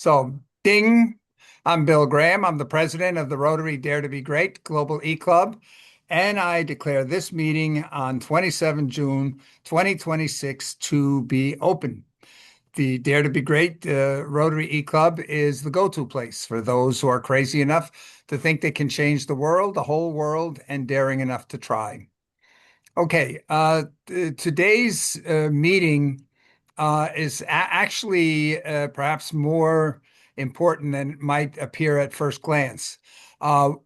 So, ding, I'm Bill Graham. I'm the president of the Rotary Dare to Be Great Global eClub, and I declare this meeting on 27 June 2026 to be open. The Dare to Be Great Rotary eClub is the go-to place for those who are crazy enough to think they can change the world, the whole world, and daring enough to try. Okay, today's meeting is actually perhaps more important than it might appear at first glance.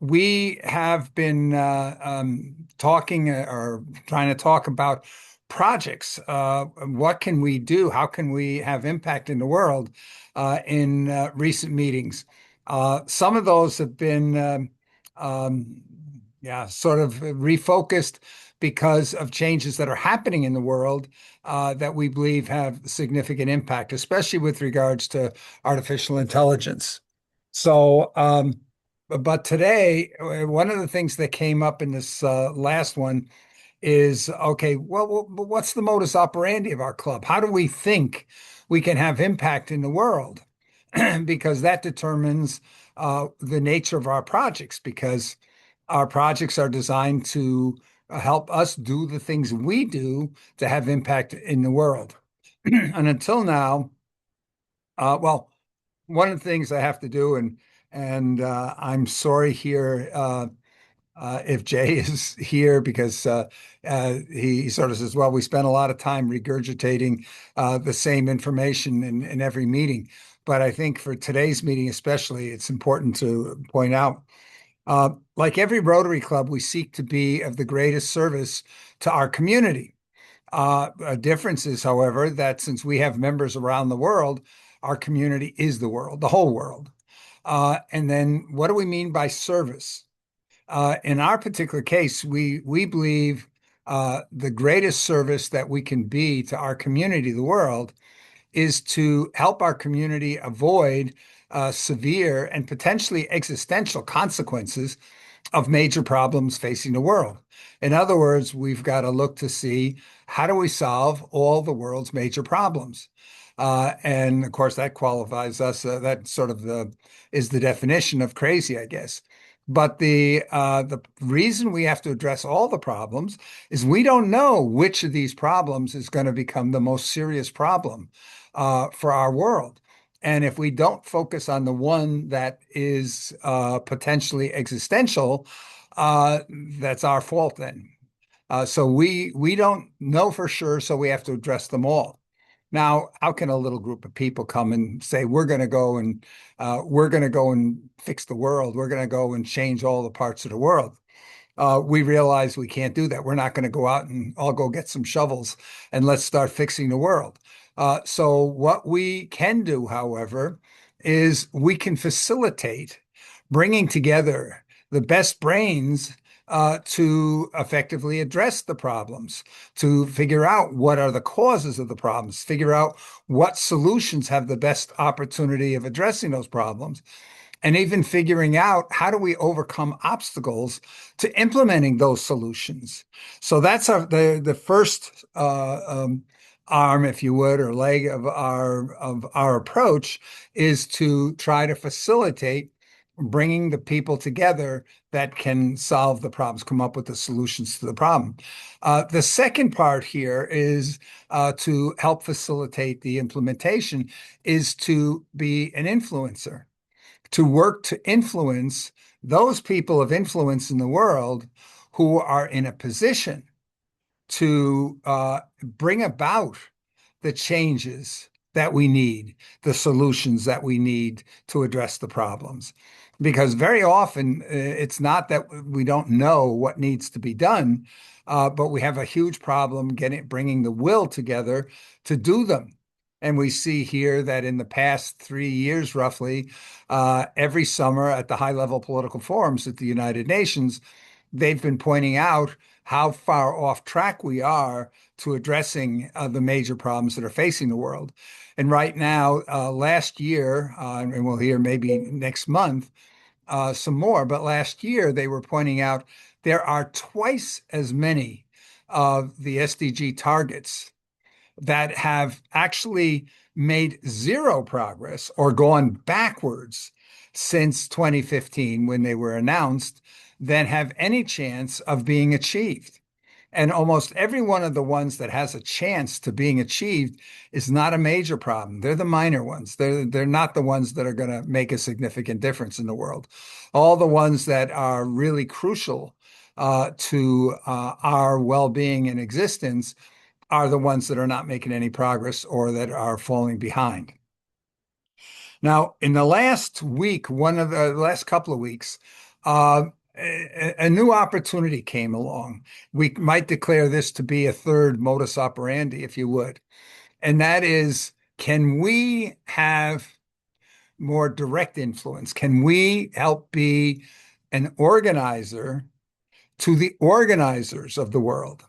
We have been talking or trying to talk about projects. What can we do? How can we have impact in the world in recent meetings? Some of those have been, yeah, sort of refocused because of changes that are happening in the world that we believe have significant impact, especially with regards to artificial intelligence. So, but today, one of the things that came up in this last one is, okay, well, what's the modus operandi of our club? How do we think we can have impact in the world? Because that determines the nature of our projects, because our projects are designed to help us do the things we do to have impact in the world. And until now, well, one of the things I have to do, and I'm sorry here if Jay is here because he sort of says, well, we spent a lot of time regurgitating the same information in every meeting. But I think for today's meeting especially, it's important to point out, like every Rotary Club, we seek to be of the greatest service to our community. A difference is, however, that since we have members around the world, our community is the world, the whole world. And then what do we mean by service? In our particular case, we believe the greatest service that we can be to our community, the world, is to help our community avoid severe and potentially existential consequences of major problems facing the world. In other words, we've got to look to see how do we solve all the world's major problems. And of course, that qualifies us. That sort of is the definition of crazy, I guess. But the reason we have to address all the problems is we don't know which of these problems is going to become the most serious problem for our world. And if we don't focus on the one that is potentially existential, that's our fault then. So we don't know for sure, so we have to address them all. Now, how can a little group of people come and say we're going to go and fix the world? We're going to go and change all the parts of the world. We realize we can't do that. We're not going to go out and all go get some shovels and let's start fixing the world. So what we can do, however, is we can facilitate bringing together the best brains to effectively address the problems, to figure out what are the causes of the problems, figure out what solutions have the best opportunity of addressing those problems, and even figuring out how do we overcome obstacles to implementing those solutions. So that's the first arm, if you would, or leg of our approach is to try to facilitate bringing the people together that can solve the problems, come up with the solutions to the problem. The second part here is to help facilitate the implementation is to be an influencer, to work to influence those people of influence in the world who are in a position to bring about the changes that we need, the solutions that we need to address the problems. Because very often it's not that we don't know what needs to be done, but we have a huge problem bringing the will together to do them. And we see here that in the past 3 years, roughly, every summer at the high-level political forums at the United Nations, they've been pointing out how far off track we are to addressing the major problems that are facing the world. And right now, last year, and we'll hear maybe next month some more, but last year they were pointing out there are twice as many of the SDG targets that have actually made zero progress or gone backwards since 2015 when they were announced than have any chance of being achieved. And almost every one of the ones that has a chance to being achieved is not a major problem. They're the minor ones. They're not the ones that are going to make a significant difference in the world. All the ones that are really crucial to our well-being and existence are the ones that are not making any progress or that are falling behind. Now, in the last week, one of the last couple of weeks, a new opportunity came along. We might declare this to be a third modus operandi, if you would. And that is, can we have more direct influence? Can we help be an organizer to the organizers of the world?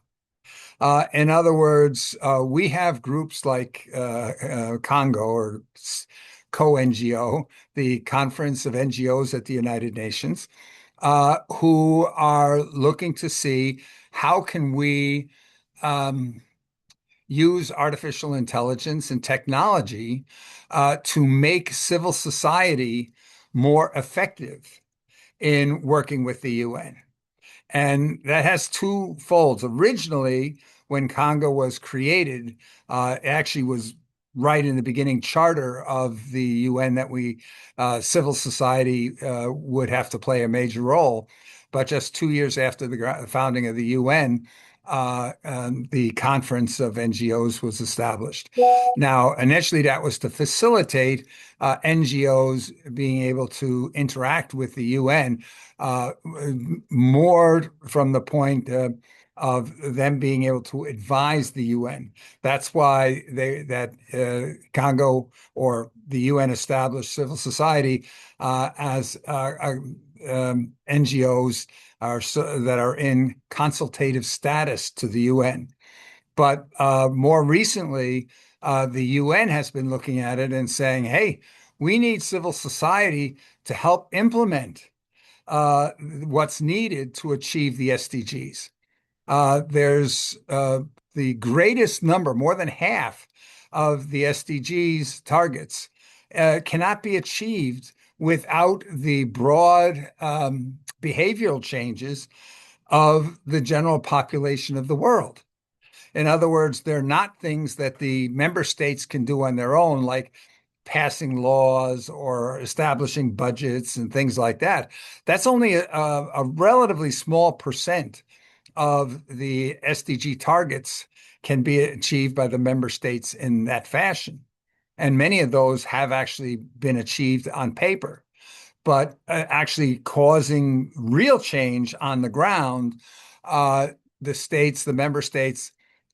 In other words, we have groups like Congo or co-NGO, the Conference of NGOs at the United Nations, who are looking to see how can we um, use artificial intelligence and technology to make civil society more effective in working with the UN. And that has two folds. Originally, when Congo was created, it actually was right in the beginning charter of the UN that civil society, would have to play a major role. But just 2 years after the founding of the UN, the Conference of NGOs was established. Now, initially, that was to facilitate NGOs being able to interact with the UN uh, more from the point of them being able to advise the UN. That's why Congo or the UN established civil society as NGOs that are in consultative status to the UN. But more recently, the UN has been looking at it and saying, hey, we need civil society to help implement what's needed to achieve the SDGs. There's the greatest number, more than half of the SDGs targets cannot be achieved without the broad behavioral changes of the general population of the world. In other words, they're not things that the member states can do on their own, like passing laws or establishing budgets and things like that. That's only a relatively small percent of the SDG targets can be achieved by the member states in that fashion. And many of those have actually been achieved on paper, but actually causing real change on the ground, uh, the member states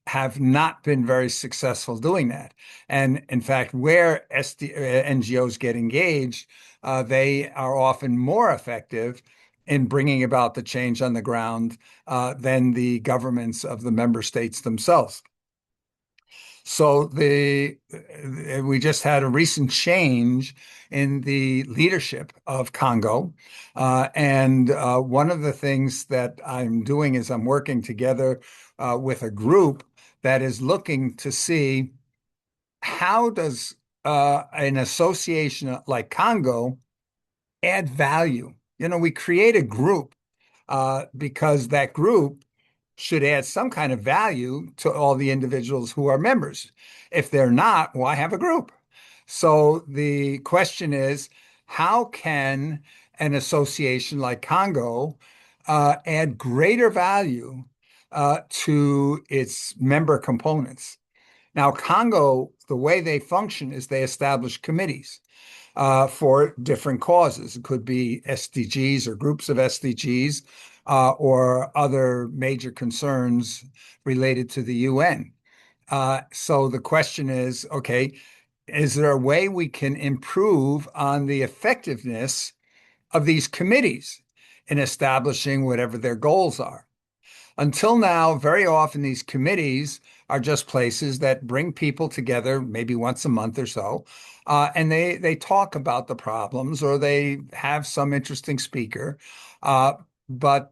have not been very successful doing that. And in fact, where NGOs get engaged, they are often more effective in bringing about the change on the ground than the governments of the member states themselves. So we just had a recent change in the leadership of Congo. And one of the things that I'm doing is I'm working together with a group that is looking to see how does an association like Congo add value. We create a group because that group should add some kind of value to all the individuals who are members. If they're not, why have a group? So the question is, how can an association like Congo add greater value to its member components? Now, Congo, the way they function is they establish committees for different causes. It could be SDGs or groups of SDGs or other major concerns related to the UN. So the question is, okay, is there a way we can improve on the effectiveness of these committees in establishing whatever their goals are? Until now, very often these committees are just places that bring people together, maybe once a month or so, and they talk about the problems or they have some interesting speaker. But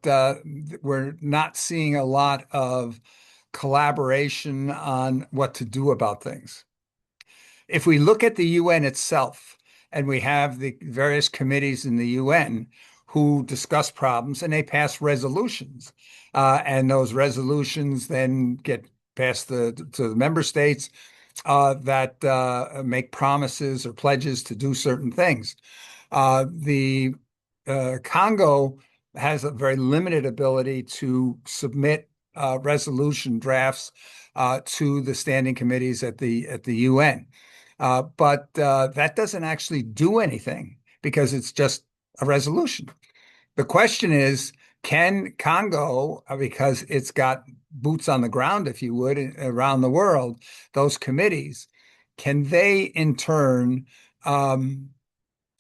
we're not seeing a lot of collaboration on what to do about things. If we look at the UN itself, and we have the various committees in the UN who discuss problems and they pass resolutions, and those resolutions then get passed to the member states that make promises or pledges to do certain things. The Congo has a very limited ability to submit resolution drafts to the standing committees at the UN. But that doesn't actually do anything because it's just a resolution. The question is, can Congo, because it's got boots on the ground, if you would, around the world, those committees, can they in turn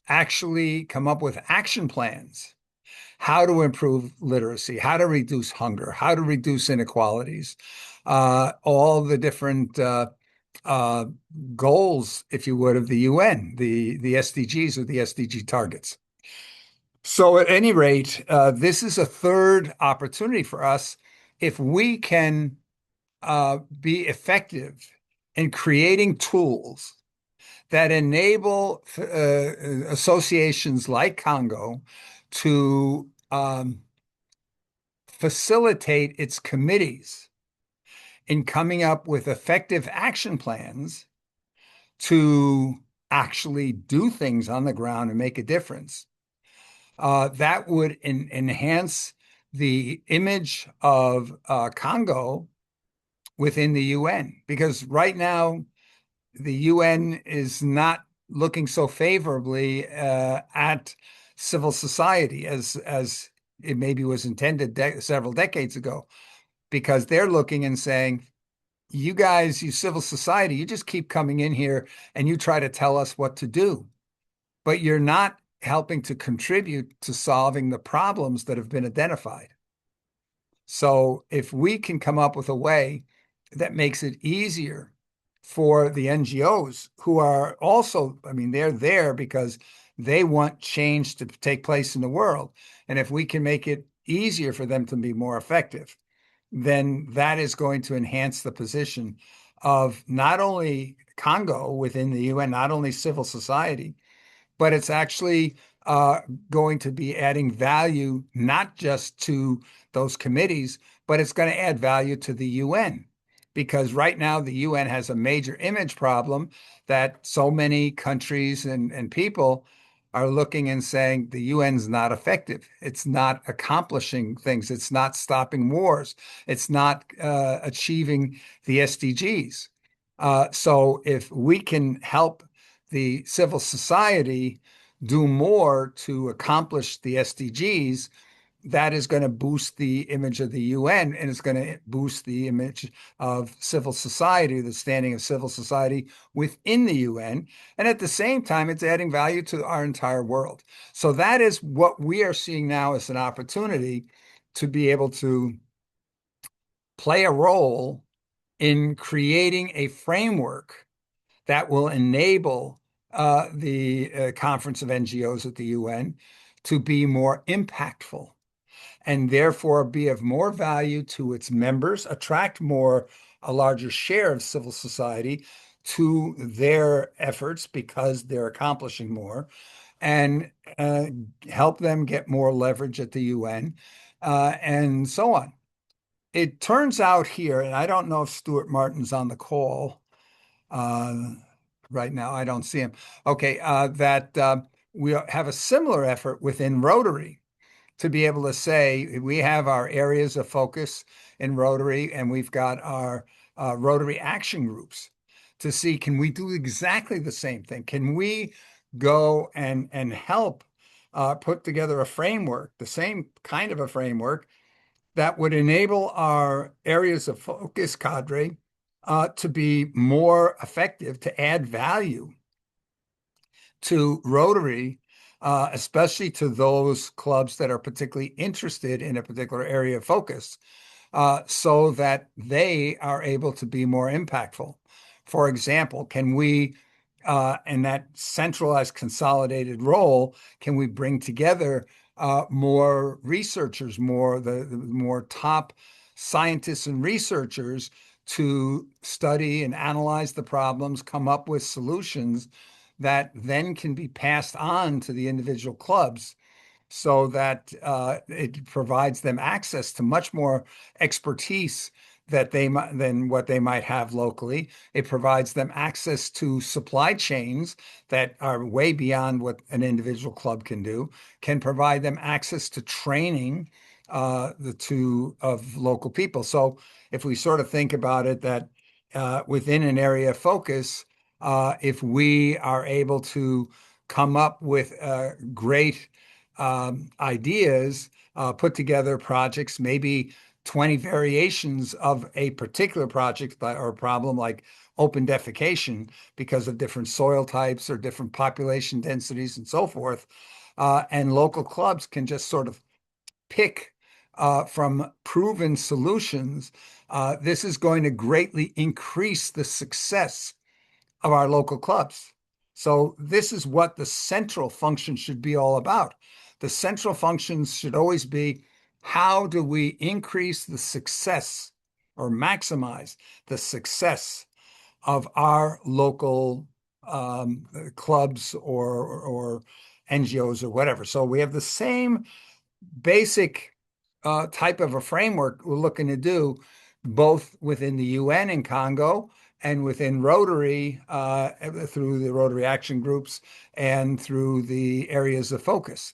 actually come up with action plans? How to improve literacy, how to reduce hunger, how to reduce inequalities, all the different uh, goals, if you would, of the UN, the SDGs or the SDG targets. So at any rate, this is a third opportunity for us if we can be effective in creating tools that enable associations like Congo to facilitate its committees in coming up with effective action plans to actually do things on the ground and make a difference. That would enhance the image of Congo within the UN, because right now the UN is not looking so favorably at civil society as it maybe was intended several decades ago, because they're looking and saying, you guys, you civil society, you just keep coming in here and you try to tell us what to do, but you're not helping to contribute to solving the problems that have been identified. So if we can come up with a way that makes it easier for the NGOs who are also, I mean, they're there because they want change to take place in the world. And if we can make it easier for them to be more effective, then that is going to enhance the position of not only Congo within the UN, not only civil society, but it's actually going to be adding value not just to those committees, but it's going to add value to the UN. Because right now, the UN has a major image problem that so many countries and people are looking and saying the UN's not effective. It's not accomplishing things. It's not stopping wars. It's not achieving the SDGs. So if we can help the civil society do more to accomplish the SDGs, that is going to boost the image of the UN, and it's going to boost the image of civil society, the standing of civil society within the UN. And at the same time, it's adding value to our entire world. So that is what we are seeing now as an opportunity to be able to play a role in creating a framework that will enable the Conference of NGOs at the UN to be more impactful and therefore be of more value to its members, attract a larger share of civil society to their efforts because they're accomplishing more, and help them get more leverage at the UN, and so on. It turns out here, and I don't know if Stuart Martin's on the call uh, right now. I don't see him. Okay, that we have a similar effort within Rotary to be able to say we have our areas of focus in Rotary, and we've got our Rotary action groups to see, can we do exactly the same thing? Can we go and help put together a framework, the same kind of a framework that would enable our areas of focus cadre to be more effective, to add value to Rotary, especially to those clubs that are particularly interested in a particular area of focus, so that they are able to be more impactful. For example, can we, in that centralized, consolidated role, can we bring together more researchers, the more top scientists and researchers to study and analyze the problems, come up with solutions that then can be passed on to the individual clubs so that it provides them access to much more expertise than what they might have locally. It provides them access to supply chains that are way beyond what an individual club can do, can provide them access to training the two of local people. So if we sort of think about it that within an area of focus, if we are able to come up with great ideas, put together projects, maybe 20 variations of a particular project or problem like open defecation because of different soil types or different population densities and so forth. And local clubs can just sort of pick from proven solutions. This is going to greatly increase the success of our local clubs. So this is what the central function should be all about. The central functions should always be how do we increase the success or maximize the success of our local clubs or NGOs or whatever. So we have the same basic type of a framework we're looking to do both within the UN in Congo and within Rotary through the Rotary Action Groups and through the areas of focus.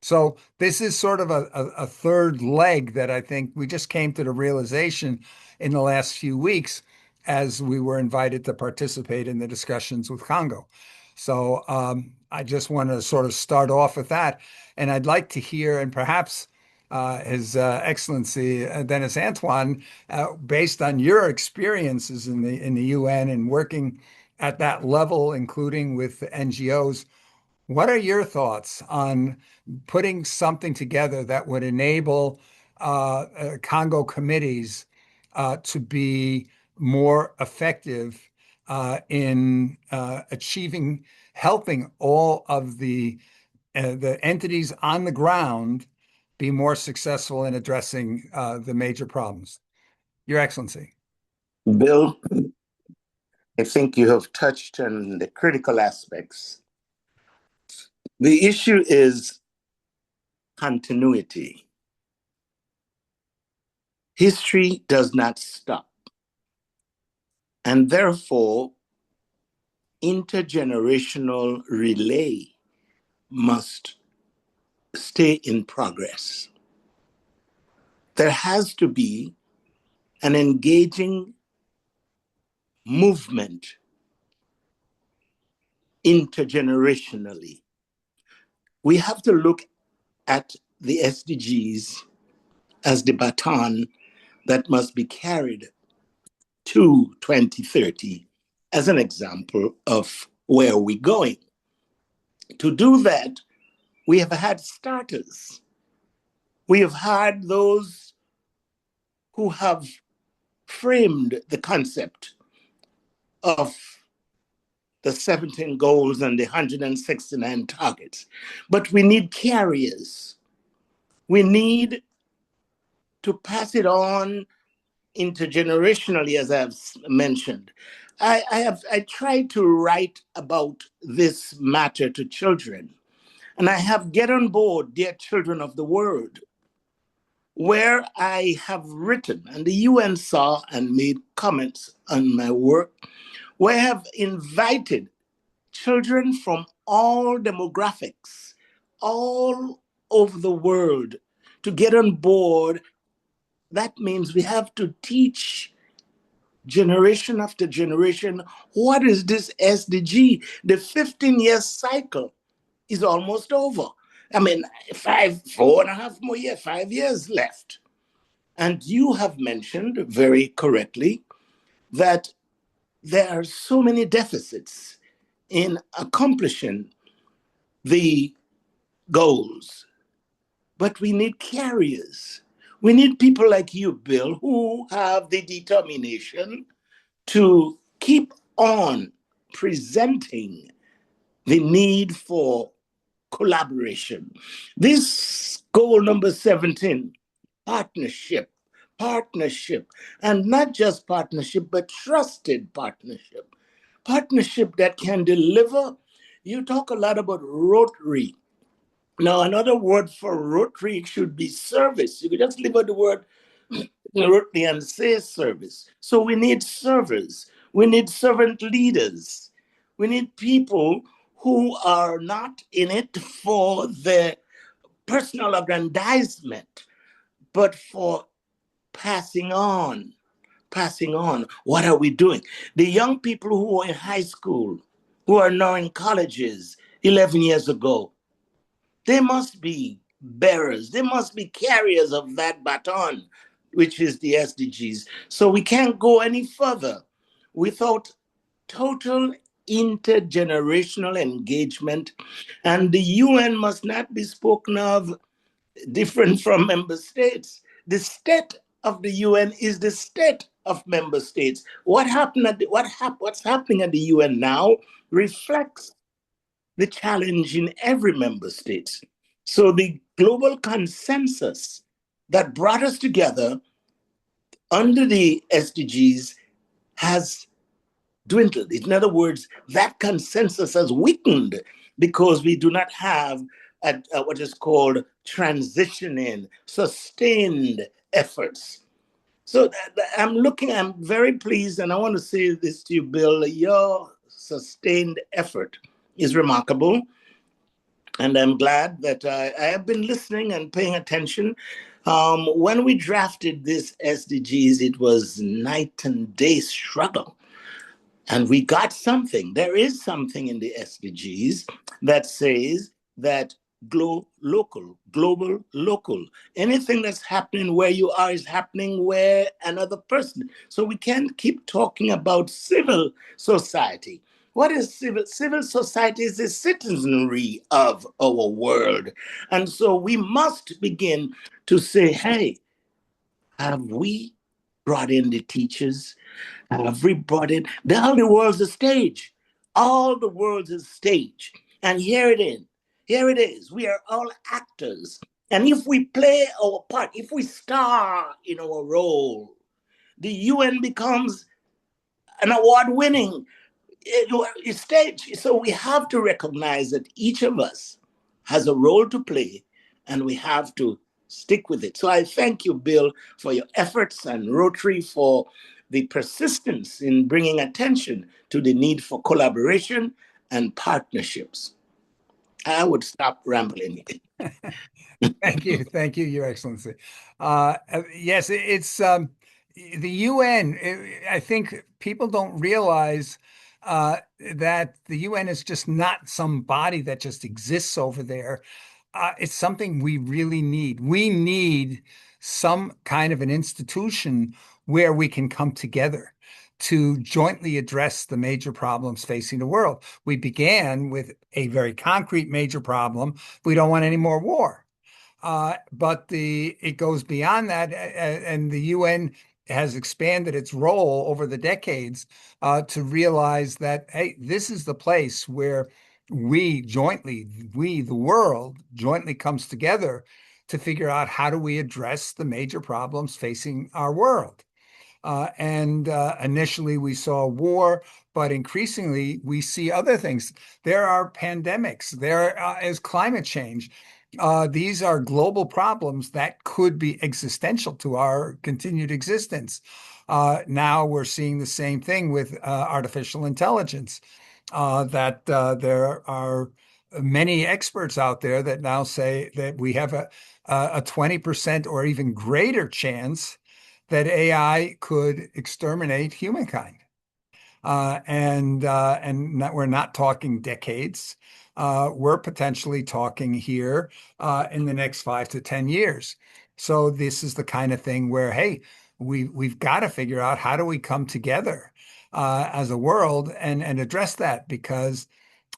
So this is sort of a third leg that I think we just came to the realization in the last few weeks as we were invited to participate in the discussions with Congo. So I just want to sort of start off with that. And I'd like to hear, and perhaps His Excellency Dennis Antoine, based on your experiences in the UN and working at that level, including with NGOs, what are your thoughts on putting something together that would enable Congo committees to be more effective in achieving, helping all of the entities on the ground be more successful in addressing the major problems? Your Excellency. Bill, I think you have touched on the critical aspects. The issue is continuity. History does not stop, and therefore, intergenerational relay must stay in progress. There has to be an engaging movement intergenerationally. We have to look at the SDGs as the baton that must be carried to 2030 as an example of where we're going. To do that, we have had starters. We have had those who have framed the concept of the 17 goals and the 169 targets. But we need carriers. We need to pass it on intergenerationally, as I've mentioned. I try to write about this matter to children, and I have Get on Board, Dear Children of the World, where I have written, and the UN saw and made comments on my work, where I have invited children from all demographics, all over the world, to get on board. That means we have to teach generation after generation, what is this SDG? The 15-year cycle is almost over. I mean, 4.5 more years, 5 years left. And you have mentioned very correctly that there are so many deficits in accomplishing the goals. But we need carriers. We need people like you, Bill, who have the determination to keep on presenting the need for collaboration. This goal number 17, partnership, partnership, and not just partnership, but trusted partnership. Partnership that can deliver. You talk a lot about Rotary. Now, another word for Rotary should be service. You could just leave out the word Rotary and say service. So we need servers. We need servant leaders. We need people who are not in it for their personal aggrandizement, but for passing on. Passing on. What are we doing? The young people who were in high school, who are now in colleges 11 years ago, they must be bearers, they must be carriers of that baton, which is the SDGs. So we can't go any further without total intergenerational engagement. And the UN must not be spoken of different from member states. The state of the UN is the state of member states. What's happening at the UN now reflects the challenge in every member state. So the global consensus that brought us together under the SDGs has dwindled. In other words, that consensus has weakened because we do not have what is called transitioning, sustained efforts. So I'm very pleased, and I want to say this to you, Bill. Your sustained effort is remarkable. And I'm glad that I have been listening and paying attention. When we drafted this SDGs, it was night and day struggle. And we got something. There is something in the SDGs that says that global, local. Anything that's happening where you are is happening where another person. So we can't keep talking about civil society. What is civil? Civil society is the citizenry of our world. And so we must begin to say, hey, have we brought in the teachers? Everybody, all the world's a stage. All the world's a stage. And here it is. Here it is. We are all actors. And if we play our part, if we star in our role, the UN becomes an award winning stage. So we have to recognize that each of us has a role to play and we have to stick with it. So I thank you, Bill, for your efforts and Rotary for the persistence in bringing attention to the need for collaboration and partnerships. I would stop rambling. Thank you, Your Excellency. Yes, it's the UN. I think people don't realize that the UN is just not some body that just exists over there. It's something we really need. We need some kind of an institution where we can come together to jointly address the major problems facing the world. We began with a very concrete major problem. We don't want any more war. But it goes beyond that, and the UN has expanded its role over the decades to realize that, hey, this is the place where the world, jointly comes together to figure out how do we address the major problems facing our world. And initially we saw war, but increasingly we see other things. There are pandemics, there is climate change. These are global problems that could be existential to our continued existence. Now we're seeing the same thing with artificial intelligence, that there are many experts out there that now say that we have a 20% or even greater chance that AI could exterminate humankind. We're not talking decades. We're potentially talking here in the next 5 to 10 years. So this is the kind of thing where, hey, we've got to figure out how do we come together as a world and address that, because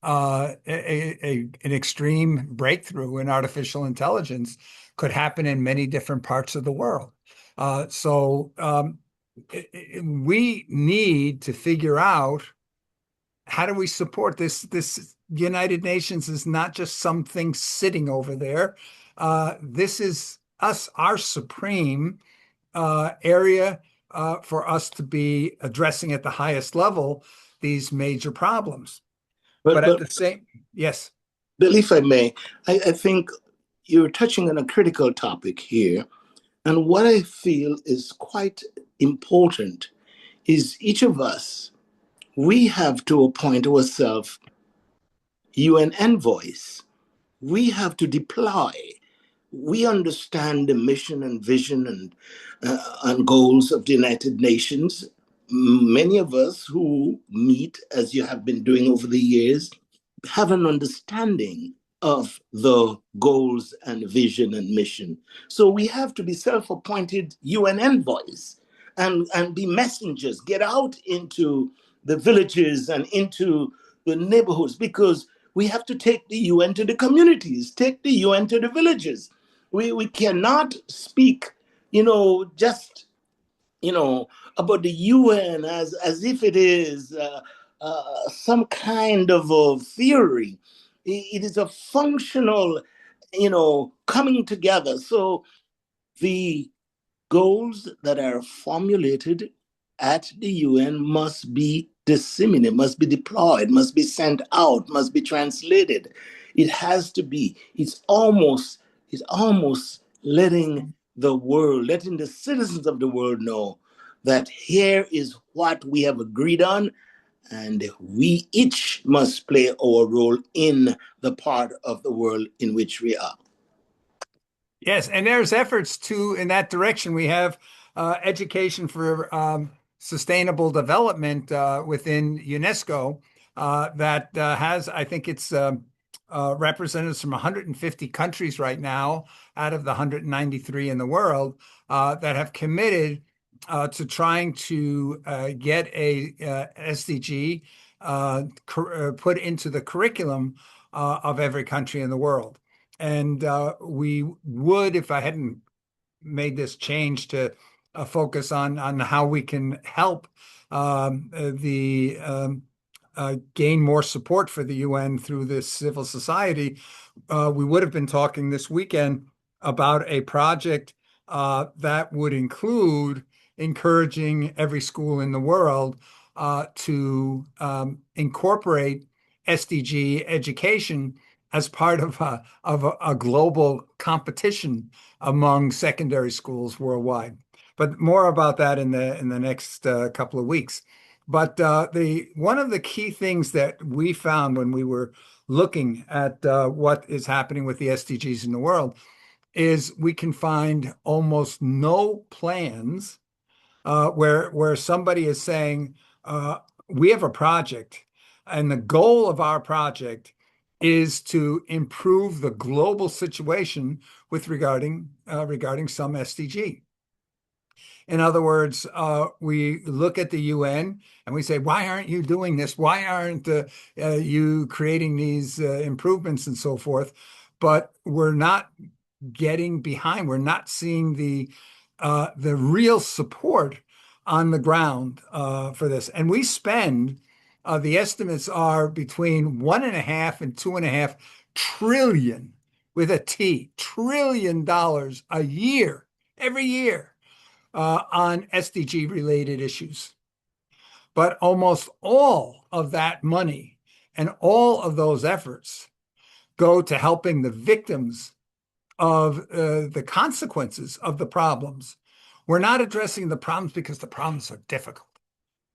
an extreme breakthrough in artificial intelligence could happen in many different parts of the world. We need to figure out how do we support this. This United Nations is not just something sitting over there. This is us, our supreme area for us to be addressing at the highest level these major problems. But But at but the same, yes. Bill, if I may, I think you're touching on a critical topic here. And what I feel is quite important is each of us, we have to appoint ourselves UN envoys. We have to deploy. We understand the mission and vision and goals of the United Nations. Many of us who meet, as you have been doing over the years, have an understanding of the goals and vision and mission. So we have to be self-appointed UN envoys and be messengers, get out into the villages and into the neighborhoods, because we have to take the UN to the communities, take the UN to the villages. We cannot speak, just you know, about the UN as if it is some kind of a theory. It is a functional, coming together. So the goals that are formulated at the UN must be disseminated, must be deployed, must be sent out, must be translated. It has to be. It's almost letting the world, letting the citizens of the world know that here is what we have agreed on, and we each must play our role in the part of the world in which we are. Yes, and there's efforts to in that direction. We have education for sustainable development within UNESCO that has, I think it's representatives from 150 countries right now out of the 193 in the world that have committed to trying to get a SDG put into the curriculum of every country in the world. And we would, if I hadn't made this change to focus on how we can help the gain more support for the UN through this civil society, we would have been talking this weekend about a project that would include encouraging every school in the world to incorporate SDG education as part of a global competition among secondary schools worldwide. But more about that in the next couple of weeks. But the one of the key things that we found when we were looking at what is happening with the SDGs in the world is we can find almost no plans where somebody is saying we have a project, and the goal of our project is to improve the global situation with regarding some SDG. In other words, we look at the UN and we say, why aren't you doing this? Why aren't you creating these improvements and so forth? But we're not getting behind. We're not seeing the real support on the ground for this. And we spend the estimates are between 1.5 and 2.5 trillion with a T, $1 trillion a year, every year on SDG related issues. But almost all of that money and all of those efforts go to helping the victims of the consequences of the problems. We're not addressing the problems because the problems are difficult.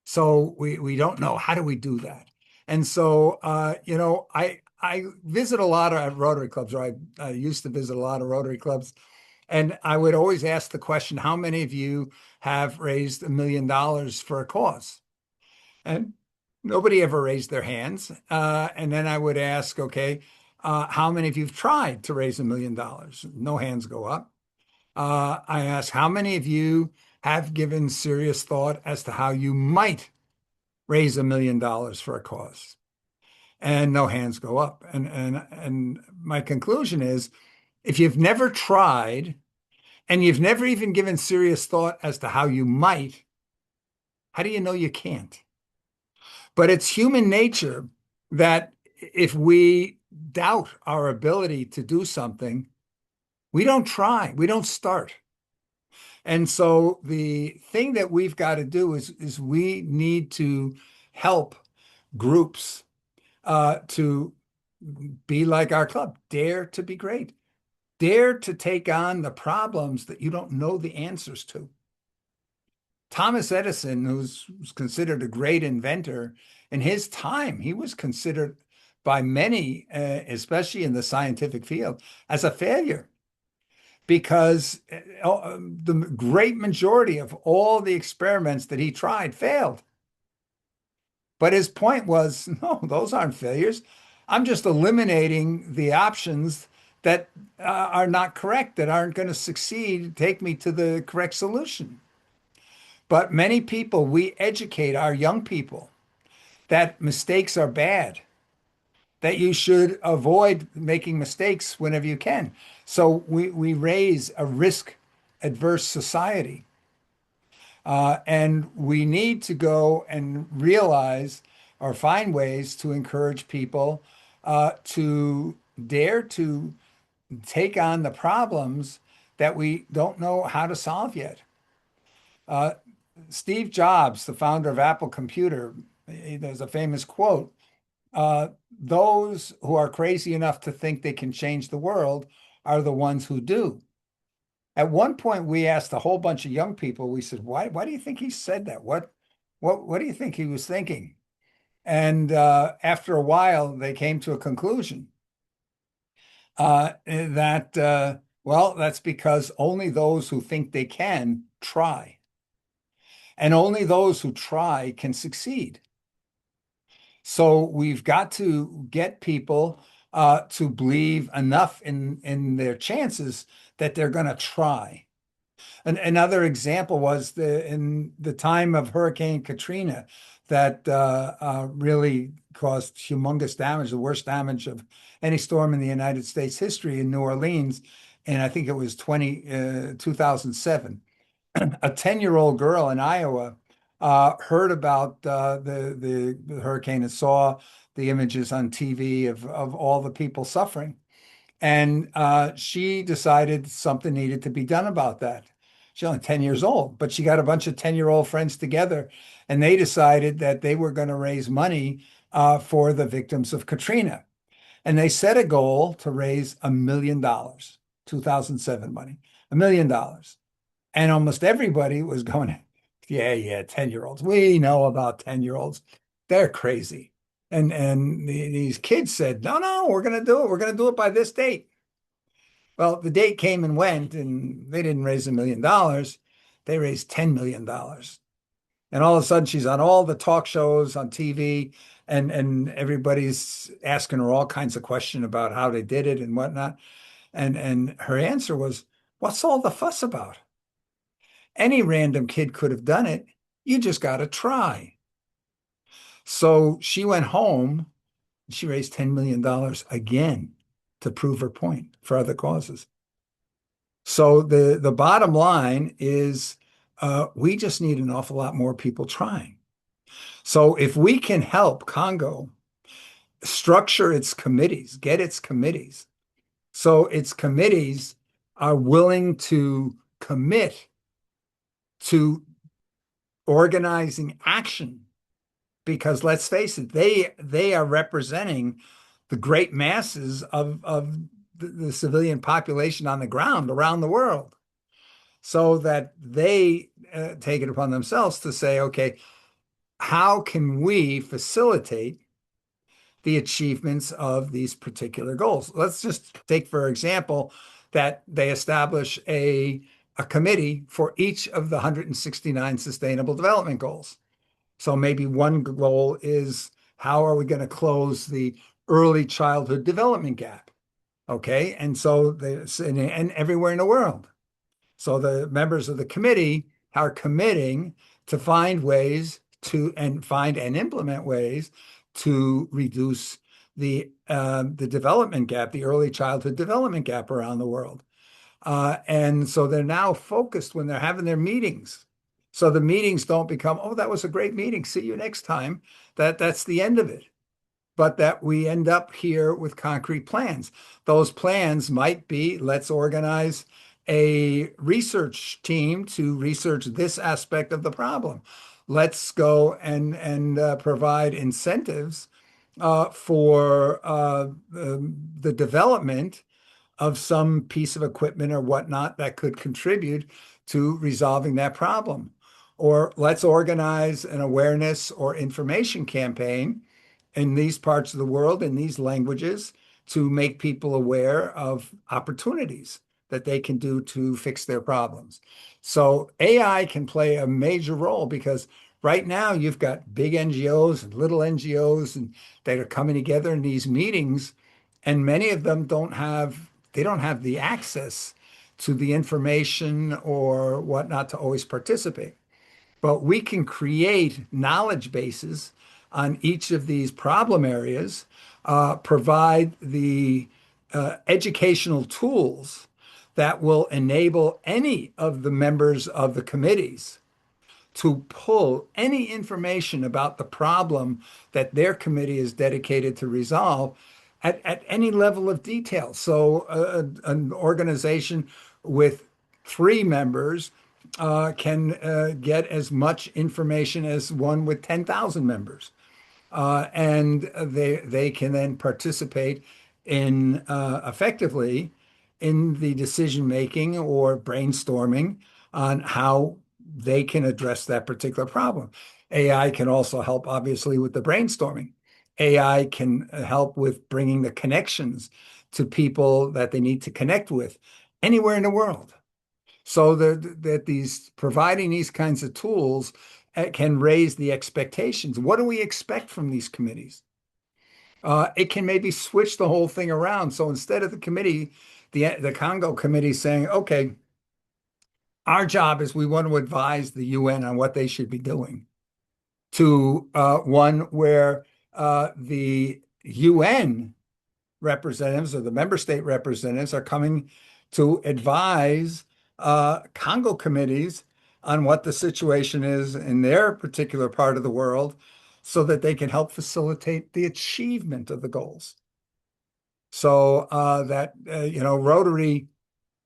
So we don't know how do we do that. And so I visit a lot of Rotary clubs, or I used to visit a lot of Rotary clubs, and I would always ask the question, how many of you have raised $1 million for a cause? And nobody ever raised their hands. And then I would ask, okay, how many of you have tried to raise $1 million? No hands go up. I ask, how many of you have given serious thought as to how you might raise $1 million for a cause? And no hands go up. And my conclusion is, if you've never tried and you've never even given serious thought as to how you might, how do you know you can't? But it's human nature that if we doubt our ability to do something, we don't try, we don't start. And so the thing that we've got to do is we need to help groups to be like our club, dare to be great, dare to take on the problems that you don't know the answers to. Thomas Edison, who's considered a great inventor, in his time, he was considered by many, especially in the scientific field, as a failure because the great majority of all the experiments that he tried failed. But his point was, no, those aren't failures. I'm just eliminating the options that are not correct, that aren't going to succeed, take me to the correct solution. But many people, we educate our young people that mistakes are bad, that you should avoid making mistakes whenever you can. So we raise a risk adverse society. And we need to go and realize or find ways to encourage people to dare to take on the problems that we don't know how to solve yet. Uh, Steve Jobs, the founder of Apple Computer, there's a famous quote, those who are crazy enough to think they can change the world are the ones who do. At one point, we asked a whole bunch of young people, we said, why do you think he said that? What do you think he was thinking? And after a while, they came to a conclusion that, well, that's because only those who think they can try, and only those who try can succeed. So we've got to get people to believe enough in their chances that they're going to try. Another example was in the time of Hurricane Katrina that really caused humongous damage, the worst damage of any storm in the United States history in New Orleans. And I think it was 2007. A 10-year-old girl in Iowa heard about the hurricane and saw the images on TV of all the people suffering. And she decided something needed to be done about that. She's only 10 years old, but she got a bunch of 10-year-old friends together and they decided that they were going to raise money for the victims of Katrina. And they set a goal to raise $1 million, 2007 money, $1 million. And almost everybody was going, yeah, 10-year-olds. We know about 10-year-olds. They're crazy. And these kids said, no, we're going to do it. We're going to do it by this date. Well, the date came and went, and they didn't raise $1 million. They raised $10 million. And all of a sudden, she's on all the talk shows on TV, and everybody's asking her all kinds of questions about how they did it and whatnot. And her answer was, what's all the fuss about? Any random kid could have done it. You just got to try. So she went home. She raised $10 million again to prove her point for other causes. So the bottom line is we just need an awful lot more people trying. So if we can help Congo structure its committees, get its committees, so its committees are willing to commit to organizing action, because let's face it, they are representing the great masses of the civilian population on the ground around the world, so that they take it upon themselves to say, okay, how can we facilitate the achievements of these particular goals? Let's just take, for example, that they establish a committee for each of the 169 Sustainable Development Goals. So maybe one goal is how are we going to close the early childhood development gap? Okay. And so and everywhere in the world. So the members of the committee are committing to find ways to and find and implement ways to reduce the development gap, the early childhood development gap around the world. And so they're now focused when they're having their meetings. So the meetings don't become, oh, that was a great meeting. See you next time. That's the end of it. But that we end up here with concrete plans. Those plans might be, let's organize a research team to research this aspect of the problem. Let's go and provide incentives for the development of some piece of equipment or whatnot that could contribute to resolving that problem. Or let's organize an awareness or information campaign in these parts of the world, in these languages, to make people aware of opportunities that they can do to fix their problems. So AI can play a major role because right now you've got big NGOs and little NGOs and that are coming together in these meetings, and many of them don't have the access to the information or whatnot to always participate. But we can create knowledge bases on each of these problem areas, provide the educational tools that will enable any of the members of the committees to pull any information about the problem that their committee is dedicated to resolve at any level of detail. So, an organization with three members can get as much information as one with 10,000 members. And they can then participate in effectively in the decision making or brainstorming on how they can address that particular problem. AI can also help, obviously, with the brainstorming. AI can help with bringing the connections to people that they need to connect with anywhere in the world. So that these providing these kinds of tools can raise the expectations. What do we expect from these committees? It can maybe switch the whole thing around. So instead of the committee, the Congo committee saying, okay, our job is we want to advise the UN on what they should be doing, to one where the UN representatives or the member state representatives are coming to advise Congo committees on what the situation is in their particular part of the world so that they can help facilitate the achievement of the goals. So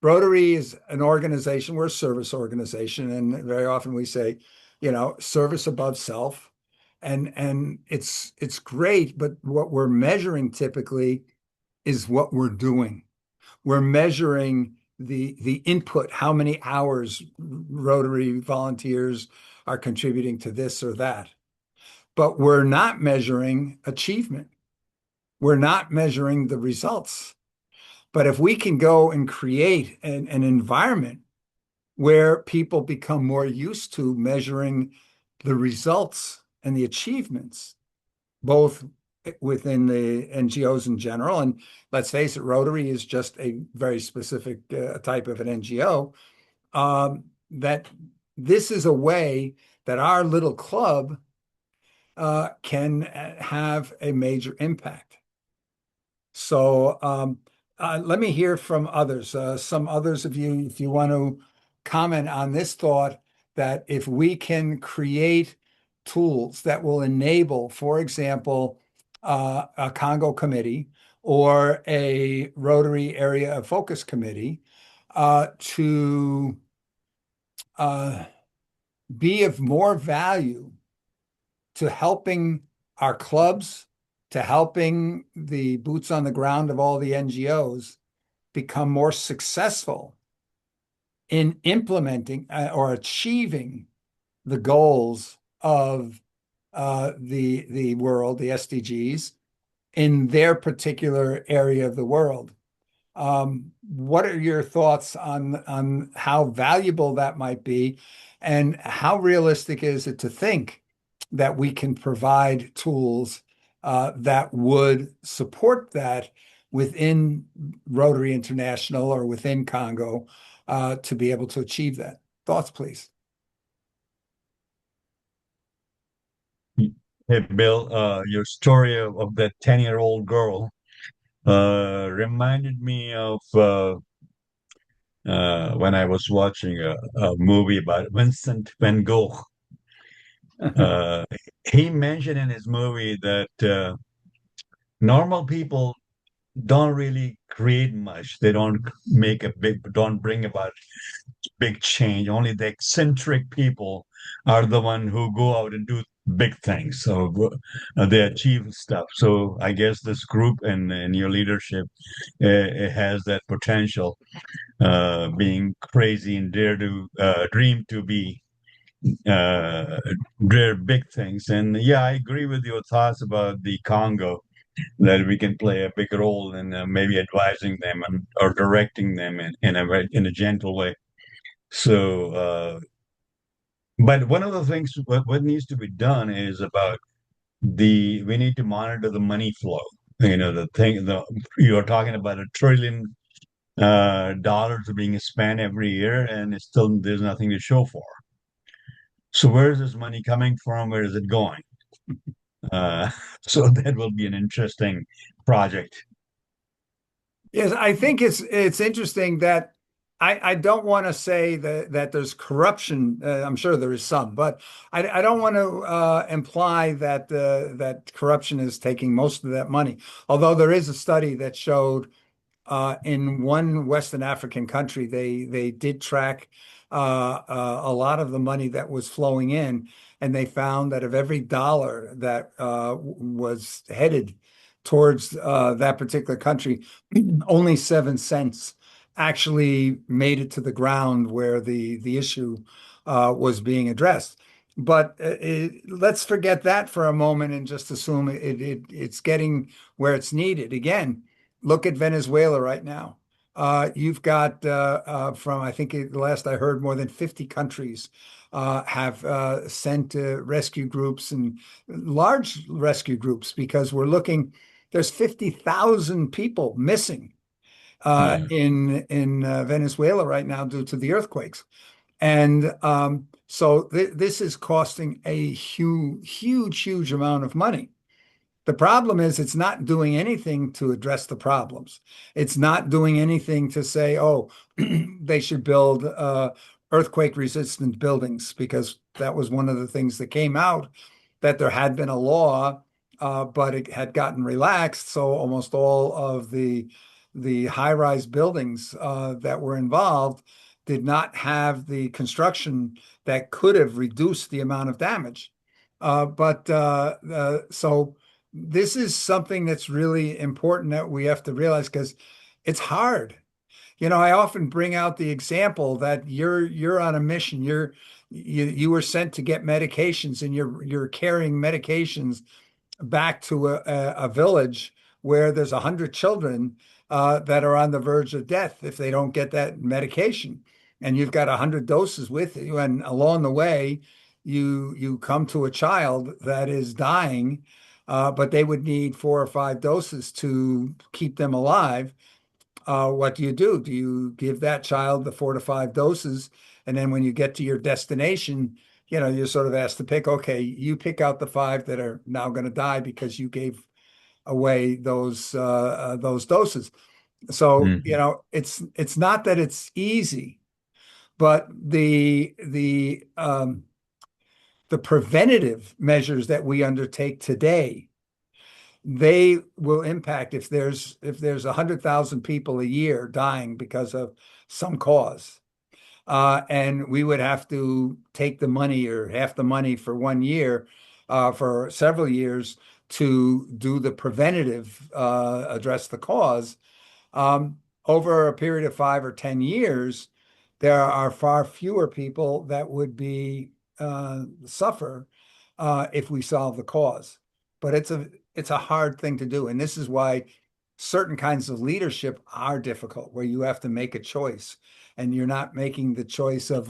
Rotary is an organization, we're a service organization, and very often we say, service above self. And it's great, but what we're measuring typically is what we're doing. We're measuring the input, how many hours Rotary volunteers are contributing to this or that. But we're not measuring achievement. We're not measuring the results. But if we can go and create an environment where people become more used to measuring the results and the achievements, both within the NGOs in general. And let's face it, Rotary is just a very specific type of an NGO. That this is a way that our little club can have a major impact. So let me hear from others. Some others of you, if you want to comment on this thought, that if we can create tools that will enable, for example, a Congo committee or a Rotary Area of Focus committee to uh, be of more value to helping our clubs, to helping the boots on the ground of all the NGOs become more successful in implementing or achieving the goals of the world, the SDGs, in their particular area of the world. What are your thoughts on how valuable that might be, and how realistic is it to think that we can provide tools that would support that within Rotary International or within Congo to be able to achieve that? Thoughts, please. Hey, Bill, your story of that 10-year-old girl reminded me of when I was watching a movie about Vincent van Gogh. Uh, he mentioned in his movie that normal people don't really create much. They don't bring about big change. Only the eccentric people are the one who go out and do big things. So they achieve stuff. So I guess this group and your leadership, it has that potential, being crazy and dare to dream to be dare big things. And yeah, I agree with your thoughts about the Congo, that we can play a big role in maybe advising them or directing them in a gentle way. So, but one of the things what needs to be done is about we need to monitor the money flow. You're talking about $1 trillion dollars being spent every year, and it's still there's nothing to show for. So where is this money coming from? Where is it going? Uh, so that will be an interesting project. Yes, I think it's interesting that I don't want to say that there's corruption. I'm sure there is some, but I don't want to imply that corruption is taking most of that money. Although there is a study that showed in one Western African country, they did track a lot of the money that was flowing in, and they found that of every dollar that was headed towards that particular country, only 7 cents actually made it to the ground where the issue was being addressed. But let's forget that for a moment and just assume it's getting where it's needed. Again, look at Venezuela right now. You've got from I think the last I heard, more than 50 countries have sent rescue groups and large rescue groups because we're looking. There's 50,000 people missing Yeah. in Venezuela right now due to the earthquakes, and so this is costing a huge amount of money. The problem is it's not doing anything to address the problems. It's not doing anything to say, oh, they should build earthquake resistant buildings, because that was one of the things that came out, that there had been a law, but it had gotten relaxed. So almost all of the high-rise buildings that were involved did not have the construction that could have reduced the amount of damage. So this is something that's really important that we have to realize, because it's hard. I often bring out the example that you're on a mission. You were sent to get medications, and you're carrying medications back to a village where there's 100 children that are on the verge of death if they don't get that medication. And you've got 100 doses with you, and along the way, you come to a child that is dying, but they would need 4 or 5 doses to keep them alive. What do you do? Do you give that child the 4 to 5 doses, and then when you get to your destination, you're sort of asked to pick, okay, you pick out the 5 that are now going to die because you gave away those doses. So, Mhm. it's not that it's easy, but the preventative measures that we undertake today, they will impact if there's 100,000 people a year dying because of some cause. And we would have to take the money or half the money for one year, for several years, to do the preventative, address the cause. Over a period of 5 or 10 years, there are far fewer people that would be suffer if we solve the cause. But it's a hard thing to do, and this is why certain kinds of leadership are difficult, where you have to make a choice, and you're not making the choice of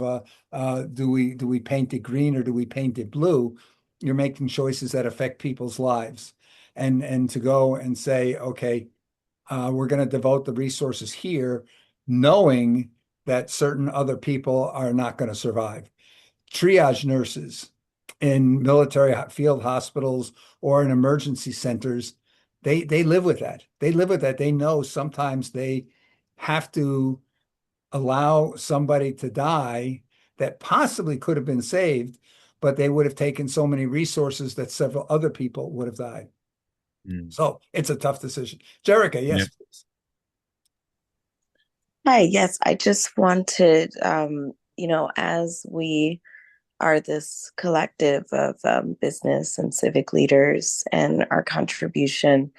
do we paint it green or do we paint it blue? You're making choices that affect people's lives, and to go and say, okay, we're going to devote the resources here, knowing that certain other people are not going to survive. Triage nurses in military field hospitals or in emergency centers, they live with that. They live with that. They know sometimes they have to allow somebody to die that possibly could have been saved, but they would have taken so many resources that several other people would have died. Mm. So it's a tough decision. Jerica, Yeah. yes, please. Hi, yes, I just wanted, as we are this collective of business and civic leaders, and our contribution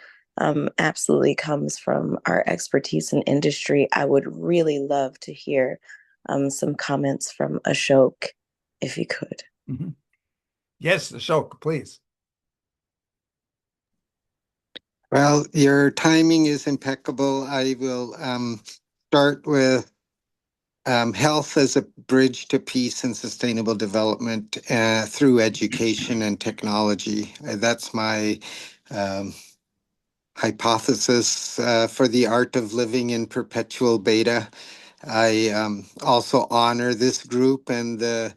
absolutely comes from our expertise in industry. I would really love to hear some comments from Ashok, if you could. Mhm. Yes, Ashok, please. Well, your timing is impeccable. I will start with health as a bridge to peace and sustainable development through education and technology. That's my um, hypothesis for the art of living in perpetual beta. I also honor this group and the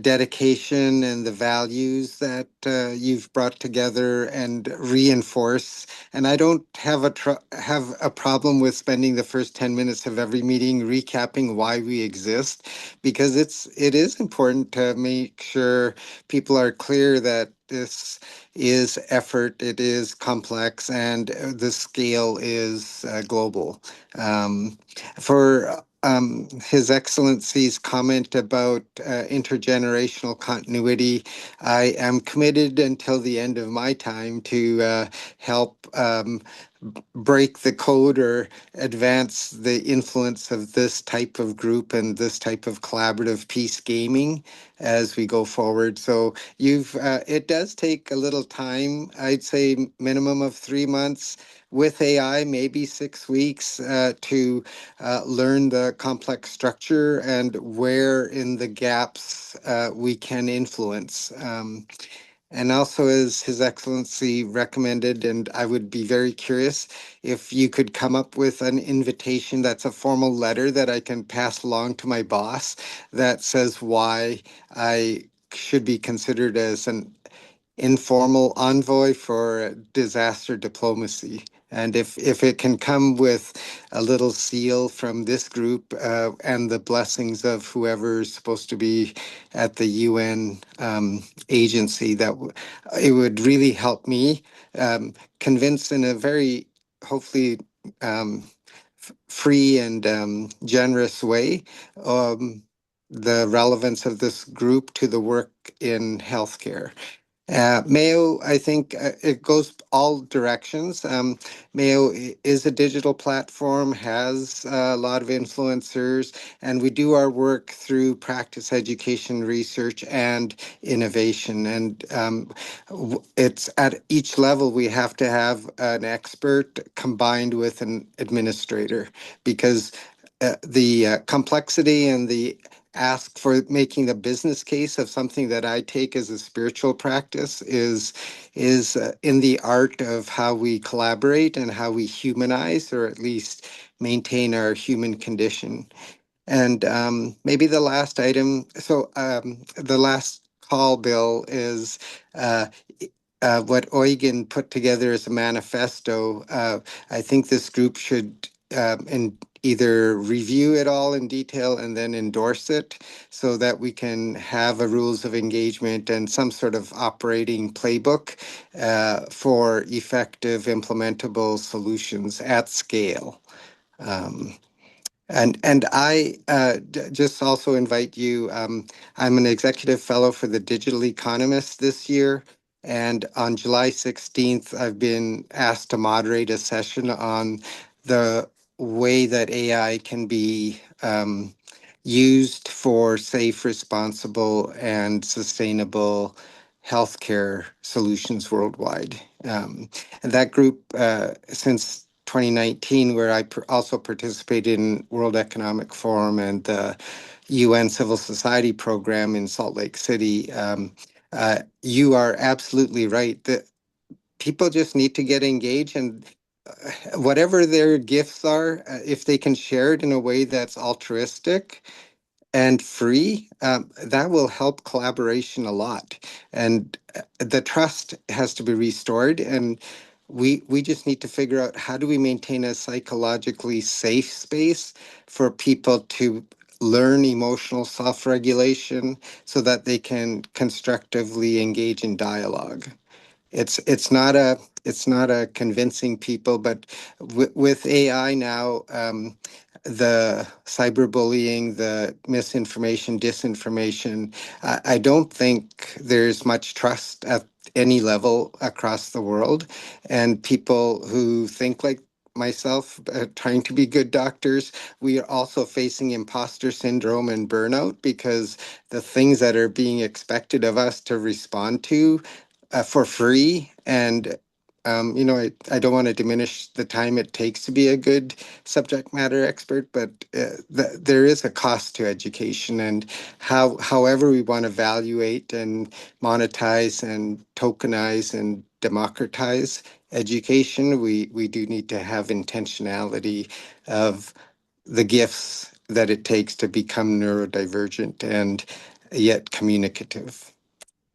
dedication and the values that you've brought together and reinforce. And I don't have have a problem with spending the first 10 minutes of every meeting recapping why we exist, because it is important to make sure people are clear that this is effort, it is complex, and the scale is global. For His Excellency's comment about intergenerational continuity, I am committed until the end of my time to help break the code or advance the influence of this type of group and this type of collaborative peace gaming as we go forward. So it does take a little time. I'd say minimum of 3 months. With AI, maybe 6 weeks to learn the complex structure and where in the gaps we can influence. And also, as His Excellency recommended, and I would be very curious if you could come up with an invitation that's a formal letter that I can pass along to my boss that says why I should be considered as an informal envoy for disaster diplomacy. And if it can come with a little seal from this group and the blessings of whoever is supposed to be at the UN agency, it would really help me convince in a very hopefully free and generous way the relevance of this group to the work in healthcare. Mayo, I think it goes all directions. Mayo is a digital platform, has a lot of influencers, and we do our work through practice education, research, and innovation. And it's at each level we have to have an expert combined with an administrator, because the complexity and the ask for making the business case of something that I take as a spiritual practice is in the art of how we collaborate and how we humanize, or at least maintain our human condition. And maybe the last item, the last call, Bill, is what Eugen put together as a manifesto. I think this group should either review it all in detail and then endorse it so that we can have a rules of engagement and some sort of operating playbook for effective implementable solutions at scale. Um, and I just also invite you. I'm an executive fellow for the Digital Economist this year, and on July 16th, I've been asked to moderate a session on the way that AI can be used for safe, responsible, and sustainable healthcare solutions worldwide. And that group, since 2019, where I also participated in World Economic Forum and the UN Civil Society program in Salt Lake City, you are absolutely right that people just need to get engaged, and whatever their gifts are, if they can share it in a way that's altruistic and free, that will help collaboration a lot. And the trust has to be restored. And we just need to figure out, how do we maintain a psychologically safe space for people to learn emotional self-regulation so that they can constructively engage in dialogue. It's not a convincing people, but with AI now, the cyberbullying, the misinformation, disinformation, I don't think there's much trust at any level across the world, and people who think like myself, trying to be good doctors, we are also facing imposter syndrome and burnout because the things that are being expected of us to respond to for free. And, I don't want to diminish the time it takes to be a good subject matter expert, but there is a cost to education. And however we want to evaluate and monetize and tokenize and democratize education, we do need to have intentionality of the gifts that it takes to become neurodivergent and yet communicative.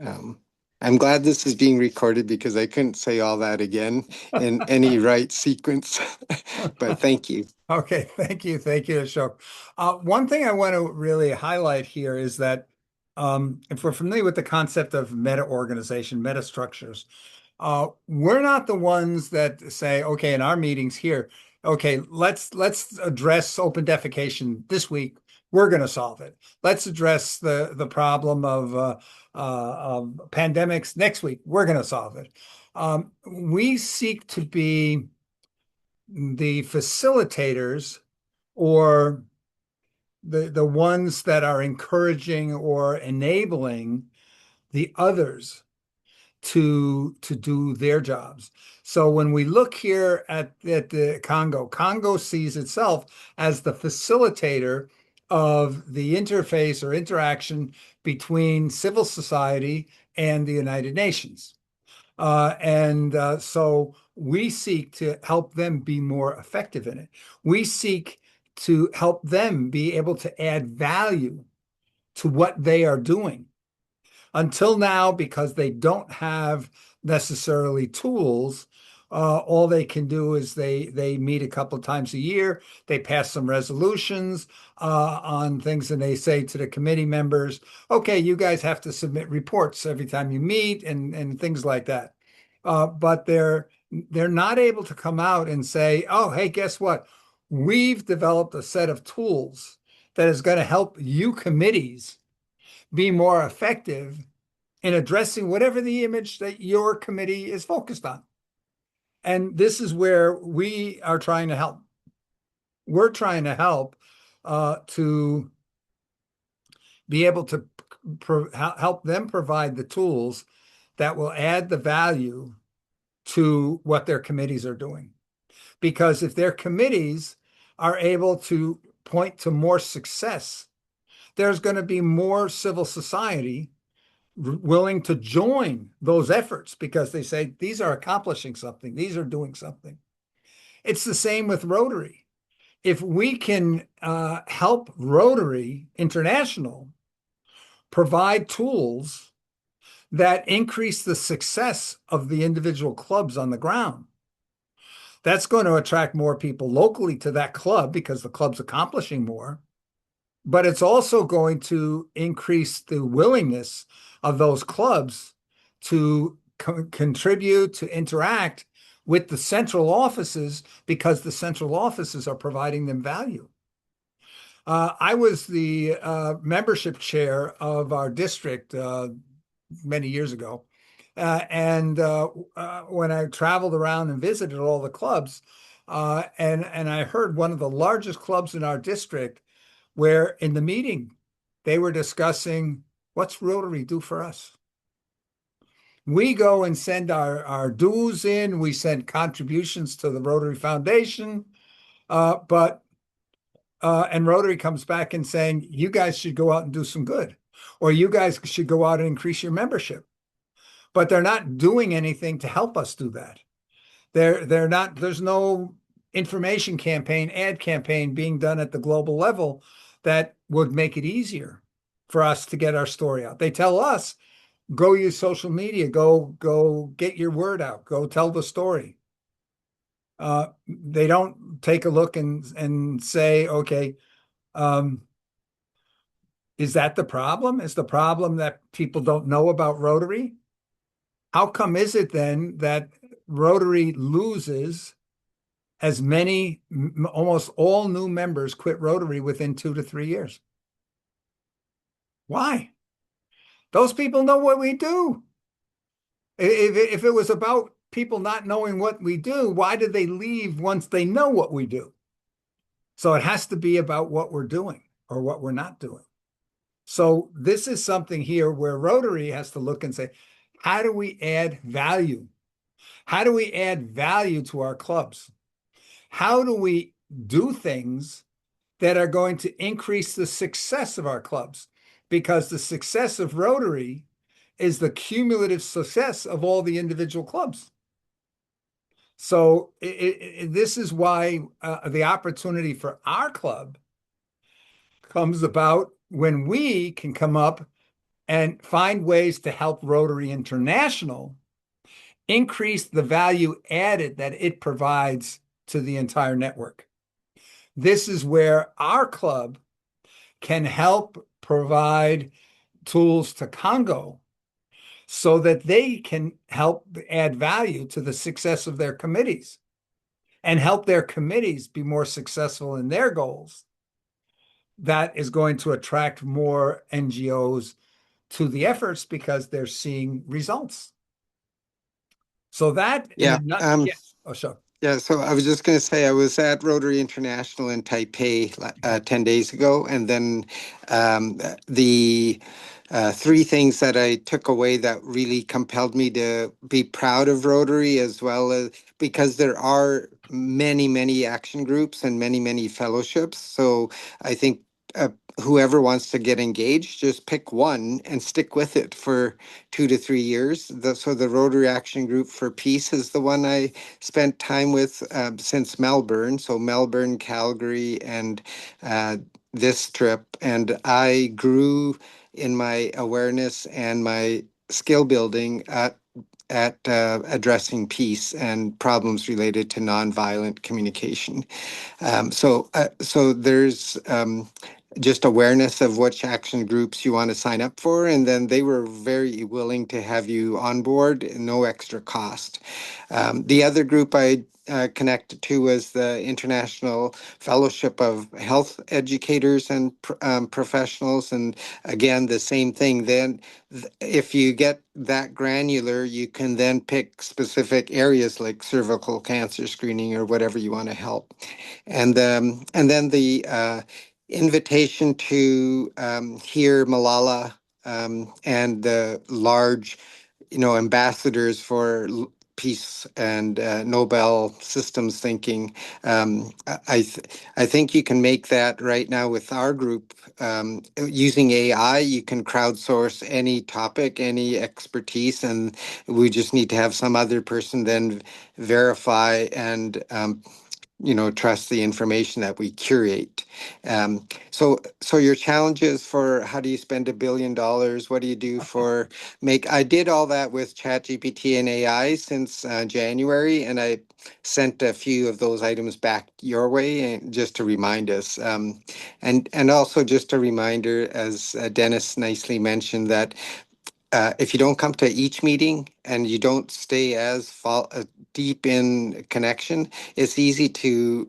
Um, I'm glad this is being recorded because I couldn't say all that again in any right sequence. But thank you. Okay, thank you, Ashok. One thing I want to really highlight here is that if we're familiar with the concept of meta-organization, meta-structures, we're not the ones that say, okay, in our meetings here, okay, let's address open defecation this week. We're going to solve it. Let's address the problem of pandemics next week. We're going to solve it. We seek to be the facilitators or the ones that are encouraging or enabling the others to do their jobs. So when we look here at the Congo sees itself as the facilitator of the interface or interaction between civil society and the United Nations. And so we seek to help them be more effective in it. We seek to help them be able to add value to what they are doing. Until now, because they don't have necessarily tools, all they can do is they meet a couple of times a year. They pass some resolutions on things, and they say to the committee members, "Okay, you guys have to submit reports every time you meet," and things like that. But they're not able to come out and say, "Oh, hey, guess what? We've developed a set of tools that is going to help you committees be more effective in addressing whatever the image that your committee is focused on." And this is where we are trying to help. We're trying to help to be able to help them provide the tools that will add the value to what their committees are doing. Because if their committees are able to point to more success, there's going to be more civil society willing to join those efforts because they say these are accomplishing something, these are doing something. It's the same with Rotary. If we can help Rotary International provide tools that increase the success of the individual clubs on the ground, that's going to attract more people locally to that club because the club's accomplishing more. But it's also going to increase the willingness of those clubs to contribute, to interact with the central offices because the central offices are providing them value. I was the membership chair of our district many years ago. And when I traveled around and visited all the clubs, and I heard one of the largest clubs in our district where in the meeting they were discussing what's Rotary do for us. We go and send our dues in, we send contributions to the Rotary Foundation, but and Rotary comes back and saying, you guys should go out and do some good, or you guys should go out and increase your membership. But they're not doing anything to help us do that. They're not, there's no information campaign, ad campaign being done at the global level that would make it easier for us to get our story out. They tell us, go use social media, go get your word out, go tell the story. They don't take a look and say, okay, is that the problem? Is the problem that people don't know about Rotary? How come is it then that Rotary loses as many, almost all new members quit Rotary within 2 to 3 years? Why? Those people know what we do. If it was about people not knowing what we do, why did they leave once they know what we do? So it has to be about what we're doing or what we're not doing. So this is something here where Rotary has to look and say, how do we add value? How do we add value to our clubs? How do we do things that are going to increase the success of our clubs? Because the success of Rotary is the cumulative success of all the individual clubs. So this is why the opportunity for our club comes about when we can come up and find ways to help Rotary International increase the value added that it provides to the entire network. This is where our club can help provide tools to Congo so that they can help add value to the success of their committees and help their committees be more successful in their goals. That is going to attract more NGOs to the efforts because they're seeing results. So that in Yeah. a nut, yeah. Oh, sure. Yeah, so I was just going to say I was at Rotary International in Taipei 10 days ago, and then the three things that I took away that really compelled me to be proud of Rotary, as well as because there are many, many action groups and many, many fellowships. So I think whoever wants to get engaged, just pick one and stick with it for 2 to 3 years. So the Rotary Action Group for Peace is the one I spent time with since Melbourne. So Melbourne, Calgary, and this trip. And I grew in my awareness and my skill building at addressing peace and problems related to nonviolent communication. So there's just awareness of which action groups you want to sign up for, and then they were very willing to have you on board, no extra cost. The other group I connected to was the International Fellowship of Health Educators and Professionals, and again, the same thing. Then, if you get that granular, you can then pick specific areas like cervical cancer screening or whatever you want to help. And then the invitation to hear Malala and the large, ambassadors for peace and Nobel systems thinking. I think you can make that right now with our group. Using AI, you can crowdsource any topic, any expertise, and we just need to have some other person then verify and trust the information that we curate. So your challenges for how do you spend $1 billion? What do you do for I did all that with ChatGPT and AI since January, and I sent a few of those items back your way, and just to remind us. And also just a reminder, as Dennis nicely mentioned, that if you don't come to each meeting and you don't stay as deep in connection, it's easy to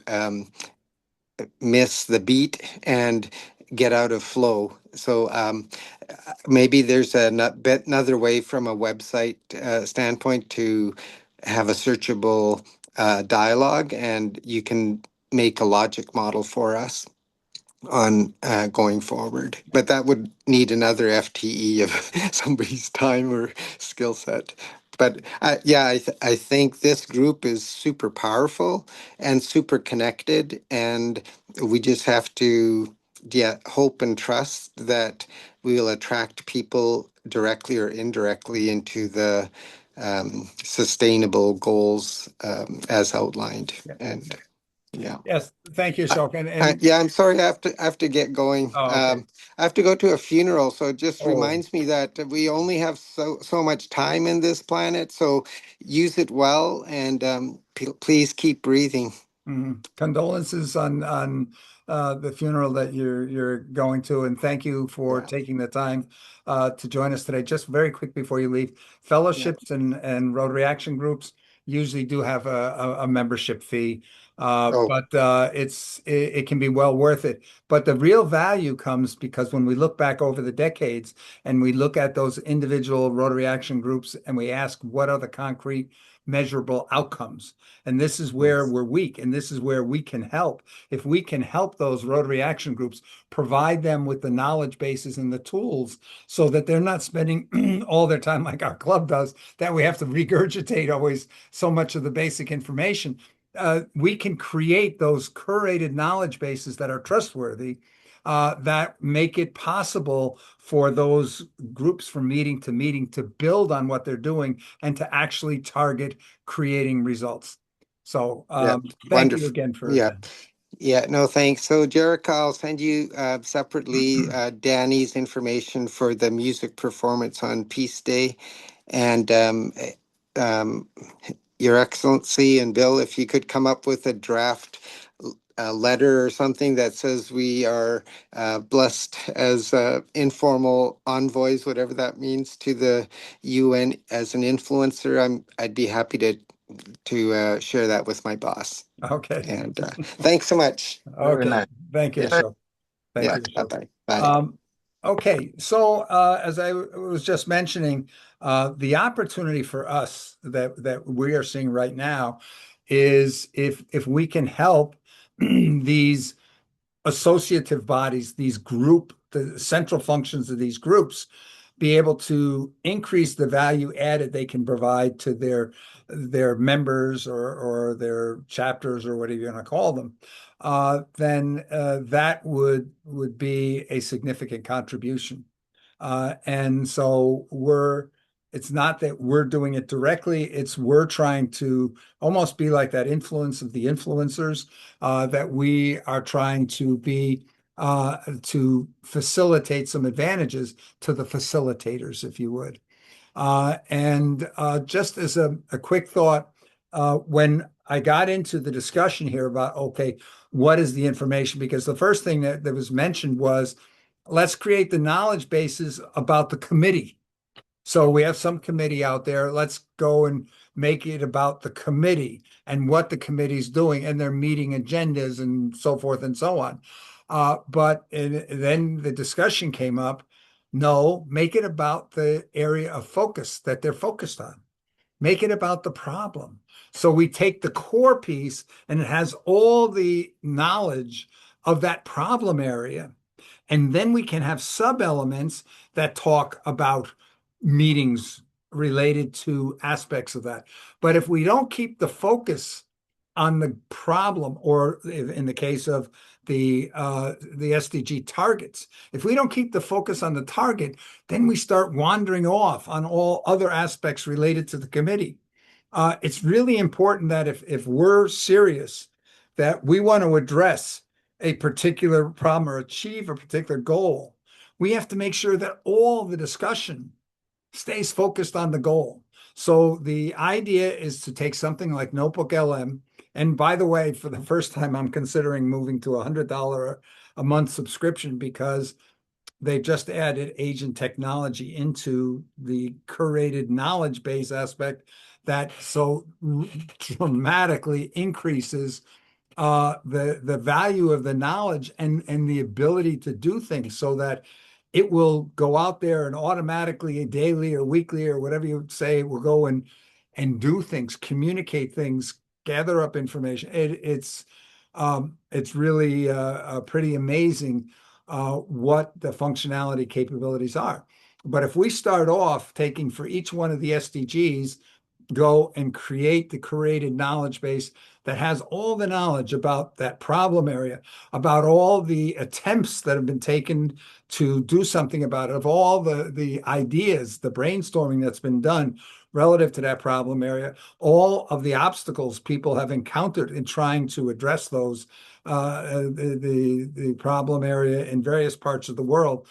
miss the beat and get out of flow. So maybe there's another way from a website standpoint to have a searchable dialogue, and you can make a logic model for us on going forward. But that would need another FTE of somebody's time or skill set. But yeah, I think this group is super powerful and super connected, and we just have to hope and trust that we will attract people directly or indirectly into the sustainable goals as outlined. Yeah. And yeah. Yes, thank you, I, Ashok. And yeah, I'm sorry. I have to get going. oh, okay. I have to go to a funeral, so it just Oh, reminds me that we only have so much time in this planet. So use it well, and please keep breathing. Condolences on the funeral that you're going to, and thank you for Yeah. taking the time to join us today. Just very quick before you leave, Yeah. fellowships and Rotary Action groups usually do have a membership fee, Oh, but it can be well worth it. But the real value comes because when we look back over the decades and we look at those individual Rotary Action groups and we ask what are the concrete measurable outcomes. And this is where yes. we're weak, and this is where we can help. If we can help those Rotary Action groups, provide them with the knowledge bases and the tools so that they're not spending all their time like our club does, that we have to regurgitate always so much of the basic information. We can create those curated knowledge bases that are trustworthy, that make it possible for those groups from meeting to meeting to build on what they're doing and to actually target creating results. So Yeah. thank you Wonderful. again for Yeah. attending. Yeah, no, thanks. So, Jericho, I'll send you separately Danny's information for the music performance on Peace Day. And um, Your Excellency and Bill, if you could come up with a draft letter or something that says we are blessed as informal envoys, whatever that means, to the UN as an influencer, I'd be happy to share that with my boss. Okay. And thanks so much. Very Okay. nice. Thank you, Yeah. Ashok. Thank Yeah. you, Ashok. Bye-bye. Bye. Um, okay. So as I was just mentioning, the opportunity for us that we are seeing right now is if we can help these associative bodies, the central functions of these groups, be able to increase the value added they can provide to their members or their chapters or whatever you want to call them, then that would be a significant contribution. And so it's not that we're doing it directly, it's we're trying to almost be like that influence of the influencers, that we are trying to facilitate some advantages to the facilitators, if you would. And just as a quick thought, when I got into the discussion here about, okay, what is the information? Because the first thing that was mentioned was, let's create the knowledge bases about the committee. So we have some committee out there. Let's go and make it about the committee and what the committee's doing and their meeting agendas and so forth and so on. But then the discussion came up. No, make it about the area of focus that they're focused on. Make it about the problem. So we take the core piece and it has all the knowledge of that problem area. And then we can have sub-elements that talk about meetings related to aspects of that. But if we don't keep the focus on the problem, or in the case of the SDG targets, if we don't keep the focus on the target, then we start wandering off on all other aspects related to the committee. It's really important that if we're serious that we want to address a particular problem or achieve a particular goal, we have to make sure that all the discussion stays focused on the goal. So the idea is to take something like Notebook LM. And by the way, for the first time, I'm considering moving to $100 a month subscription because they just added agent technology into the curated knowledge base aspect that so dramatically increases the value of the knowledge and the ability to do things so that it will go out there and automatically daily or weekly or whatever you say will go and do things, communicate things, gather up information. It's really pretty amazing what the functionality capabilities are. But if we start off taking for each one of the SDGs, go and create the curated knowledge base that has all the knowledge about that problem area, about all the attempts that have been taken to do something about it, of all the ideas, the brainstorming that's been done relative to that problem area, all of the obstacles people have encountered in trying to address those, the problem area in various parts of the world,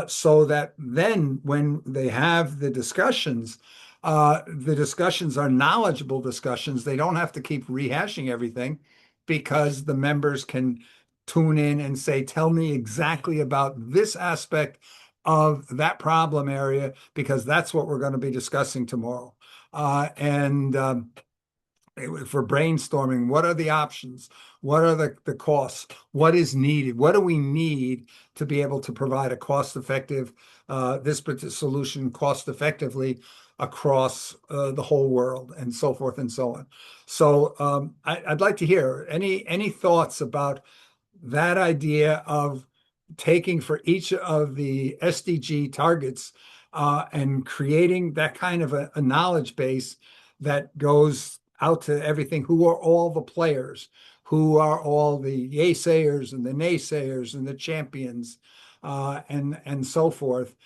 so that then when they have the discussions are knowledgeable discussions. They don't have to keep rehashing everything. because the members can tune in and say, tell me exactly about this aspect of that problem area, because that's what we're going to be discussing tomorrow. And for brainstorming, what are the options? What are the costs? What is needed? What do we need to be able to provide a cost-effective, this particular solution cost-effectively across the whole world, and so forth and so on. So I'd like to hear any thoughts about that idea of taking for each of the SDG targets and creating that kind of a knowledge base that goes out to everything. Who are all the players? Who are all the yaysayers and the naysayers and the champions and so forth?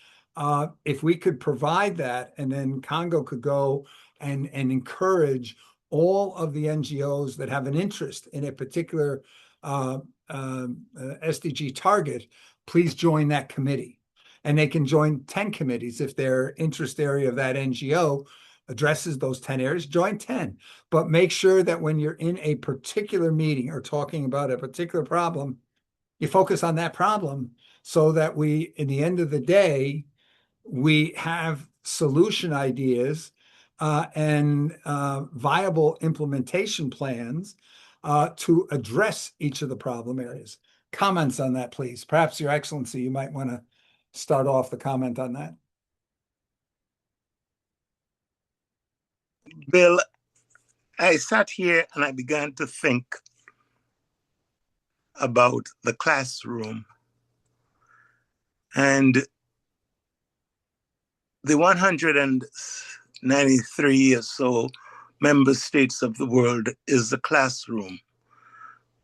If we could provide that, and then Congo could go and encourage all of the NGOs that have an interest in a particular SDG target, please join that committee. And they can join 10 committees if their interest area of that NGO addresses those 10 areas, join 10. But make sure that when you're in a particular meeting or talking about a particular problem, you focus on that problem so that we, in the end of the day, we have solution ideas and viable implementation plans to address each of the problem areas. Comments on that, please. Perhaps, Your Excellency, you might want to start off the comment on that. Bill, I sat here and I began to think about the classroom and the 193 or so member states of the world is the classroom,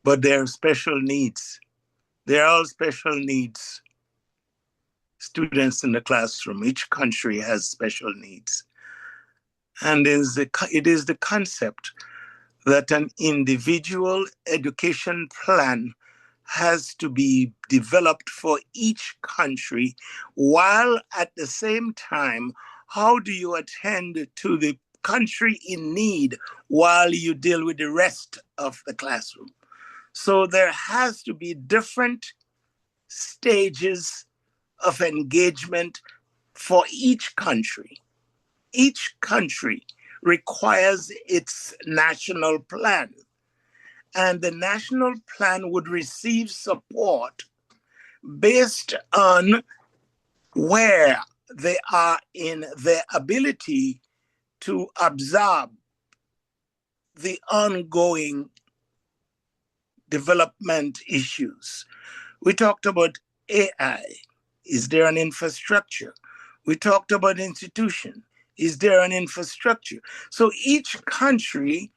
but there are special needs. They're all special needs students in the classroom. Each country has special needs. And it is the concept that an individual education plan has to be developed for each country, while at the same time, how do you attend to the country in need while you deal with the rest of the classroom? So there has to be different stages of engagement for each country. Each country requires its national plan. And the national plan would receive support based on where they are in their ability to absorb the ongoing development issues. We talked about AI. Is there an infrastructure? We talked about institution. Is there an infrastructure? So each country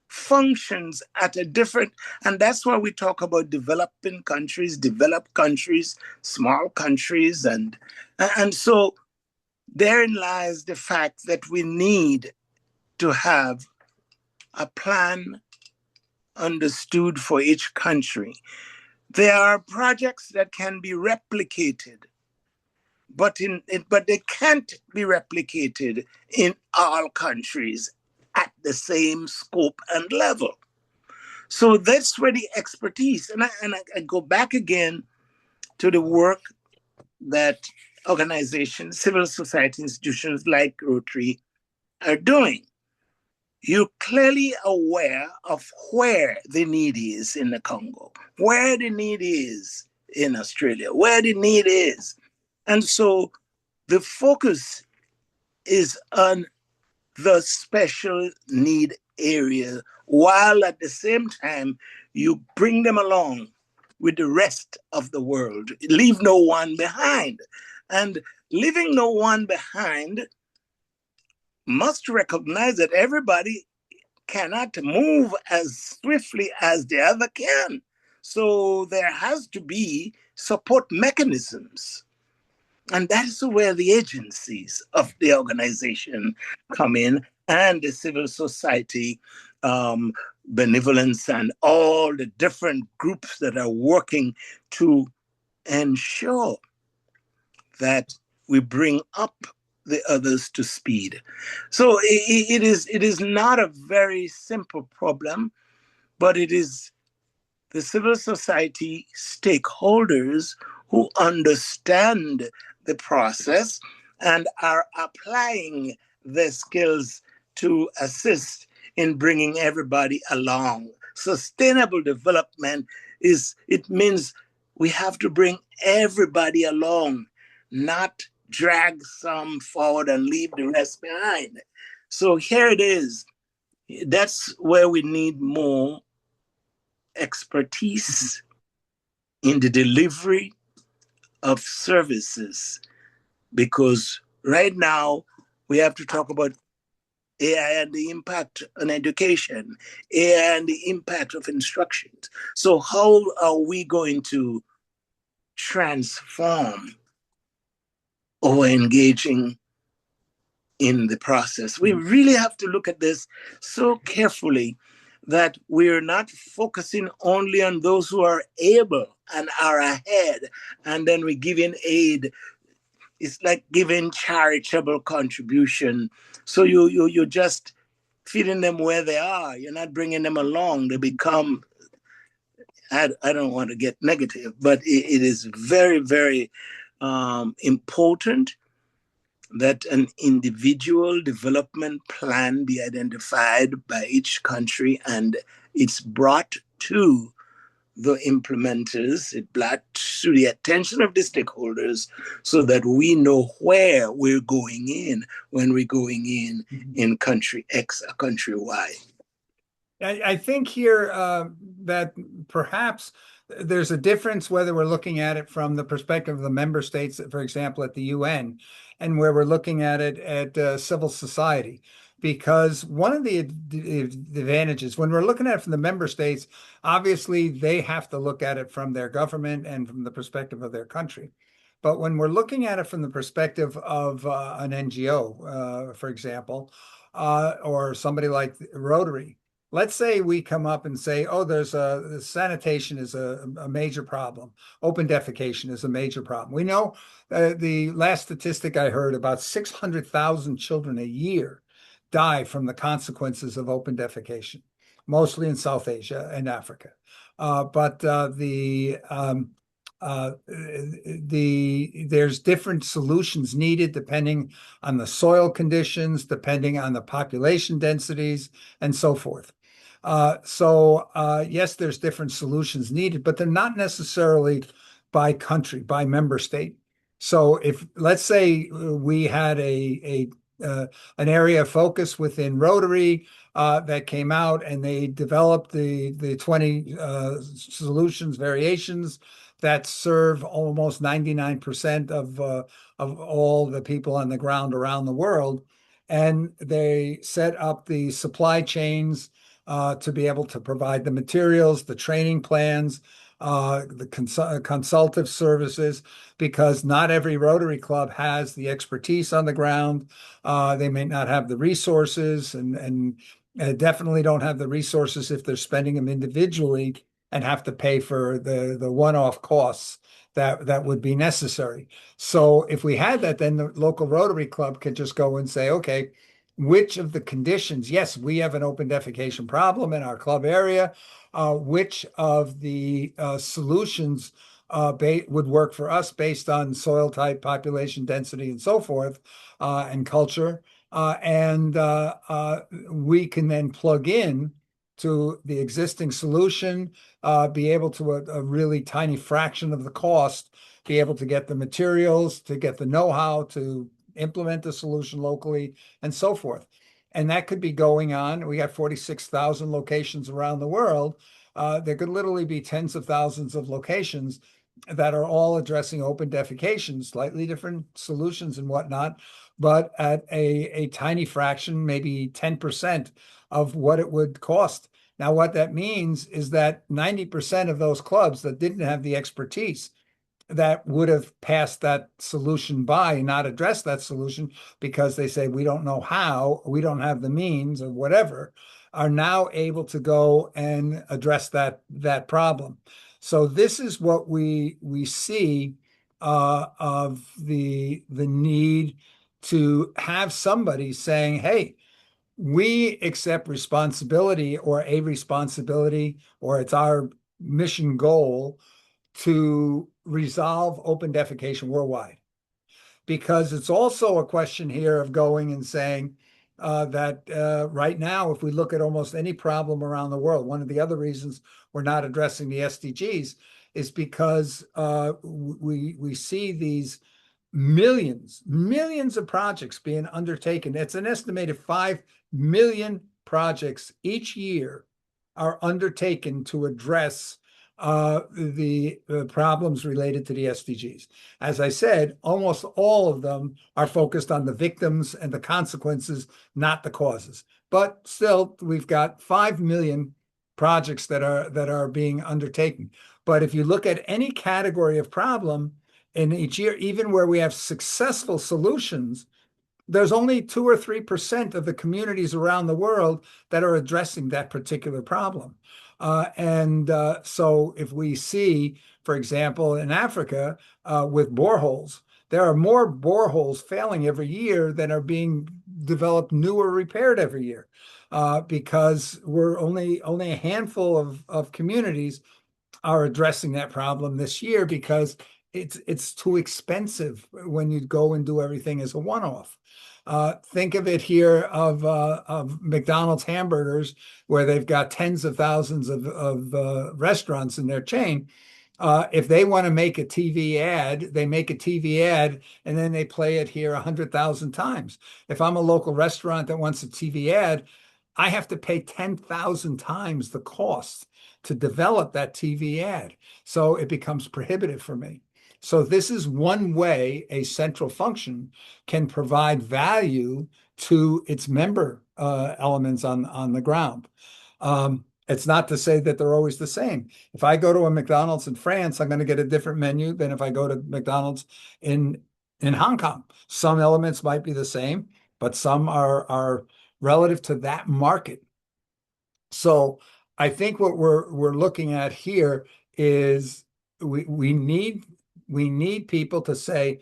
functions at a different, and that's why we talk about developing countries, developed countries, small countries, and so therein lies the fact that we need to have a plan understood for each country. There are projects that can be replicated, but they can't be replicated in all countries at the same scope and level. So that's where the expertise, and I go back again to the work that organizations, civil society institutions like Rotary are doing. You're clearly aware of where the need is in the Congo, where the need is in Australia, where the need is. And so the focus is on the special need area, while at the same time, you bring them along with the rest of the world. Leave no one behind. And leaving no one behind must recognize that everybody cannot move as swiftly as the other can. So there has to be support mechanisms. And that is where the agencies of the organization come in, and the civil society, benevolence, and all the different groups that are working to ensure that we bring up the others to speed. So it is not a very simple problem, but it is the civil society stakeholders who understand the process and are applying their skills to assist in bringing everybody along. Sustainable development it means we have to bring everybody along, not drag some forward and leave the rest behind. So here it is. That's where we need more expertise in the delivery of services, because right now we have to talk about AI and the impact on education, AI and the impact of instructions. So how are we going to transform our engaging in the process? We really have to look at this so carefully that we're not focusing only on those who are able and are ahead, and then we give in aid. It's like giving charitable contribution. So you're just feeding them where they are. You're not bringing them along. They become, I don't want to get negative, but it is very, very important that an individual development plan be identified by each country, and it's brought to the implementers, it brought to the attention of the stakeholders, so that we know where we're going in when we're going in country X or country Y. I think here that perhaps there's a difference whether we're looking at it from the perspective of the member states, for example, at the UN, and where we're looking at it at civil society. Because one of the advantages when we're looking at it from the member states, obviously they have to look at it from their government and from the perspective of their country. But when we're looking at it from the perspective of an NGO, for example, or somebody like Rotary, let's say we come up and say, oh, sanitation is a major problem. Open defecation is a major problem. We know the last statistic I heard, about 600,000 children a year die from the consequences of open defecation, mostly in South Asia and Africa. But there's different solutions needed depending on the soil conditions, depending on the population densities, and so forth. Yes, there's different solutions needed, but they're not necessarily by country, by member state. So if, let's say, we had an area of focus within Rotary that came out and they developed the 20 solutions, variations that serve almost 99% of all the people on the ground around the world. And they set up the supply chains to be able to provide the materials, the training plans, the consultative services, because not every Rotary Club has the expertise on the ground. They may not have the resources, and definitely don't have the resources if they're spending them individually and have to pay for the one-off costs that would be necessary. So if we had that, then the local Rotary Club could just go and say, okay, which of the conditions, yes, we have an open defecation problem in our club area, which of the solutions would work for us based on soil type, population density, and so forth, and culture. And we can then plug in to the existing solution, be able to a really tiny fraction of the cost, be able to get the materials, to get the know-how to implement the solution locally, and so forth. And that could be going on. We got 46,000 locations around the world. There could literally be tens of thousands of locations that are all addressing open defecation, slightly different solutions and whatnot, but at a tiny fraction, maybe 10% of what it would cost. Now, what that means is that 90% of those clubs that didn't have the expertise that would have passed that solution by, not addressed that solution because they say, we don't know how, we don't have the means or whatever, are now able to go and address that problem. So this is what we see of the need to have somebody saying, hey, we accept responsibility or a responsibility, or it's our mission goal to resolve open defecation worldwide. Because it's also a question here of going and saying that right now, if we look at almost any problem around the world, one of the other reasons we're not addressing the SDGs is because we see these millions of projects being undertaken. It's an estimated 5 million projects each year are undertaken to address the problems related to the SDGs. As I said, almost all of them are focused on the victims and the consequences, not the causes. But still, we've got 5 million projects that are being undertaken. But if you look at any category of problem in each year, even where we have successful solutions, there's only 2 or 3% of the communities around the world that are addressing that particular problem. So if we see, for example, in Africa with boreholes, there are more boreholes failing every year than are being developed new or repaired every year because we're only a handful of communities are addressing that problem this year because it's too expensive when you go and do everything as a one-off. Think of it here of McDonald's hamburgers, where they've got tens of thousands of restaurants in their chain. If they want to make a TV ad, they make a TV ad and then they play it here 100,000 times. If I'm a local restaurant that wants a TV ad, I have to pay 10,000 times the cost to develop that TV ad. So it becomes prohibitive for me. So this is one way a central function can provide value to its member elements on the ground. It's not to say that they're always the same. If I go to a McDonald's in France, I'm going to get a different menu than if I go to McDonald's in Hong Kong. Some elements might be the same, but some are relative to that market. So I think what we're looking at here is we need people to say,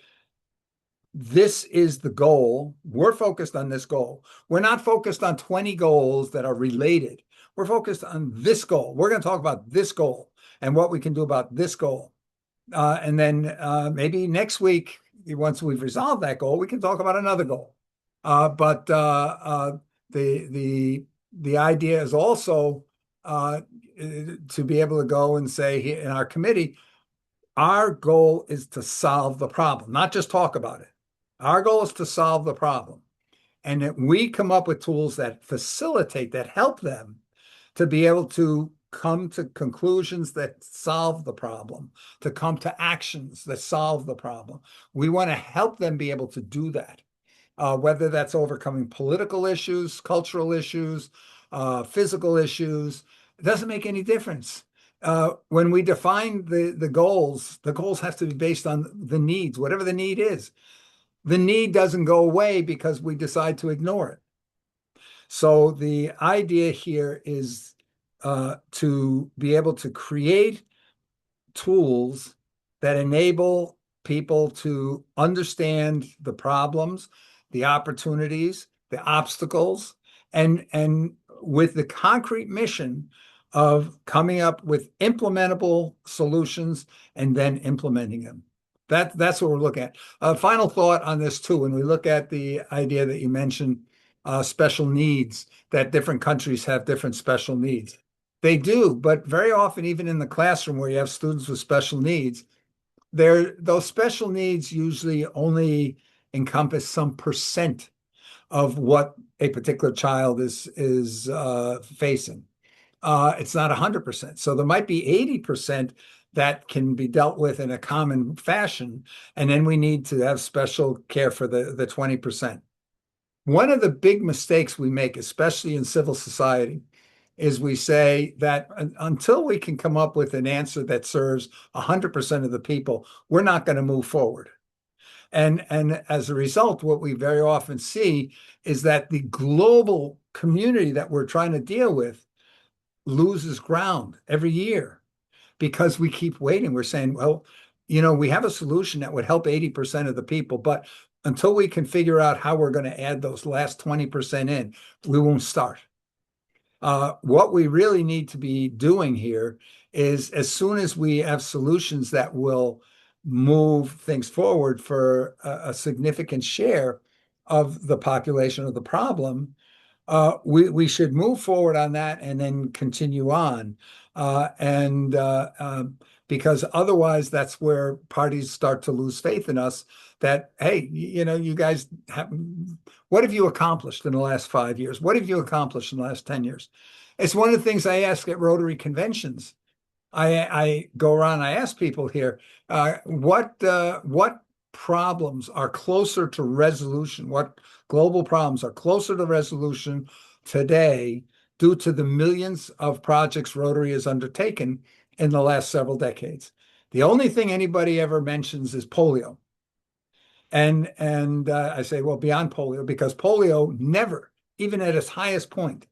this is the goal. We're focused on this goal. We're not focused on 20 goals that are related. We're focused on this goal. We're going to talk about this goal and what we can do about this goal. And then maybe next week, once we've resolved that goal, we can talk about another goal. But the idea is also to be able to go and say in our committee, our goal is to solve the problem, not just talk about it. Our goal is to solve the problem. And that we come up with tools that facilitate, that help them to be able to come to conclusions that solve the problem, to come to actions that solve the problem. We want to help them be able to do that, whether that's overcoming political issues, cultural issues, physical issues. It doesn't make any difference. When we define the goals have to be based on the needs, whatever the need is. The need doesn't go away because we decide to ignore it. So the idea here is to be able to create tools that enable people to understand the problems, the opportunities, the obstacles, and with the concrete mission of coming up with implementable solutions and then implementing them. That's what we're looking at. Final thought on this too, when we look at the idea that you mentioned, special needs, that different countries have different special needs. They do, but very often, even in the classroom where you have students with special needs, those special needs usually only encompass some percent of what a particular child is facing. It's not 100%. So there might be 80% that can be dealt with in a common fashion, and then we need to have special care for the 20%. One of the big mistakes we make, especially in civil society, is we say that until we can come up with an answer that serves 100% of the people, we're not going to move forward. And as a result, what we very often see is that the global community that we're trying to deal with loses ground every year because we keep waiting. We're saying, well, we have a solution that would help 80% of the people, but until we can figure out how we're going to add those last 20% in, we won't start. What we really need to be doing here is, as soon as we have solutions that will move things forward for a significant share of the population of the problem, we should move forward on that and then continue on. And because otherwise, that's where parties start to lose faith in us that, hey, you guys have, what have you accomplished in the last 5 years? What have you accomplished in the last 10 years? It's one of the things I ask at Rotary conventions. I go around, I ask people here, what problems are closer to resolution? What global problems are closer to resolution today due to the millions of projects Rotary has undertaken in the last several decades? The only thing anybody ever mentions is polio. And I say, well, beyond polio, because polio never, even at its highest point,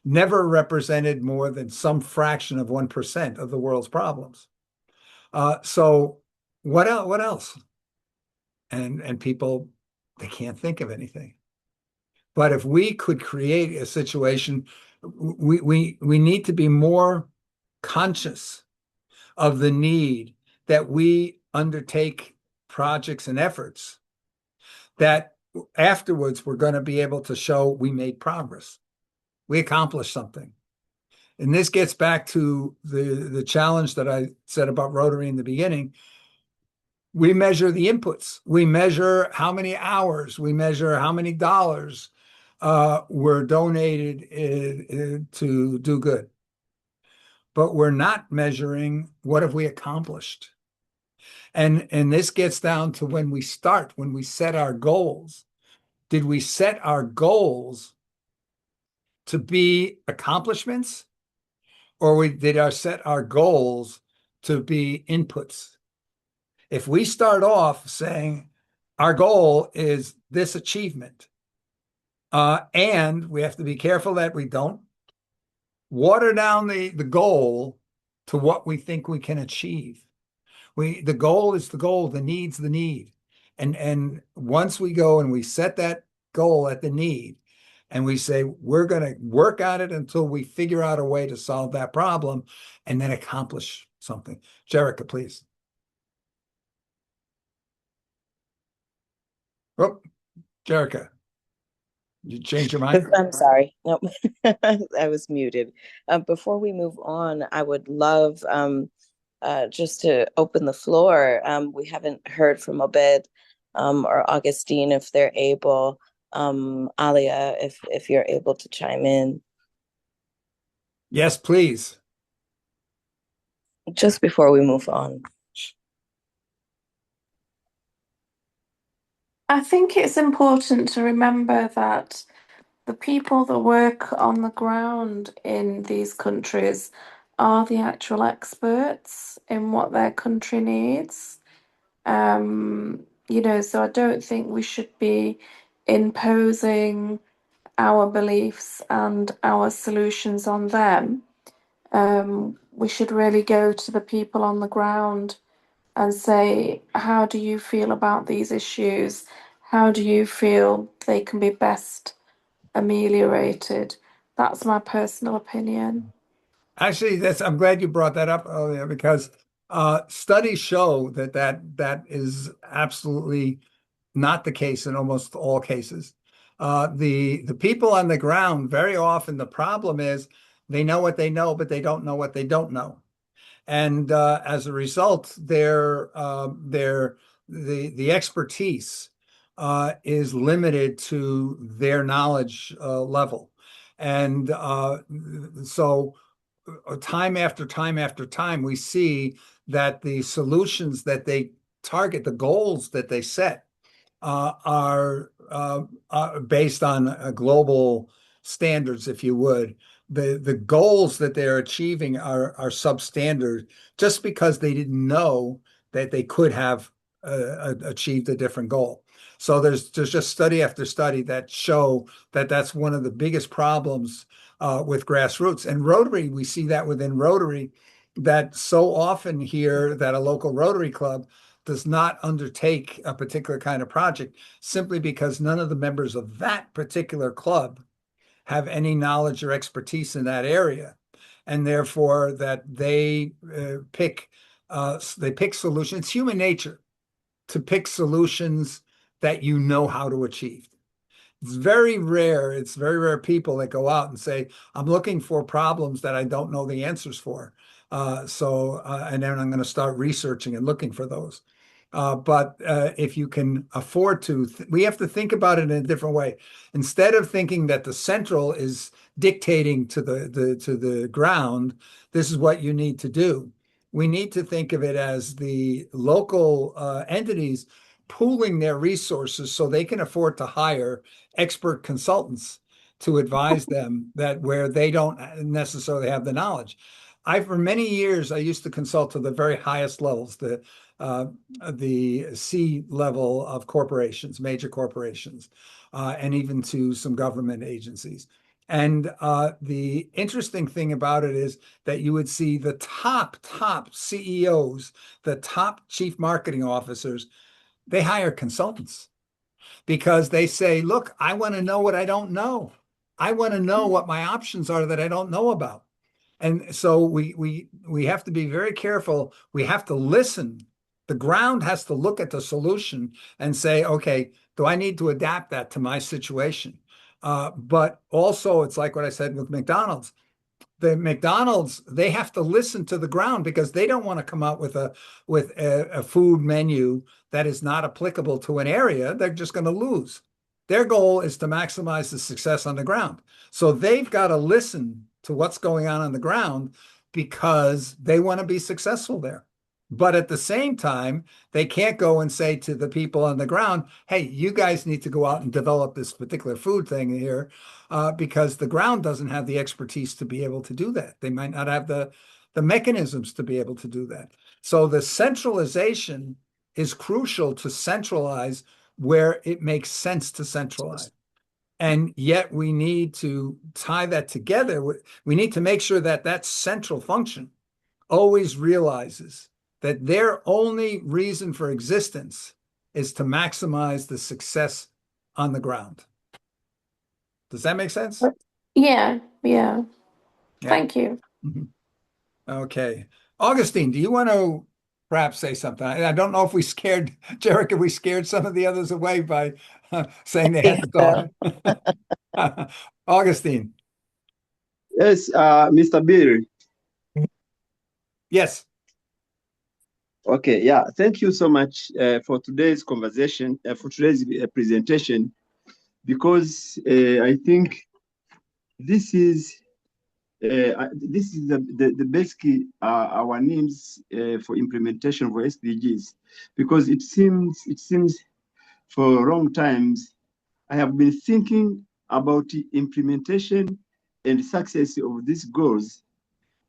never represented more than some fraction of 1% of the world's problems. So what else? What else? And people, they can't think of anything. But if we could create a situation, we need to be more conscious of the need that we undertake projects and efforts that afterwards we're going to be able to show we made progress. We accomplished something. And this gets back to the challenge that I said about Rotary in the beginning. We measure the inputs. We measure how many hours. We measure how many dollars were donated to do good. But we're not measuring what have we accomplished. And this gets down to when we start, when we set our goals. Did we set our goals to be accomplishments, or did we set our goals to be inputs? If we start off saying our goal is this achievement, and we have to be careful that we don't water down the goal to what we think we can achieve. The goal is the goal, the need's the need. And once we go and we set that goal at the need, and we say we're going to work on it until we figure out a way to solve that problem and then accomplish something. Jerica, please. Oh, Jerica, you change your mind? I'm sorry. Nope. I was muted. Before we move on, I would love just to open the floor. We haven't heard from Obed or Augustine if they're able. Alia, if you're able to chime in. Yes, please. Just before we move on. I think it's important to remember that the people that work on the ground in these countries are the actual experts in what their country needs. So I don't think we should be imposing our beliefs and our solutions on them. We should really go to the people on the ground and say, how do you feel about these issues? How do you feel they can be best ameliorated? That's my personal opinion. Actually, I'm glad you brought that up earlier, because studies show that is absolutely not the case in almost all cases. The people on the ground, very often the problem is they know what they know, but they don't know what they don't know. And as a result, the expertise is limited to their knowledge level. And so time after time after time, we see that the solutions that they target, the goals that they set, are based on global standards, if you would. The goals that they're achieving are substandard just because they didn't know that they could have achieved a different goal. So there's just study after study that show that that's one of the biggest problems with grassroots. And Rotary, we see that within Rotary, that so often here that a local Rotary club does not undertake a particular kind of project simply because none of the members of that particular club have any knowledge or expertise in that area, and therefore that they pick solutions. It's human nature to pick solutions that you know how to achieve. It's very rare. It's very rare people that go out and say, I'm looking for problems that I don't know the answers for. And then I'm going to start researching and looking for those. But if you can afford to, we have to think about it in a different way. Instead of thinking that the central is dictating to the ground, this is what you need to do. We need to think of it as the local entities pooling their resources so they can afford to hire expert consultants to advise them that where they don't necessarily have the knowledge. For many years, I used to consult to the very highest levels, the C level of corporations, major corporations, and even to some government agencies. And the interesting thing about it is that you would see the top CEOs, the top chief marketing officers, they hire consultants because they say, look, I want to know what I don't know. I want to know what my options are that I don't know about. And so we have to be very careful. We have to listen. The ground has to look at the solution and say, okay, do I need to adapt that to my situation? But also, it's like what I said with McDonald's. The McDonald's, they have to listen to the ground because they don't want to come out with a food menu that is not applicable to an area. They're just going to lose. Their goal is to maximize the success on the ground. So they've got to listen to what's going on the ground because they want to be successful there. But at the same time, they can't go and say to the people on the ground, hey, you guys need to go out and develop this particular food thing here because the ground doesn't have the expertise to be able to do that. They might not have the mechanisms to be able to do that. So the centralization is crucial to centralize where it makes sense to centralize. And yet we need to tie that together. We need to make sure that that central function always realizes that their only reason for existence is to maximize the success on the ground. Does that make sense? Yeah. Thank you. Mm-hmm. Okay. Augustine, do you want to perhaps say something? I don't know if we scared, Jarek, if we scared some of the others away by saying they had to talk. Augustine. Yes, Mr. Bill. Yes. Okay, yeah. Thank you so much for today's conversation, for today's presentation, because I think this is the basic our needs for implementation for SDGs, because it seems for long times I have been thinking about the implementation and success of these goals,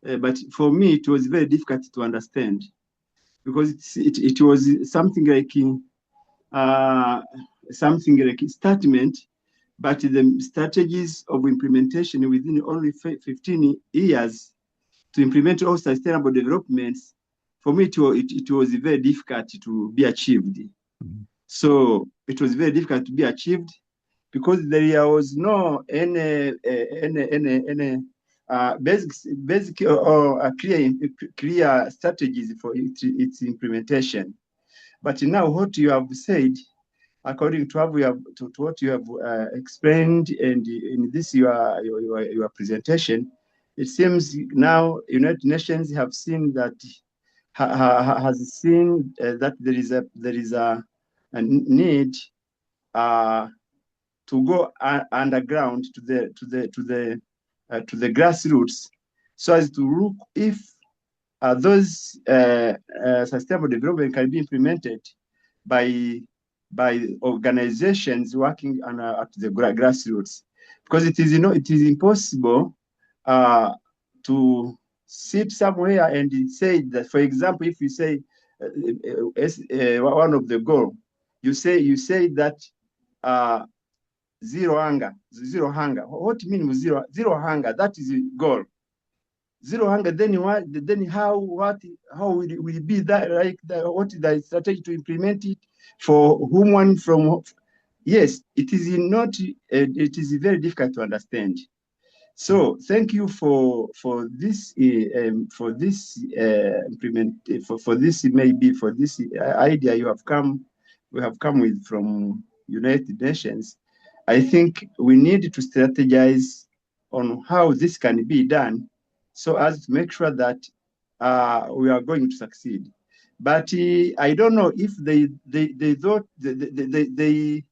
but for me it was very difficult to understand, because it was something like a statement, but the strategies of implementation within only 15 years to implement all sustainable developments, for me it was very difficult to be achieved. Mm-hmm. So it was very difficult to be achieved because there was no any basic or clear strategies for its implementation. But now what you have said, according to what you have explained, and in this your presentation, it seems now United Nations have seen that has seen that there is a need to go underground to the grassroots, so as to look if those sustainable development can be implemented by organizations working at the grassroots, because it is impossible to sit somewhere and say that, for example, if you say one of the goal, you say that zero hunger. What means zero hunger? That is a goal. zero hunger, then what? Then how will it be that like that? What is the strategy to implement it for whom one from? Yes, it is not. It is very difficult to understand. So thank you for this implement for this maybe for this idea we have come with from United Nations. I think we need to strategize on how this can be done so as to make sure that we are going to succeed. But I don't know if they thought they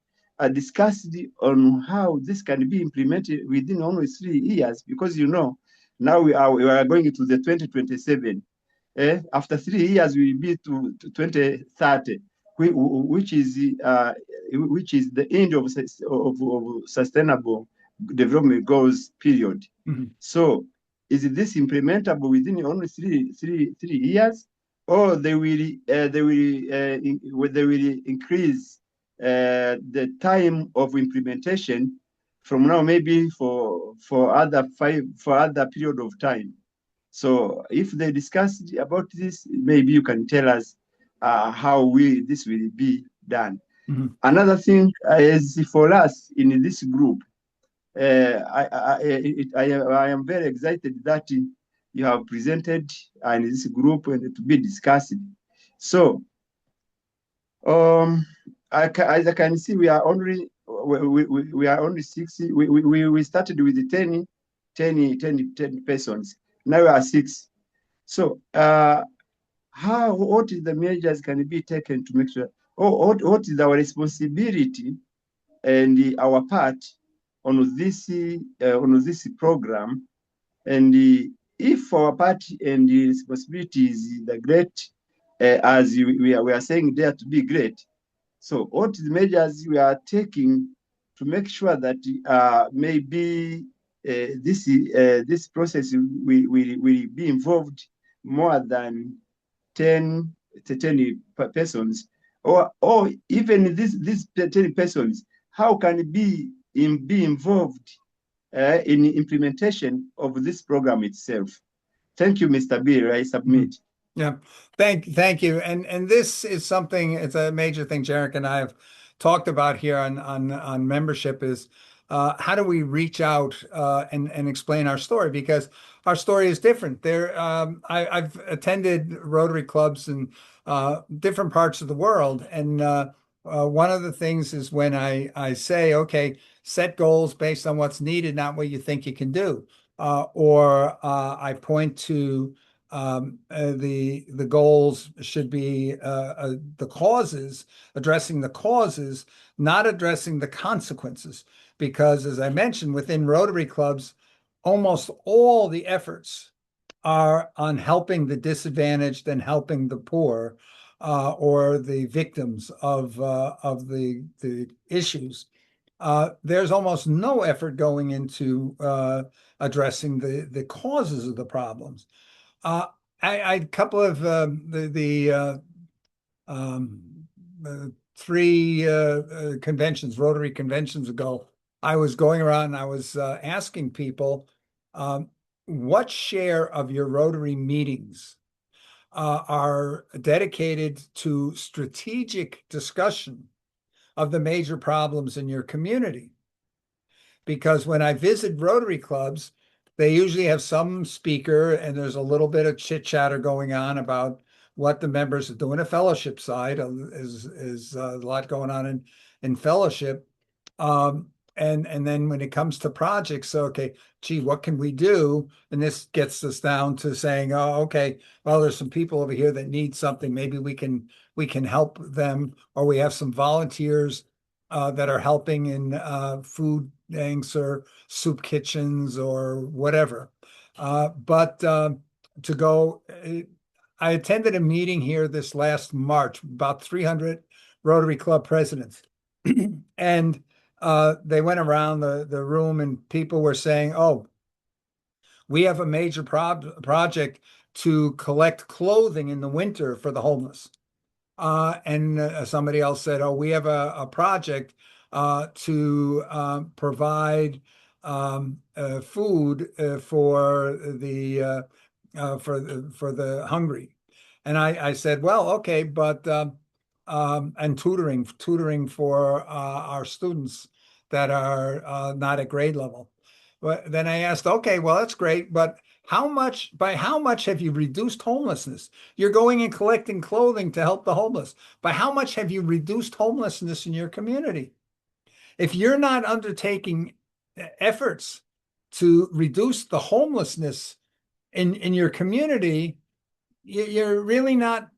discussed on how this can be implemented within only 3 years, because now we are going to the 2027. After 3 years, we will be to 2030, which is the end of sustainable development goals period. Mm-hmm. So, is this implementable within only three years, or they will increase the time of implementation from now maybe for other period of time? So if they discussed about this, maybe you can tell us how this will be done. Mm-hmm. Another thing is for us in this group, I am very excited that you have presented in this group and to be discussed. So as I can see, we are only 60. We started with 10 persons. Now we are 6. So what is the measures can be taken to make sure? What is our responsibility and our part on this program? And if our part and the responsibility is the great, as we are saying there to be great. So what the measures we are taking to make sure that maybe this process will be involved more than 10 persons, or even these 10 persons, how can it be involved in implementation of this program itself? Thank you, Mr. Bill. I submit. Yeah, thank you. And this is something, it's a major thing Jarek and I have talked about here on membership is how do we reach out and explain our story, because our story is different. I've attended Rotary clubs in different parts of the world, and one of the things is when I say, okay, set goals based on what's needed, not what you think you can do, or I point to the goals should be the causes, addressing the causes, not addressing the consequences. Because as I mentioned, within Rotary clubs, almost all the efforts are on helping the disadvantaged and helping the poor or the victims of the issues. There's almost no effort going into addressing the causes of the problems. A couple of three conventions, Rotary conventions ago, I was going around and I was asking people, what share of your Rotary meetings are dedicated to strategic discussion of the major problems in your community? Because when I visit Rotary clubs, they usually have some speaker and there's a little bit of chit chatter going on about what the members are doing. A fellowship side is a lot going on in fellowship. And then when it comes to projects, okay, gee, what can we do? And this gets us down to saying, oh, okay, well, there's some people over here that need something. Maybe we can help them, or we have some volunteers that are helping in food banks or soup kitchens or whatever. But to go, I attended a meeting here this last March, about 300 Rotary Club presidents. And they went around the room and people were saying, oh, we have a major project to collect clothing in the winter for the homeless. And somebody else said, oh, we have a project to provide food for the hungry. And I said, well, okay, but and tutoring for our students that are not at grade level. But then I asked, okay, well, that's great, but by how much have you reduced homelessness? You're going and collecting clothing to help the homeless. By how much have you reduced homelessness in your community? If you're not undertaking efforts to reduce the homelessness in your community, you're really not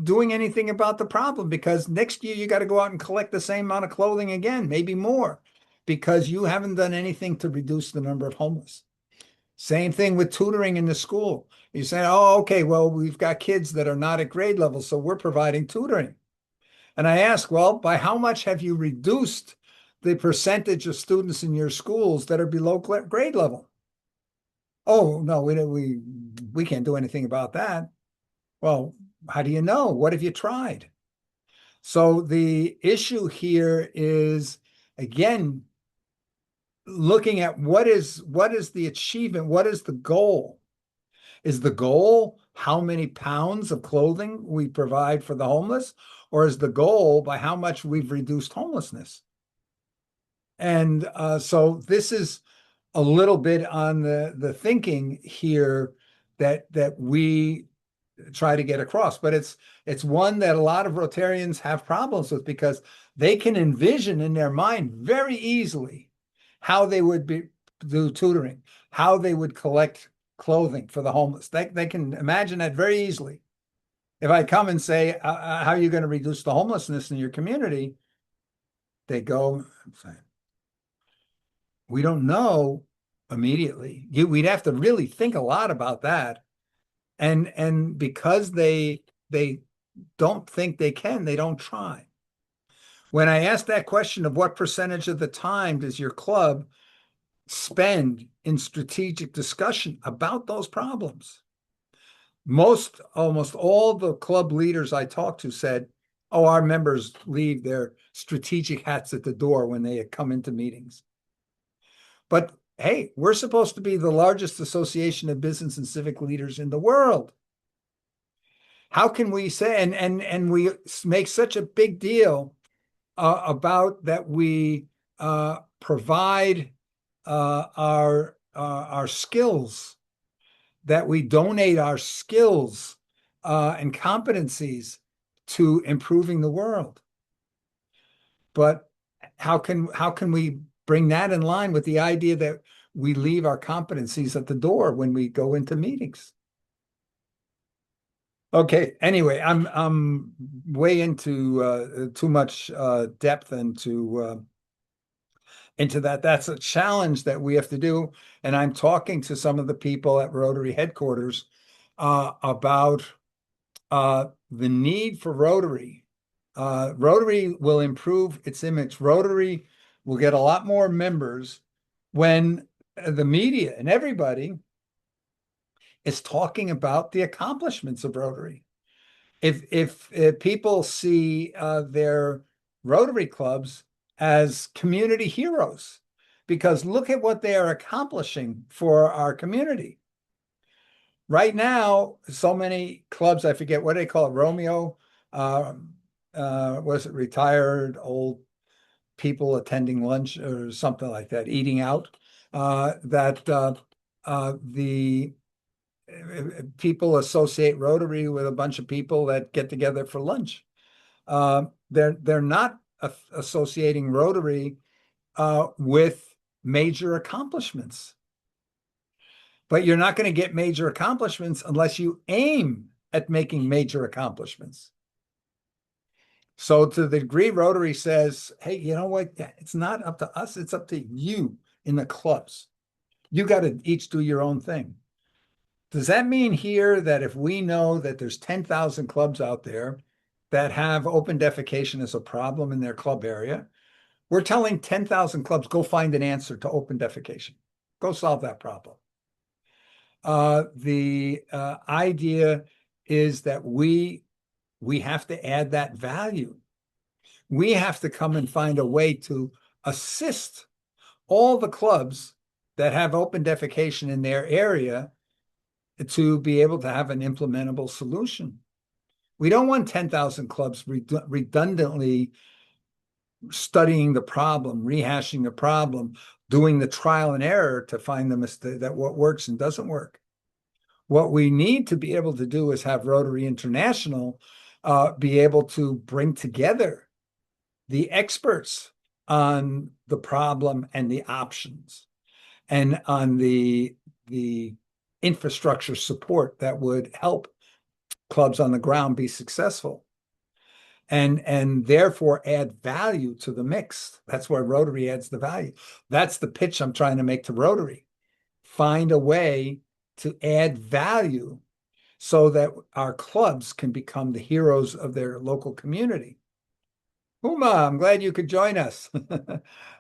doing anything about the problem, because next year you got to go out and collect the same amount of clothing again, maybe more, because you haven't done anything to reduce the number of homeless. Same thing with tutoring in the school. You say, oh, okay, well, we've got kids that are not at grade level, so we're providing tutoring. And I ask, well, by how much have you reduced the percentage of students in your schools that are below grade level? Oh, no, we can't do anything about that. Well, how do you know? What have you tried? So the issue here is, again, looking at what is the achievement, what is the goal? Is the goal how many pounds of clothing we provide for the homeless, or is the goal by how much we've reduced homelessness? And so this is a little bit on the thinking here that we try to get across, but it's one that a lot of Rotarians have problems with, because they can envision in their mind very easily how they would do tutoring, how they would collect clothing for the homeless. They can imagine that very easily. If I come and say, how are you going to reduce the homelessness in your community? They go, we don't know immediately. We'd have to really think a lot about that. And because they don't think they can, they don't try. When I asked that question of what percentage of the time does your club spend in strategic discussion about those problems, almost all the club leaders I talked to said, oh, our members leave their strategic hats at the door when they come into meetings. But hey, we're supposed to be the largest association of business and civic leaders in the world. How can we say, and we make such a big deal about that we provide our skills, that we donate our skills and competencies to improving the world. But how can we bring that in line with the idea that we leave our competencies at the door when we go into meetings? Okay. Anyway, I'm way into too much depth into that. That's a challenge that we have to do. And I'm talking to some of the people at Rotary headquarters about the need for Rotary. Rotary will improve its image. Rotary will get a lot more members when the media and everybody is talking about the accomplishments of Rotary. If people see their Rotary clubs as community heroes, because look at what they are accomplishing for our community. Right now, so many clubs, I forget what they call it, Romeo, was it retired old people attending lunch or something like that, eating out, that the people associate Rotary with a bunch of people that get together for lunch. They're not associating Rotary with major accomplishments. But you're not going to get major accomplishments unless you aim at making major accomplishments. So to the degree Rotary says, hey, you know what? It's not up to us. It's up to you in the clubs. You got to each do your own thing. Does that mean here that if we know that there's 10,000 clubs out there that have open defecation as a problem in their club area, we're telling 10,000 clubs, go find an answer to open defecation. Go solve that problem. The idea is that we have to add that value. We have to come and find a way to assist all the clubs that have open defecation in their area to be able to have an implementable solution. We don't want 10,000 clubs redundantly studying the problem, rehashing the problem, doing the trial and error to find the mistake that what works and doesn't work. What we need to be able to do is have Rotary International be able to bring together the experts on the problem and the options, and on the infrastructure support that would help clubs on the ground be successful, and therefore add value to the mix. That's where Rotary adds the value. That's the pitch I'm trying to make to Rotary. Find a way to add value so that our clubs can become the heroes of their local community. Uma, I'm glad you could join us.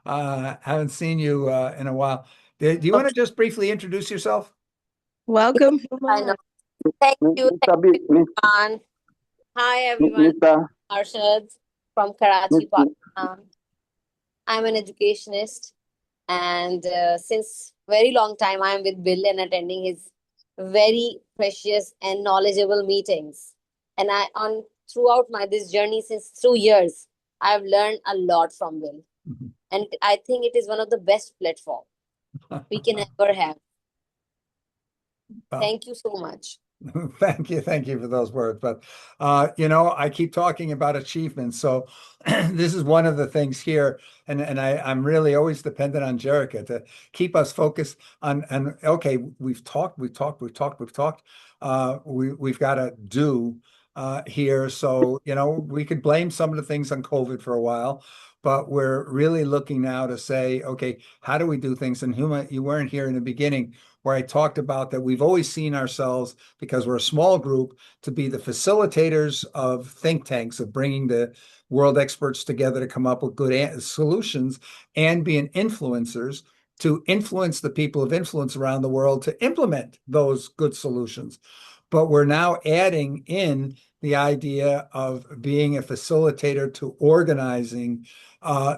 Haven't seen you in a while. Do you want to just briefly introduce yourself? Welcome, I know. Huma. Thank you. Mr. Thank B, you, Khan. Hi, everyone. Mr. Arshad from Karachi, Pakistan. I'm an educationist, and since very long time, I'm with Bill and attending his very precious and knowledgeable meetings. And on throughout my this journey since 2 years, I've learned a lot from Bill, and I think it is one of the best platform we can ever have. Well, Thank you so much. Thank you for those words. But I keep talking about achievements. So this is one of the things here, and I'm really always dependent on Jerica to keep us focused on. And okay, we've talked. We've got to do here. So we could blame some of the things on COVID for a while, but we're really looking now to say, okay, how do we do things? And Huma, you weren't here in the beginning, where I talked about that we've always seen ourselves, because we're a small group, to be the facilitators of think tanks, of bringing the world experts together to come up with good solutions, and being influencers to influence the people of influence around the world to implement those good solutions. But we're now adding in the idea of being a facilitator to organizing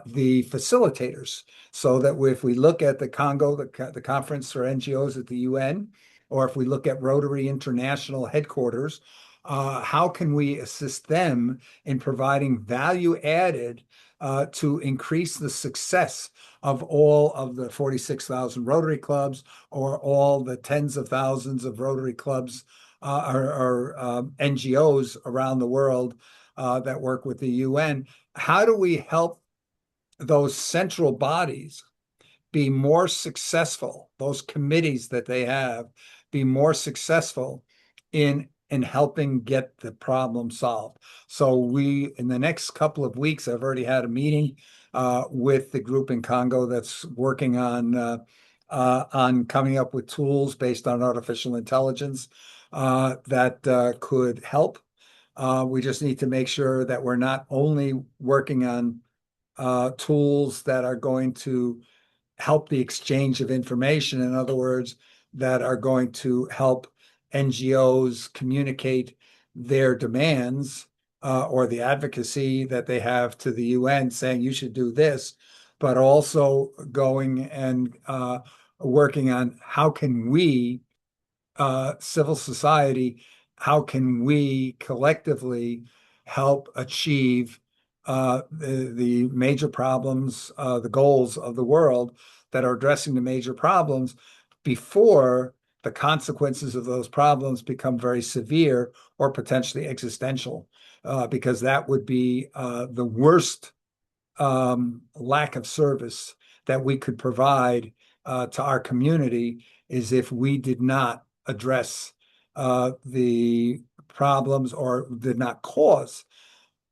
the facilitators, so that if we look at the Congo, the Conference for NGOs at the UN, or if we look at Rotary International headquarters, how can we assist them in providing value added to increase the success of all of the 46,000 Rotary clubs, or all the tens of thousands of Rotary clubs or NGOs around the world that work with the UN? How do we help those central bodies be more successful, those committees that they have be more successful in helping get the problem solved? So we, in the next couple of weeks, I've already had a meeting with the group in Congo that's working on coming up with tools based on artificial intelligence that could help. We just need to make sure that we're not only working on tools that are going to help the exchange of information, in other words, that are going to help NGOs communicate their demands or the advocacy that they have to the UN saying you should do this, but also going and working on how can we, civil society, how can we collectively help achieve the major problems, the goals of the world that are addressing the major problems before the consequences of those problems become very severe or potentially existential, because that would be the worst lack of service that we could provide to our community, is if we did not address the problems, or did not cause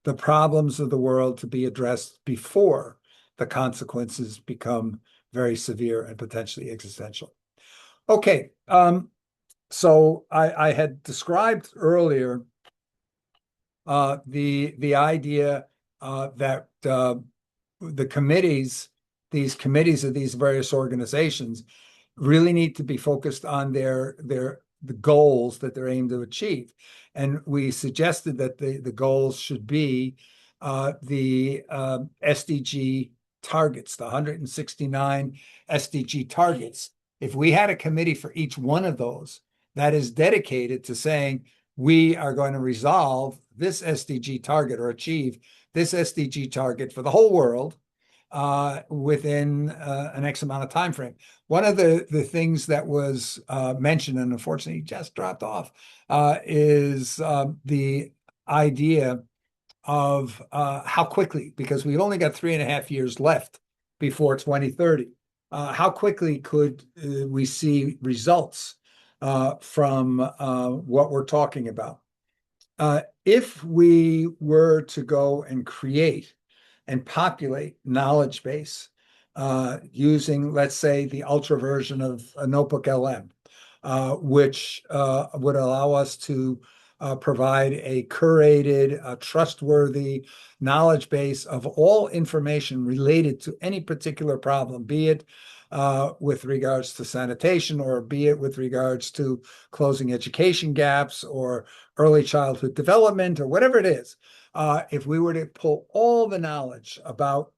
the problems of the world to be addressed before the consequences become very severe and potentially existential. Okay, so I had described earlier the idea that the committees, these committees of these various organizations, really need to be focused on the goals that they're aimed to achieve. And we suggested that the goals should be the SDG targets, the 169 SDG targets, if we had a committee for each one of those that is dedicated to saying, we are going to resolve this SDG target or achieve this SDG target for the whole world within an X amount of time frame. One of the things that was mentioned, and unfortunately just dropped off, is the idea of how quickly, because we've only got 3.5 years left before 2030, how quickly could we see results from what we're talking about? If we were to go and create and populate knowledge base using, let's say, the ultra version of a Notebook LM, which would allow us to provide a curated, trustworthy knowledge base of all information related to any particular problem, be it with regards to sanitation, or be it with regards to closing education gaps or early childhood development, or whatever it is. If we were to pull all the knowledge about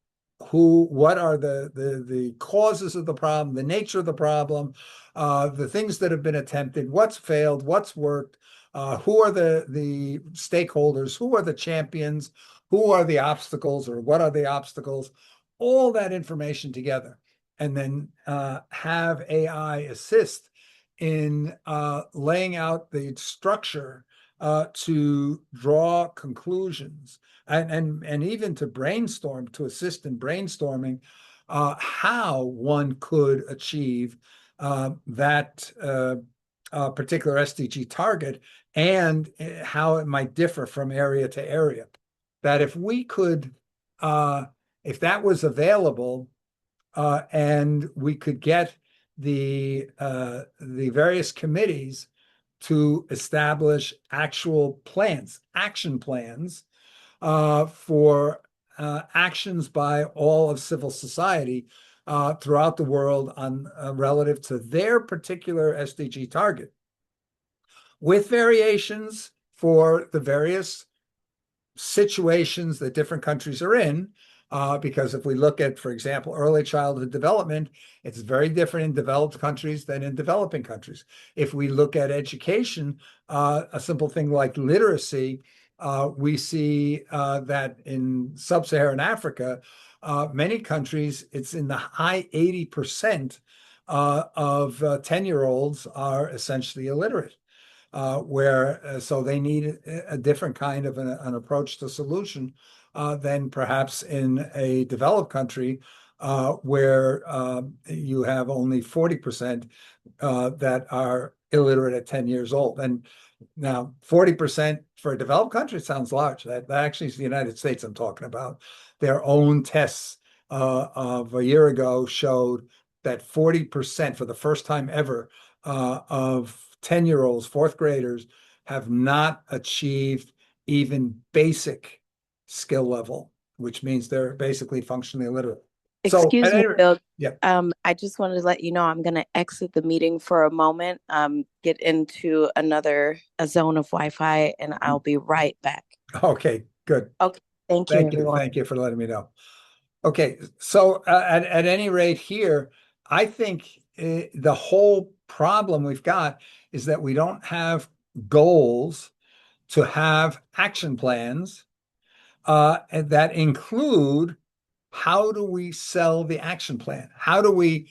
what are the causes of the problem, the nature of the problem, the things that have been attempted, what's failed, what's worked, who are the stakeholders, who are the champions, who are the obstacles, or what are the obstacles, all that information together, and then have AI assist in laying out the structure to draw conclusions and even to brainstorm, to assist in brainstorming how one could achieve that particular SDG target, and how it might differ from area to area. That if we could, if that was available, and we could get the various committees to establish actual plans, action plans for actions by all of civil society throughout the world on relative to their particular SDG target, with variations for the various situations that different countries are in. Because if we look at, for example, early childhood development, it's very different in developed countries than in developing countries. If we look at education, a simple thing like literacy, we see that in sub-Saharan Africa, many countries, it's in the high 80% of 10-year-olds are essentially illiterate. So they need a different kind of an approach to solution than perhaps in a developed country where you have only 40% that are illiterate at 10 years old. And now 40% for a developed country sounds large. That actually is the United States I'm talking about. Their own tests of a year ago showed that 40%, for the first time ever, of 10-year-olds, fourth graders, have not achieved even basic skill level, which means they're basically functionally illiterate. Excuse me, Bill. Yeah. I just wanted to let you know I'm going to exit the meeting for a moment, get into a zone of Wi-Fi, and I'll be right back. Okay, good. Okay, thank you, everyone. Thank you for letting me know. Okay, so at any rate here, I think the whole problem we've got is that we don't have goals to have action plans that include, how do we sell the action plan? How do we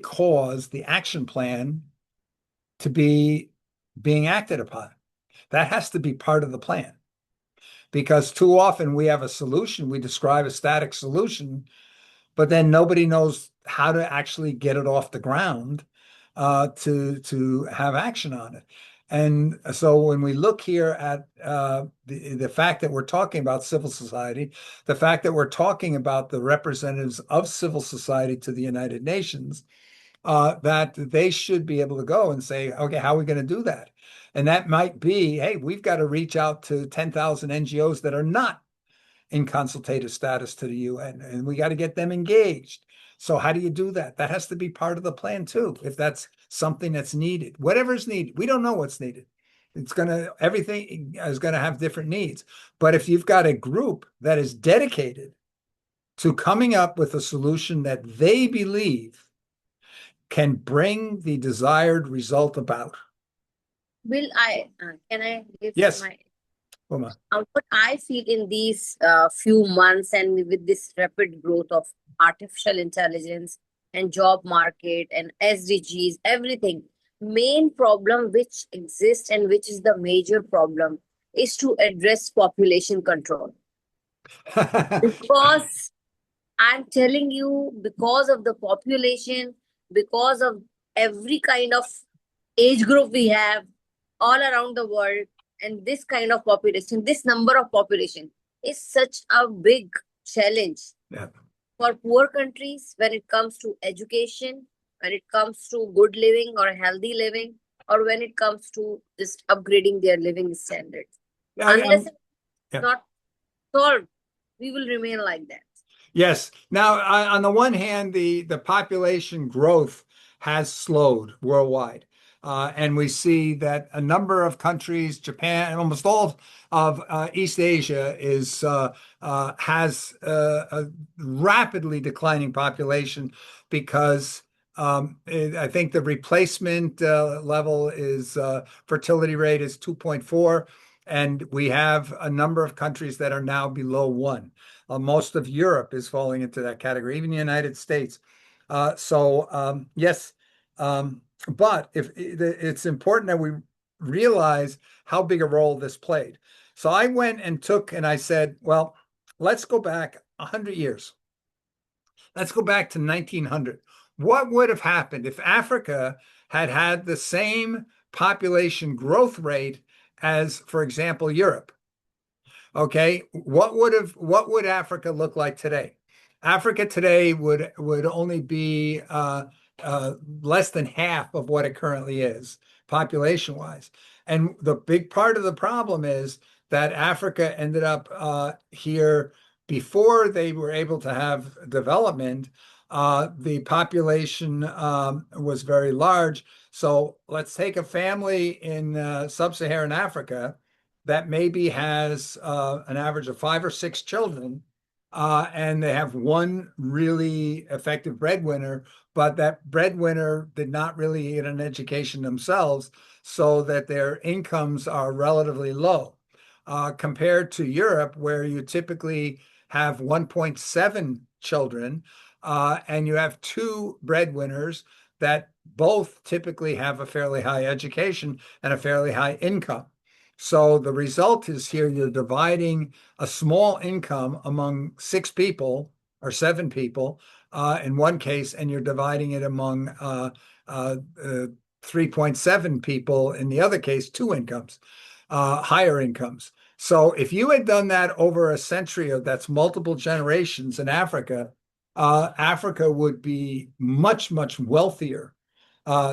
cause the action plan to be being acted upon? That has to be part of the plan, because too often we have a solution, we describe a static solution, but then nobody knows how to actually get it off the ground to have action on it. And so when we look here at the fact that we're talking about civil society, the fact that we're talking about the representatives of civil society to the United Nations, that they should be able to go and say, okay, how are we going to do that? And that might be, hey, we've got to reach out to 10,000 NGOs that are not in consultative status to the UN, and we got to get them engaged. So how do you do that? That has to be part of the plan too, if that's something that's needed. Whatever's needed, we don't know what's needed. Everything is going to have different needs. But if you've got a group that is dedicated to coming up with a solution that they believe can bring the desired result about. Will can I give Yes, my Uma. what I feel in these few months and with this rapid growth of artificial intelligence and job market and SDGs, everything, main problem which exists and which is the major problem is to address population control. Because I'm telling you, because of the population, because of every kind of age group we have all around the world, and this kind of population, this number of population is such a big challenge Yeah. for poor countries when it comes to education, when it comes to good living or healthy living, or when it comes to just upgrading their living standards. Yeah, Unless it's yeah. not solved, we will remain like that. Yes. Now, on the one hand, the population growth has slowed worldwide. And we see that a number of countries, Japan, and almost all of East Asia has a rapidly declining population because I think the replacement level is fertility rate is 2.4, and we have a number of countries that are now below 1. Most of Europe is falling into that category, even the United States. Yes, but it's important that we realize how big a role this played. So I went and I said, well, let's go back 100 years. Let's go back to 1900. What would have happened if Africa had had the same population growth rate as, for example, Europe? Okay, what would Africa look like today? Africa today would only be less than half of what it currently is, population wise. And the big part of the problem is that Africa ended up here before they were able to have development. The population was very large. So let's take a family in sub-Saharan Africa that maybe has an average of 5 or 6 children, and they have one really effective breadwinner, but that breadwinner did not really get an education themselves, so that their incomes are relatively low. Compared to Europe, where you typically have 1.7 children, and you have two breadwinners that both typically have a fairly high education and a fairly high income. So the result is here you're dividing a small income among 6 people or 7 people in one case, and you're dividing it among 3.7 people in the other case, 2 incomes, higher incomes. So if you had done that over a century, that's multiple generations in Africa, Africa would be much, much wealthier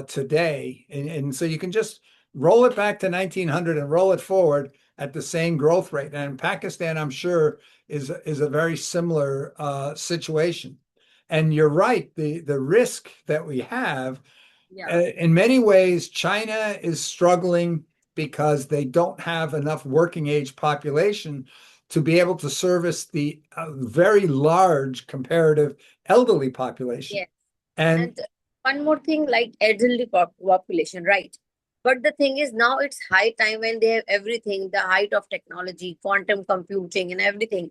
today. And so you can just roll it back to 1900 and roll it forward at the same growth rate. And Pakistan, I'm sure, is a very similar situation. And you're right, the risk that we have, in many ways, China is struggling because they don't have enough working age population to be able to service the very large comparative elderly population. Yes. And And one more thing, like elderly population, right? But the thing is, now it's high time when they have everything, the height of technology, quantum computing, and everything.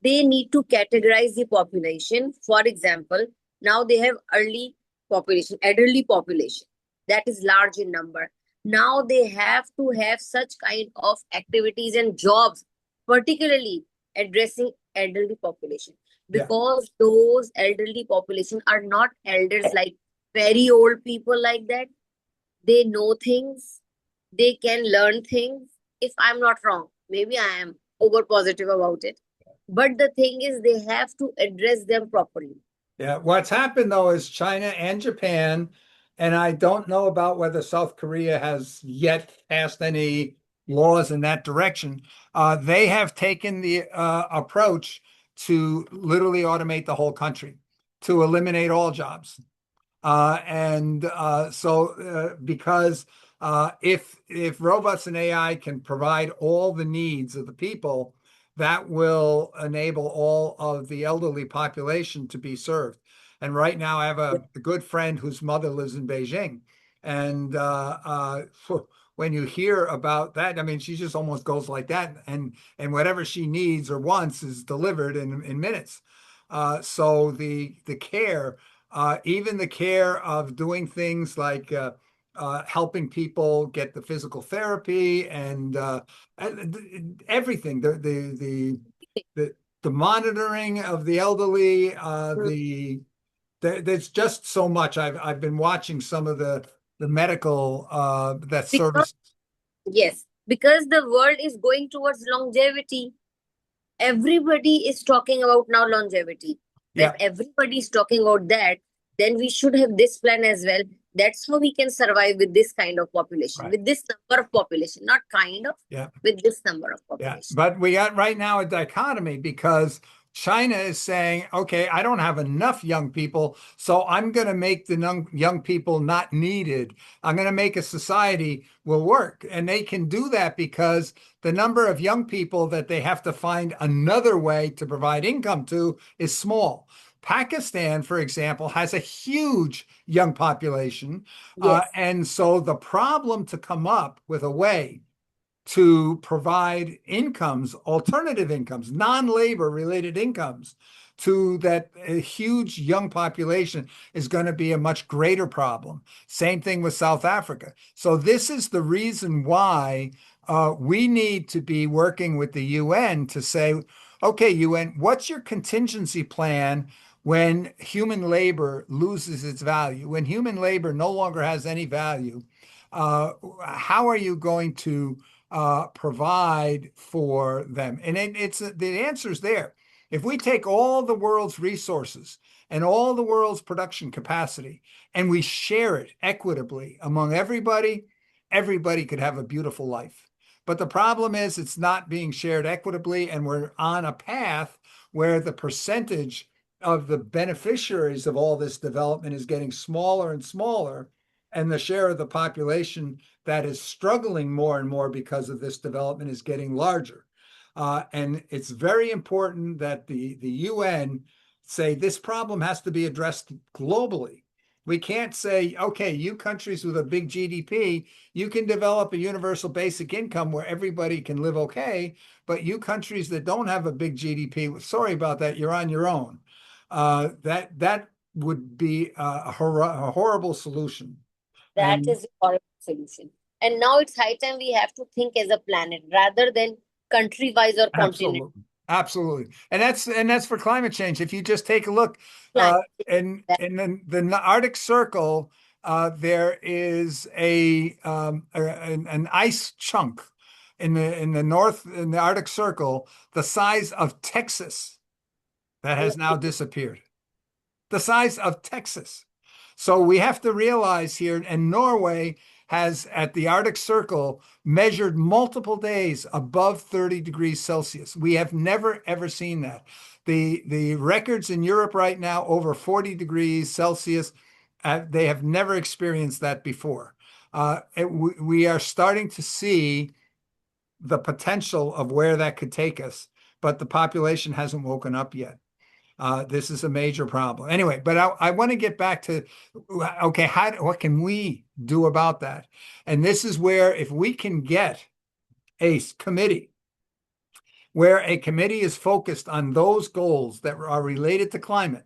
They need to categorize the population. For example, now they have early population, elderly population that is large in number. Now they have to have such kind of activities and jobs, particularly addressing elderly population, Yeah. because those elderly population are not elders like very old people like that. They know things, they can learn things. If I'm not wrong, maybe I am over positive about it, but the thing is they have to address them properly. Yeah, what's happened though is China and Japan, and I don't know about whether South Korea has yet passed any laws in that direction. They have taken the approach to literally automate the whole country, to eliminate all jobs. Because if robots and AI can provide all the needs of the people, that will enable all of the elderly population to be served. And right now, I have a good friend whose mother lives in Beijing. And when you hear about that, I mean, she just almost goes like that. And whatever she needs or wants is delivered in minutes. So the care, even the care of doing things like helping people get the physical therapy and everything, the monitoring of the elderly, there's just so much. I've been watching some of the medical that Because, service. yes, because the world is going towards longevity. Everybody is talking about now longevity. When Yeah, everybody is talking about that, then we should have this plan as well. That's how we can survive with this kind of population, right. with this number of population, not kind of, Yeah. with this number of Yeah, population. but we got right now a dichotomy because China is saying, okay, I don't have enough young people, so I'm going to make the young people not needed. I'm going to make a society will work. And they can do that because the number of young people that they have to find another way to provide income to is small. Pakistan, for example, has a huge young population. Yes, And so the problem to come up with a way to provide incomes, alternative incomes, non-labor related incomes to that huge young population is going to be a much greater problem. Same thing with South Africa. So this is the reason why we need to be working with the UN to say, okay, UN, what's your contingency plan when human labor loses its value? When human labor no longer has any value, how are you going to provide for them? And it's the answer is there. If we take all the world's resources and all the world's production capacity and we share it equitably among everybody, everybody could have a beautiful life. But the problem is it's not being shared equitably, and we're on a path where the percentage of the beneficiaries of all this development is getting smaller and smaller, and the share of the population that is struggling more and more because of this development is getting larger. And it's very important that the UN say this problem has to be addressed globally. We can't say, okay, you countries with a big GDP, you can develop a universal basic income where everybody can live okay, but you countries that don't have a big GDP, sorry about that, you're on your own. That would be a horrible solution. that And is a horrible solution. And now it's high time we have to think as a planet rather than country wise or continent. absolutely, absolutely, and that's for climate change. If you just take a look, Planet. in the Arctic Circle, there is an ice chunk in the north in the Arctic Circle, the size of Texas, that has now disappeared. The size of Texas. So we have to realize here, and Norway has at the Arctic Circle measured multiple days above 30 degrees Celsius. We have never ever seen that. The records in Europe right now over 40 degrees Celsius, they have never experienced that before. We are starting to see the potential of where that could take us, but the population hasn't woken up yet. This is a major problem. Anyway, but I want to get back to, okay, what can we do about that? And this is where if we can get a committee where a committee is focused on those goals that are related to climate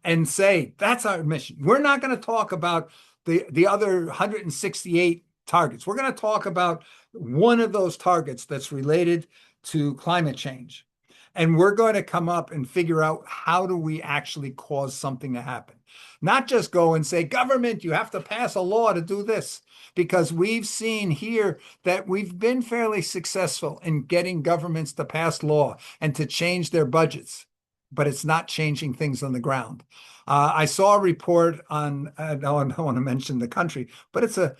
and say, that's our mission. We're not going to talk about the other 168 targets. We're going to talk about one of those targets that's related to climate change. And we're going to come up and figure out how do we actually cause something to happen. Not just go and say, government, you have to pass a law to do this. Because we've seen here that we've been fairly successful in getting governments to pass law and to change their budgets, but it's not changing things on the ground. I saw a report on, I don't want to mention the country, but it's a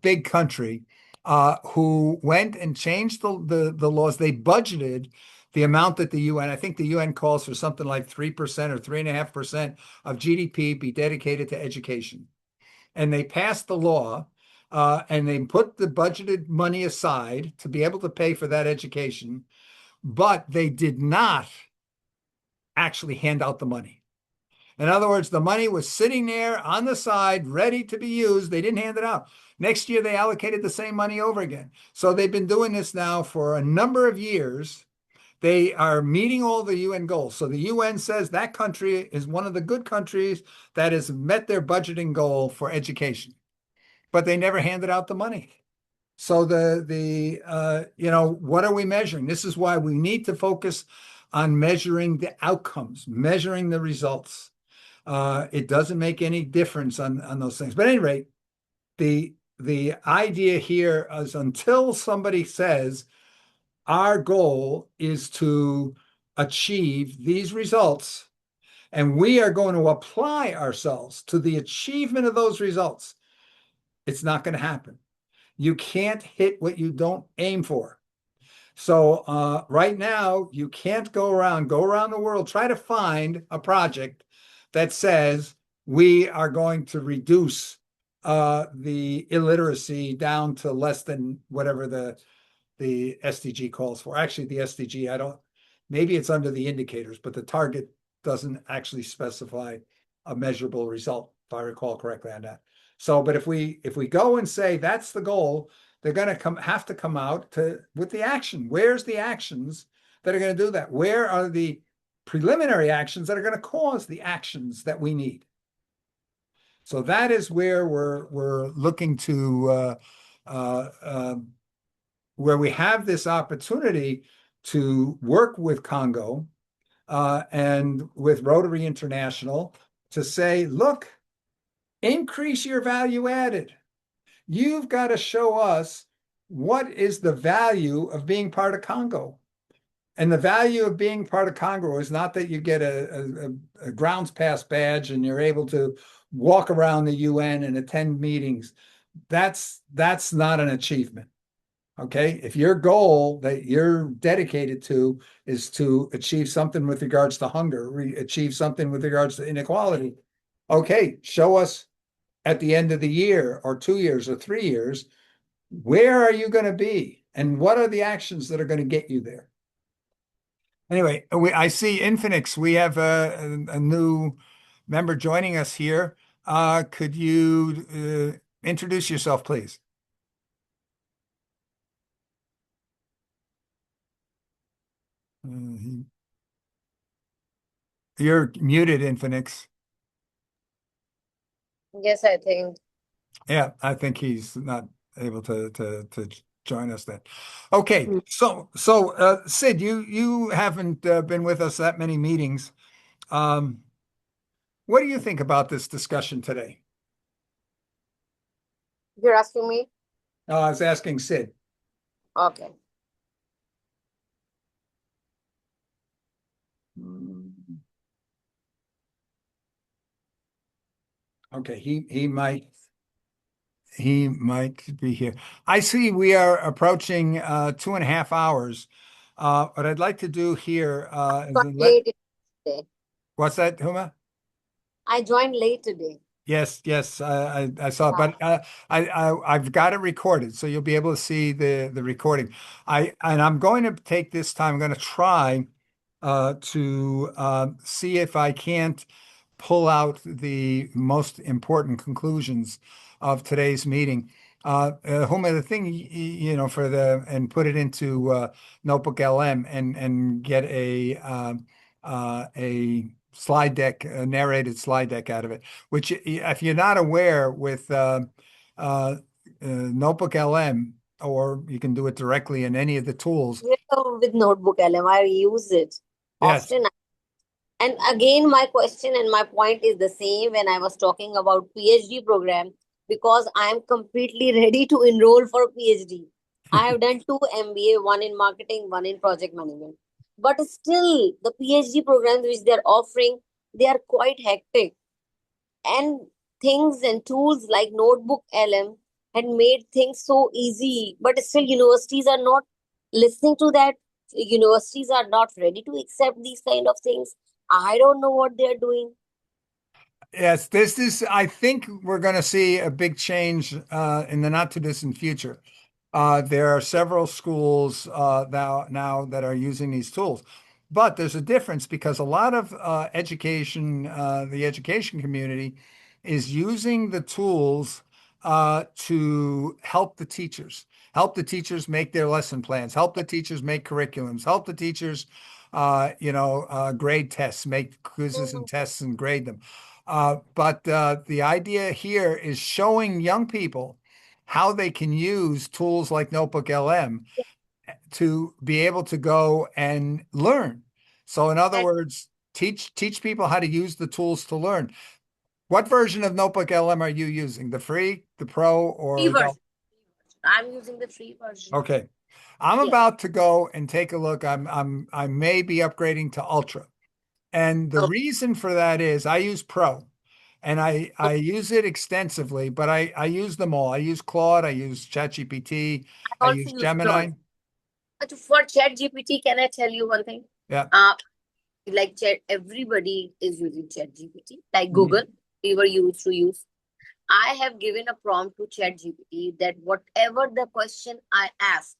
big country who went and changed the laws. They budgeted the amount that the UN, I think the UN calls for something like 3% or 3.5% of GDP be dedicated to education. And they passed the law and they put the budgeted money aside to be able to pay for that education. but they did not actually hand out the money. In other words, the money was sitting there on the side, ready to be used. They didn't hand it out. Next year, they allocated the same money over again. So they've been doing this now for a number of years. They are meeting all the UN goals. So the UN says that country is one of the good countries that has met their budgeting goal for education, but they never handed out the money. So what are we measuring? This is why we need to focus on measuring the outcomes, measuring the results. It doesn't make any difference on those things. But at any rate, the idea here is until somebody says our goal is to achieve these results, and we are going to apply ourselves to the achievement of those results, it's not going to happen. You can't hit what you don't aim for. So right now, you can't go around the world, try to find a project that says we are going to reduce the illiteracy down to less than whatever the SDG calls for. Actually, the SDG, maybe it's under the indicators, but the target doesn't actually specify a measurable result, if I recall correctly on that. So, but if we go and say that's the goal, they're going to have to come out with the action. Where's the actions that are going to do that? Where are the preliminary actions that are going to cause the actions that we need? So that is where we're looking to where we have this opportunity to work with Congo and with Rotary International to say, look, increase your value added. You've got to show us what is the value of being part of Congo. And the value of being part of Congo is not that you get a grounds pass badge and you're able to walk around the UN and attend meetings. That's not an achievement. Okay. If your goal that you're dedicated to is to achieve something with regards to hunger, achieve something with regards to inequality, okay, show us at the end of the year or 2 years or 3 years, where are you going to be? And what are the actions that are going to get you there? Anyway, I see Infinix. We have a new member joining us here. Could you introduce yourself, please? You're muted, Infinix. Yes, I think. Yeah, I think he's not able to join us then. Okay, so Sid, you haven't been with us that many meetings. What do you think about this discussion today? You're asking me? I was asking Sid. Okay. Okay, he might be here. I see we are approaching 2.5 hours. What I'd like to do here is Got late today. What's that, Huma? I joined late today. Yes, I saw it, but I've got it recorded, so you'll be able to see the recording. I'm going to take this time. I'm going to try to see if I can't pull out the most important conclusions of today's meeting. Huma, the thing for and put it into Notebook LM and get a slide deck, a narrated slide deck out of it, which if you're not aware with Notebook LM, or you can do it directly in any of the tools. With Notebook LM, I use it often. Yes. And again, my question and my point is the same when I was talking about PhD program, because I am completely ready to enroll for PhD. I have done 2 MBA, one in marketing, one in project management. But still, the PhD programs which they're offering, they are quite hectic. And things and tools like Notebook LM had made things so easy. But still, universities are not listening to that. Universities are not ready to accept these kind of things. I don't know what they're doing. Yes, I think we're going to see a big change in the not too distant future. There are several schools now that are using these tools. But there's a difference because a lot of the education community is using the tools to help the teachers make their lesson plans, help the teachers make curriculums, help the teachers, grade tests, make quizzes and tests and grade them. But the idea here is showing young people how they can use tools like Notebook LM to be able to go and learn. So in other And words, teach people how to use the tools to learn. What version of Notebook LM are you using? The free, the pro, free or version. adult? I'm using the free version. Okay. I'm Yes. about to go and take a look. I may be upgrading to Ultra. And the Okay. reason for that is I use Pro and I use it extensively, but I use them all. I use Claude, I use ChatGPT, I I also use use Claude. Gemini. For ChatGPT, can I tell you one thing? Yeah. Like everybody is using ChatGPT, like Mhm. Google, we were used to use. I have given a prompt to ChatGPT that whatever the question I ask,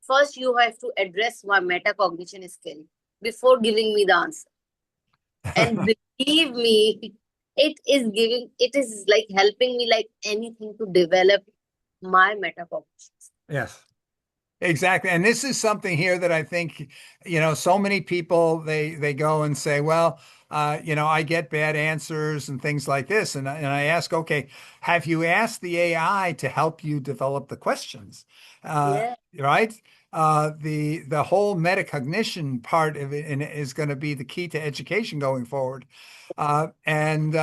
first you have to address my metacognition skill before giving me the answer. And believe me, it is like helping me like anything to develop my metacognition. Yes. Exactly. And this is something here that I think, so many people they go and say, well, I get bad answers and things like this. And I ask, okay, have you asked the AI to help you develop the questions? Yeah. Right? The whole metacognition part of it is going to be the key to education going forward. So when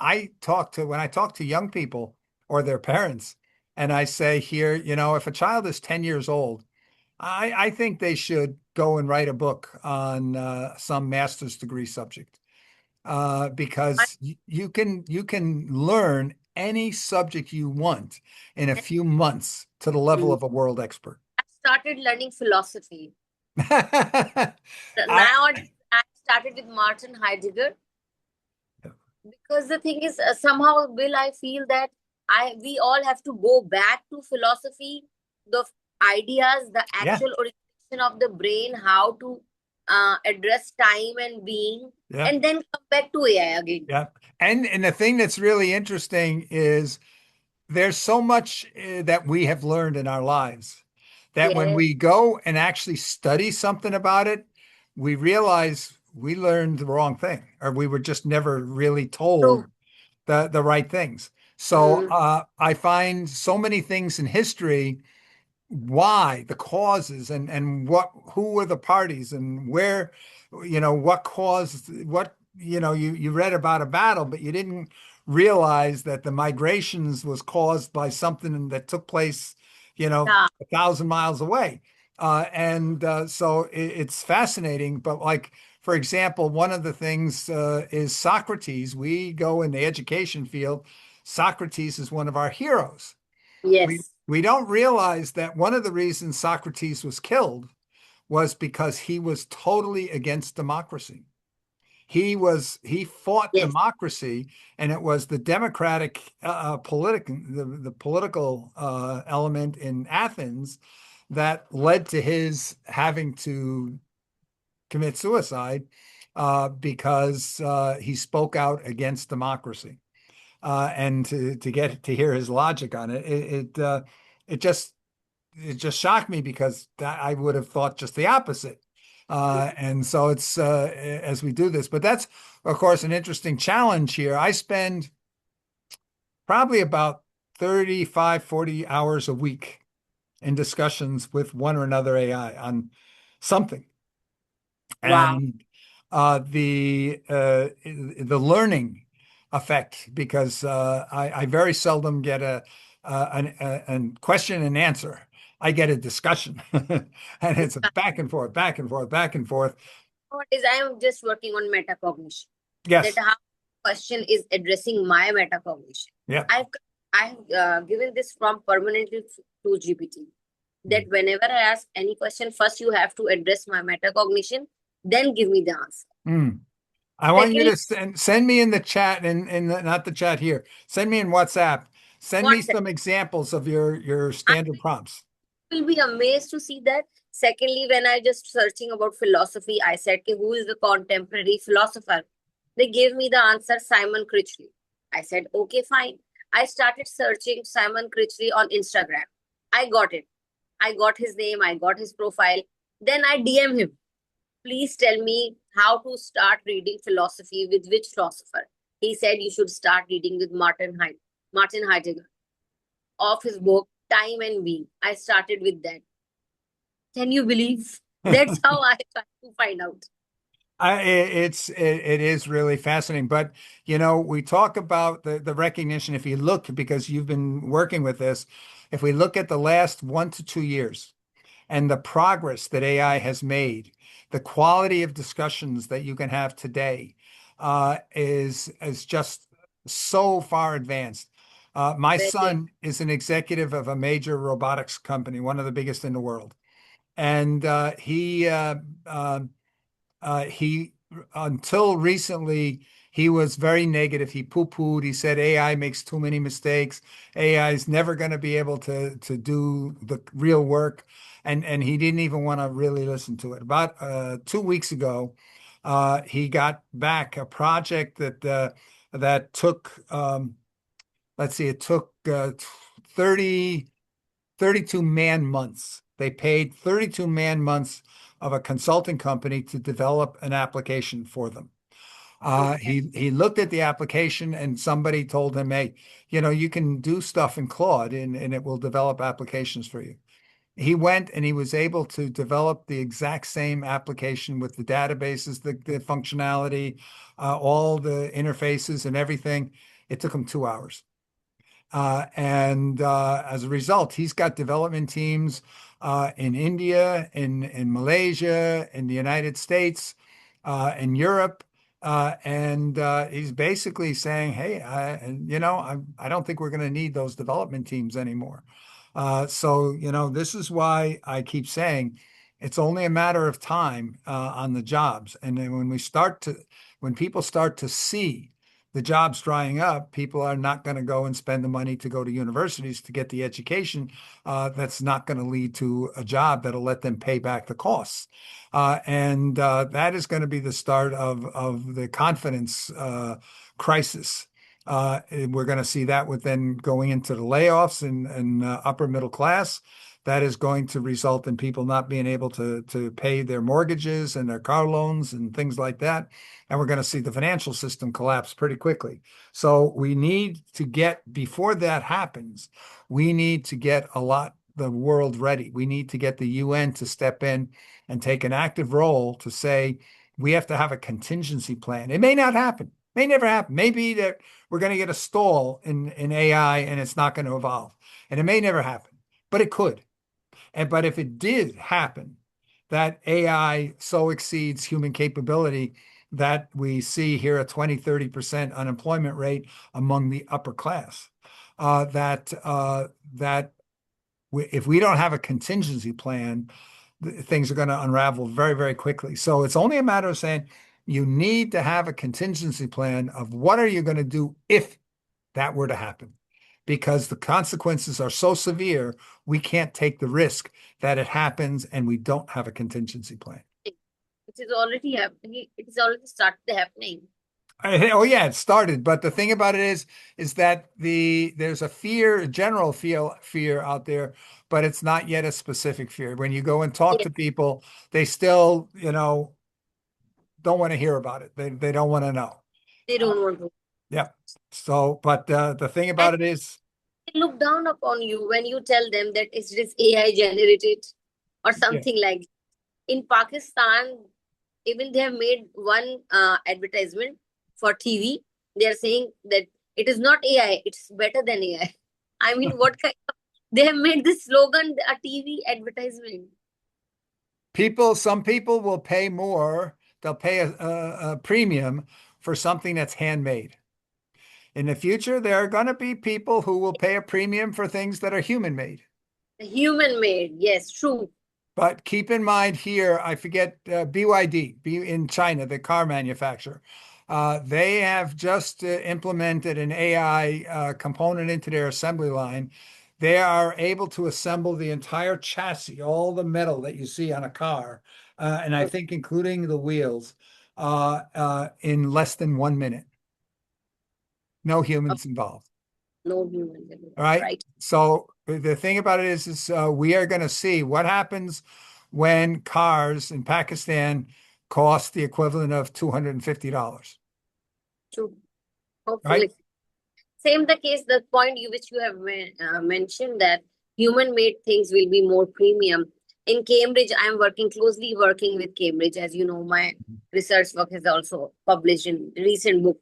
I talk to young people or their parents, and I say here, if a child is 10 years old, I think they should go and write a book on some master's degree subject I, because you can learn any subject you want in a few months to the level of a world expert. I started learning philosophy. I Now I started with Martin Heidegger because the thing is somehow Bill, I feel that we all have to go back to philosophy, the ideas, the yeah, actual orientation of the brain, how to address time and being, yeah, and then come back to AI again. yeah. And the thing that's really interesting is there's so much that we have learned in our lives that when Yeah, we go and actually study something about it, we realize we learned the wrong thing, or we were just never really told true. the right things. So Mm, I find so many things in history, why, the causes, and who were the parties, and where, what caused what, you read about a battle, but you didn't realize that the migrations was caused by something that took place, yeah, 1,000 miles away. So it's fascinating. But like, for example, one of the things is Socrates. We go in the education field. Socrates is one of our heroes. We yes, we don't realize that one of the reasons Socrates was killed was because he was totally against democracy. He fought yes, democracy, and it was the democratic the political element in Athens that led to his having to commit suicide because he spoke out against democracy. And to get to hear his logic on it, it just it just shocked me because I would have thought just the opposite. And so it's as we do this, but that's of course an interesting challenge here. I spend probably about 35, 40 hours a week in discussions with one or another AI on something. wow, And the learning effect, because I very seldom get a question and answer. I get a discussion, and it's a back and forth, back and forth, back and forth. what is I am just working on metacognition. That Yes, how question is addressing my metacognition. yeah. I've I've given this from permanently to GPT. That whenever I ask any question, first you have to address my metacognition, then give me the answer. Mm. I want you Secondly, to send me in the chat, not the chat here. Send me in WhatsApp Send me WhatsApp. some examples of your I standard prompts. will be amazed to see that. Secondly, when I just searching about philosophy, I said, okay, who is the contemporary philosopher? They gave me the answer, Simon Critchley. I said, okay, fine. I started searching Simon Critchley on Instagram. I got it. I got his name, I got his profile. Then I DM him. Please tell me how to start reading philosophy with which philosopher. He said you should start reading with Martin Heidegger, of his book Time and Being. I started with that. Can you believe? That's how I tried to find out. It is really fascinating, but we talk about the recognition. If you look, because you've been working with this, if we look at the last 1 to 2 years and the progress that AI has made, the quality of discussions that you can have today is just so far advanced. My Very, son is an executive of a major robotics company, one of the biggest in the world, and he until recently he was very negative. He poo-pooed. He said AI makes too many mistakes. AI is never going to be able to do the real work, and he didn't even want to really listen to it. About 2 weeks ago, he got back a project that took let's see, it took 30 32 man months. They paid 32 man months of a consulting company to develop an application for them. okay. He looked at the application and somebody told him, hey, you can do stuff in Claude and it will develop applications for you. He went and he was able to develop the exact same application with the databases, the functionality, all the interfaces and everything. It took him 2 hours. And as a result, he's got development teams in India, in Malaysia, in the United States, in Europe. And he's basically saying, hey, I don't think we're going to need those development teams anymore. So, this is why I keep saying it's only a matter of time on the jobs. And then when people start to see the jobs drying up, people are not going to go and spend the money to go to universities to get the education. That's not going to lead to a job that'll let them pay back the costs. And that is going to be the start of the confidence crisis. We're going to see that with then going into the layoffs and upper middle class. That is going to result in people not being able to pay their mortgages and their car loans and things like that. And we're going to see the financial system collapse pretty quickly. So we need to before that happens, we need to get the world ready. We need to get the UN to step in and take an active role to say, we have to have a contingency plan. It may not happen, may never happen. Maybe that we're going to get a stall in AI and it's not going to evolve. And it may never happen, but it could. But if it did happen, that AI so exceeds human capability that we see here a 20-30% unemployment rate among the upper class, that if we don't have a contingency plan, things are going to unravel very, very quickly. So it's only a matter of saying you need to have a contingency plan of what are you going to do if that were to happen, because the consequences are so severe, we can't take the risk that it happens and we don't have a contingency plan. It is already happening. It is already started happening. Oh yeah, it started. But the thing about it is that there's a general fear out there, but it's not yet a specific fear. When you go and talk Yes, to people, they still, don't want to hear about it. They don't want to know. they Uh, don't want to. yeah. So, but the thing And about it is, they look down upon you when you tell them that it is AI generated or yeah. something like. In Pakistan, even they have made one advertisement for TV. They are saying that it is not AI, it's better than AI. I mean, what kind of, they have made this slogan a TV advertisement. Some people will pay more. They'll pay a premium for something that's handmade. In the future, there are going to be people who will pay a premium for things that are human made. Human made, yes, true. But keep in mind here, I forget BYD in China, the car manufacturer. They have just implemented an AI component into their assembly line. They are able to assemble the entire chassis, all the metal that you see on a car, and I think including the wheels, in less than 1 minute. No humans involved. No human, All right. right? So the thing about it is we are going to see what happens when cars in Pakistan cost the equivalent of $250. True. Right? Hopefully. Same the case, the point which you have mentioned, that human-made things will be more premium. In Cambridge, I am closely working with Cambridge. As you know, my research work has also published in recent book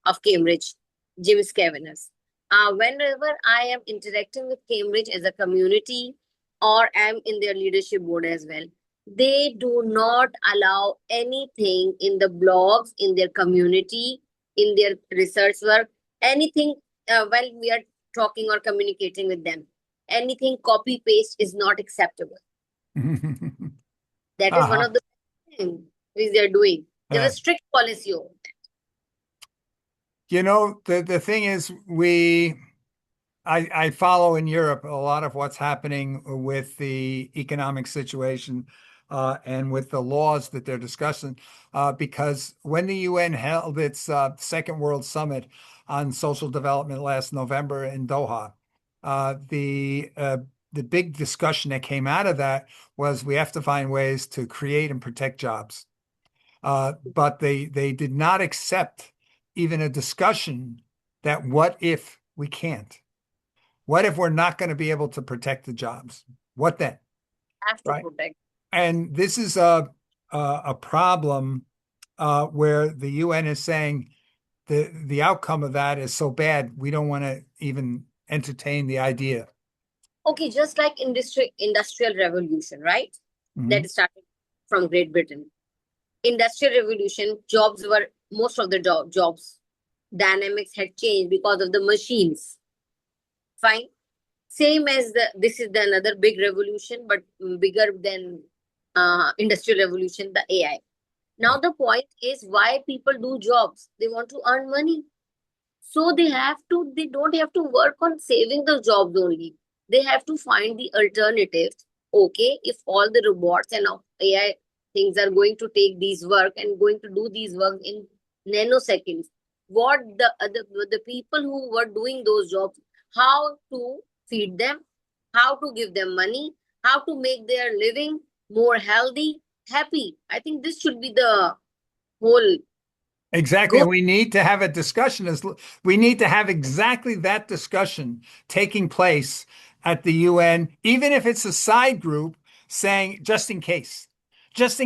of Cambridge, Jim Scaveners. Whenever I am interacting with Cambridge as a community, or am in their leadership board as well, they do not allow anything in the blogs, in their community, in their research work, anything while we are talking or communicating with them. Anything copy paste is not acceptable. That is one Uh-huh. of the things which they are doing. There's a Yeah. strict policy over You know, the thing is I follow in Europe a lot of what's happening with the economic situation and with the laws that they're discussing. Because when the UN held its Second World Summit on social development last November in Doha, the big discussion that came out of that was we have to find ways to create and protect jobs. But they did not accept even a discussion that what if we can't? What if we're not going to be able to protect the jobs? What then? have to Right. protect. And this is a problem where the UN is saying the outcome of that is so bad we don't want to even entertain the idea. Okay, just like industrial revolution, right? Mhm. That started from Great Britain. Industrial revolution, jobs were most of the jobs. Dynamics had changed because of the machines. Fine. Same as this is the another big revolution, but bigger than industrial revolution, the AI. Now the point is why people do jobs. They want to earn money. So they don't have to work on saving the jobs only. They have to find the alternatives. Okay, if all the robots and AI things are going to take these work and going to do these work in nanoseconds, what the people who were doing those jobs, how to feed them, how to give them money, how to make their living more healthy, happy. I think this should be the whole Exactly. goal. And we need to have a discussion as we need to have exactly that discussion taking place at the UN, even if it's a side group saying just in Yeah.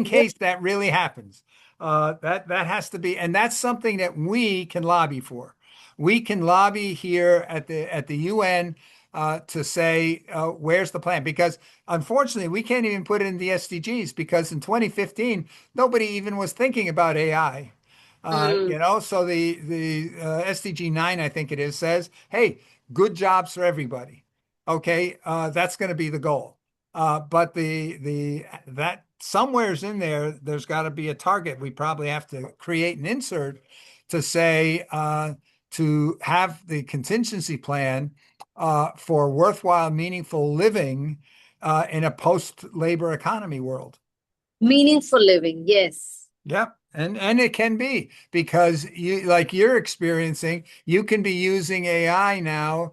case that really happens. That has to be, and that's something that we can lobby for. We can lobby here at the UN to say where's the plan? Because unfortunately, we can't even put it in the SDGs because in 2015 nobody even was thinking about AI. Mm. So the SDG 9, I think it is, says, hey, good jobs for everybody. Okay, that's going to be the goal. But the that somewhere's in there, there's got to be a target. We probably have to create an insert to say to have the contingency plan for worthwhile, meaningful living in a post-labor economy world. Meaningful living, yes. Yep. And it can be because you like you're experiencing, you can be using AI now.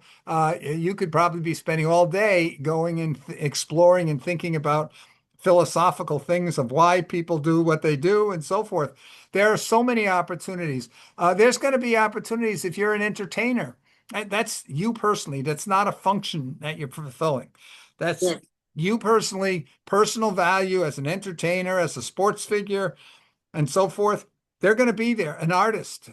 You could probably be spending all day going and exploring and thinking about philosophical things of why people do what they do and so forth. There are so many opportunities. There's going to be opportunities if you're an entertainer. That's you personally. That's not a function that you're fulfilling. That's Yes. you personally, personal value as an entertainer, as a sports figure and so forth, they're going to be there. An artist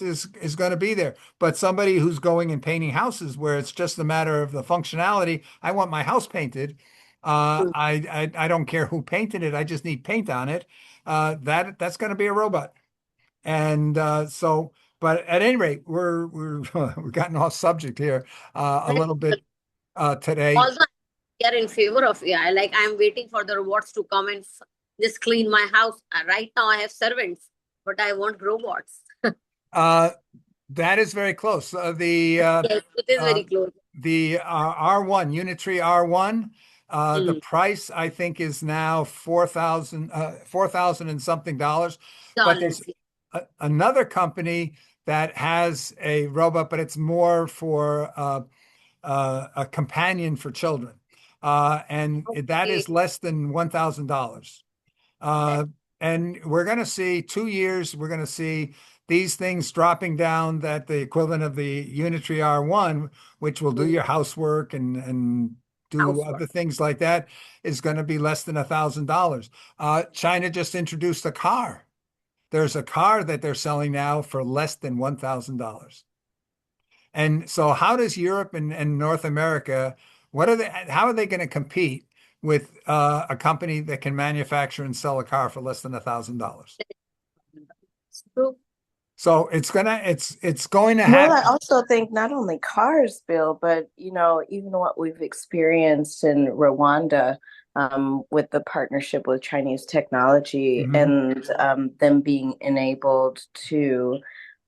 is going to be there. But somebody who's going and painting houses where it's just a matter of the functionality, I want my house painted. Mm. I don't care who painted it. I just need paint on it. That's going to be a robot. And but at any rate, we're gotten off subject here a little bit today. Although we are in favor of AI, I'm waiting for the robots to come and just clean my house. Right now, I have servants, but I want robots. That is very close. Yes, it is very close. The R1, Unitree R1, the Hmm. price I think is now 4,000 and something dollars. But there's Dollars. another company that has a robot, but it's more for a companion for children. And that Okay. is less than $1,000. And we're going to see 2 years, we're going to see these things dropping down that the equivalent of the Unitree R1, which will do Hmm. your housework and do Housework. other things like that, is going to be less than $1,000. China just introduced a car. There's a car that they're selling now for less than $1,000. And so how does Europe and North America, how are they going to compete with a company that can manufacture and sell a car for less than $1,000? True. So it's going to Well, I happen. also think not only cars, Bill, but even what we've experienced in Rwanda, with the partnership with Chinese technology Mhm. and them being enabled to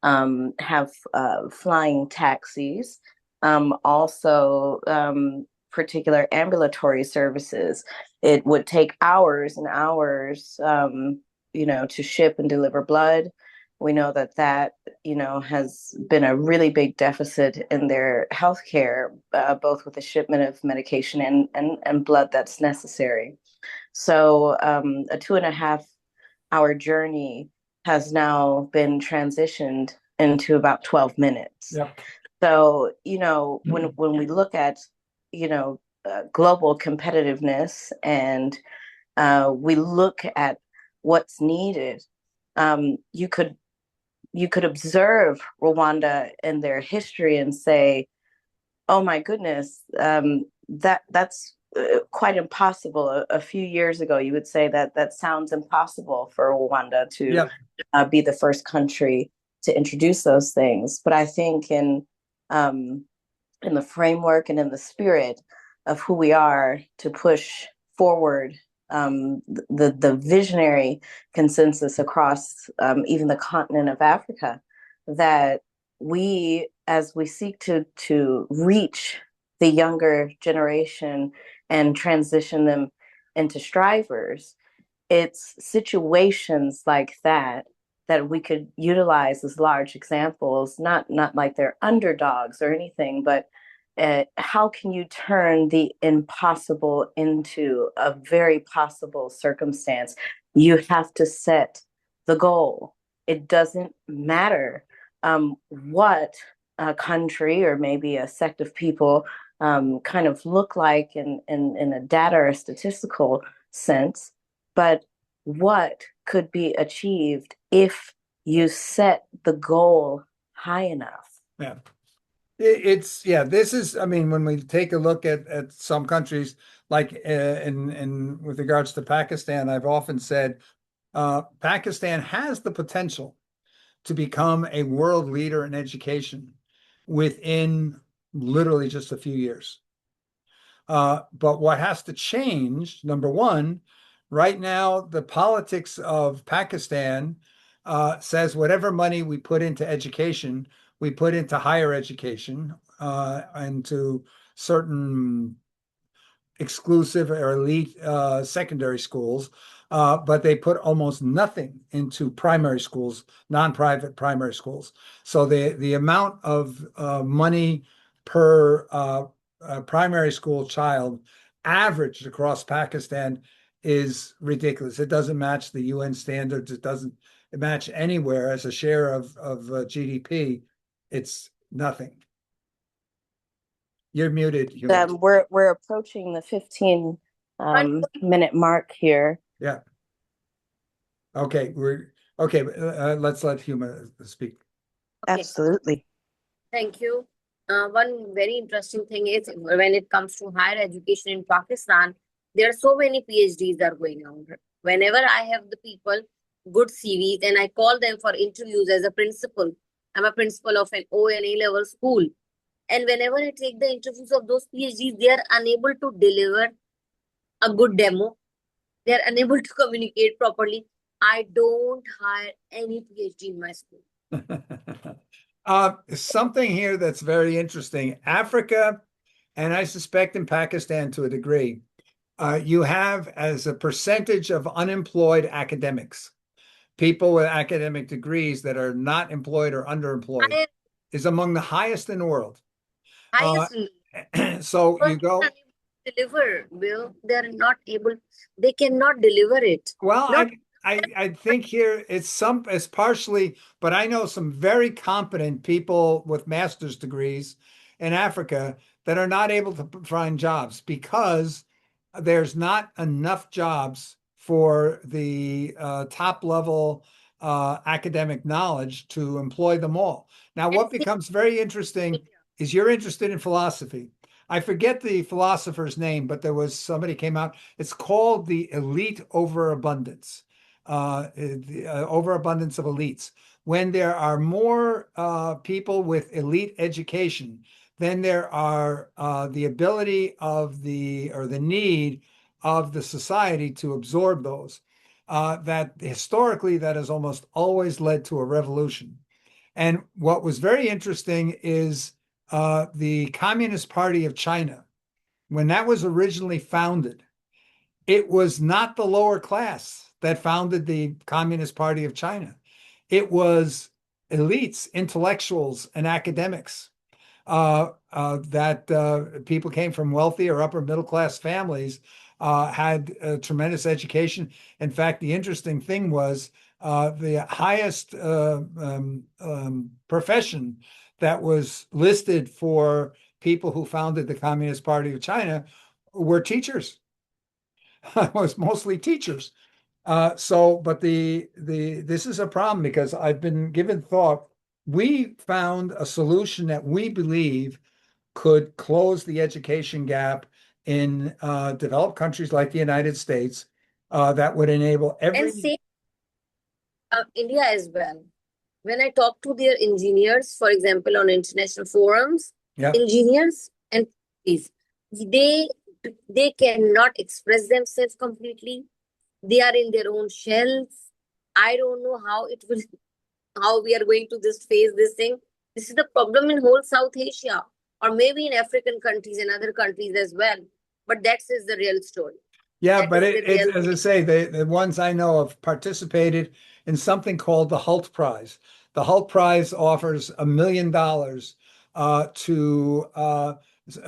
have flying taxis, also particular ambulatory services. It would take hours and hours, to ship and deliver blood. We know that has been a really big deficit in their healthcare, both with the shipment of medication and blood that's necessary. So a 2.5 hour journey has now been transitioned into about 12 minutes. Yep. So, when we look at, global competitiveness and we look at what's needed, you could observe Rwanda and their history and say, "Oh my goodness, that's quite impossible." A few years ago, you would say that sounds impossible for Rwanda to Yep. be the first country to introduce those things. But I think um, in the framework and in the spirit of who we are to push forward the visionary consensus across even the continent of Africa, that we, as we seek to reach the younger generation and transition them into strivers, it's situations like that we could utilize as large examples, not like they're underdogs or anything, but how can you turn the impossible into a very possible circumstance? You have to set the goal. It doesn't matter what a country or maybe a sect of people kind of look like in a data or statistical sense, but what could be achieved if you set the goal high enough. Yeah. This is, I mean, when we take a look at some countries, like in with regards to Pakistan, I've often said Pakistan has the potential to become a world leader in education within literally just a few years. But what has to change, number one, right now, the politics of Pakistan says whatever money we put into education, we put into higher education and to certain exclusive or elite secondary schools, but they put almost nothing into primary schools, non-private primary schools. So the amount of money per primary school child averaged across Pakistan is ridiculous. It doesn't match the UN standards. It doesn't match anywhere as a share of GDP. It's nothing. You're muted, Huma. We're approaching the 15 minute mark here. Yeah. Okay. Let's let Huma speak. Okay. Absolutely. Thank you. One very interesting thing is when it comes to higher education in Pakistan, there are so many PhDs that are going on. Whenever I have the people, good CVs, and I call them for interviews as a principal, I'm a principal of an O and A level school. And whenever I take the interviews of those PhDs, they are unable to deliver a good demo. They are unable to communicate properly. I don't hire any PhD in my school. Something here that's very interesting. Africa, and I suspect in Pakistan to a degree, you have as a percentage of unemployed academics, people with academic degrees that are not employed or underemployed, Highest, is among the highest in the world. Uh, highest so because you they are go, unable to deliver, Bill. They're not able, they cannot deliver it. well, Not I think here it's partially, but I know some very competent people with master's degrees in Africa that are not able to find jobs because there's not enough jobs for the top level academic knowledge to employ them all. Now, and what same becomes very in interesting India. is you're interested in philosophy. I forget the philosopher's name, but there was somebody came out. It's called the elite overabundance, the overabundance of elites. When there are more people with elite education, then there are the ability of the or the need of the society to absorb those. That historically, that has almost always led to a revolution. And what was very interesting is the Communist Party of China, when that was originally founded, it was not the lower class that founded the Communist Party of China. It was elites, intellectuals, and academics that people came from wealthy or upper middle class families, had tremendous education. In fact, the interesting thing was the highest profession that was listed for people who founded the Communist Party of China were teachers. It was mostly teachers. But the this is a problem because I've been given thought. We found a solution that we believe could close the education gap in developed countries like the United States, that would enable And every, same India as well. When I talk to their engineers, for example, on international forums, yeah. engineers and police, they they cannot express themselves completely. They are in their own shells. I don't know how it will, how we are going to just face this thing. This is the problem in whole South Asia, or maybe in African countries and other countries as well. But that is the real story. Yeah, That but is the it's real as I thing. say, the ones I know have participated in something called the Hult Prize. The Hult Prize offers $1 million to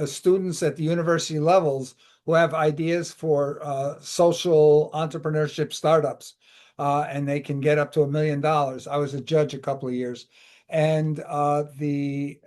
students at the university levels who have ideas for social entrepreneurship startups, and they can get up to $1 million. I was a judge a couple of years, and the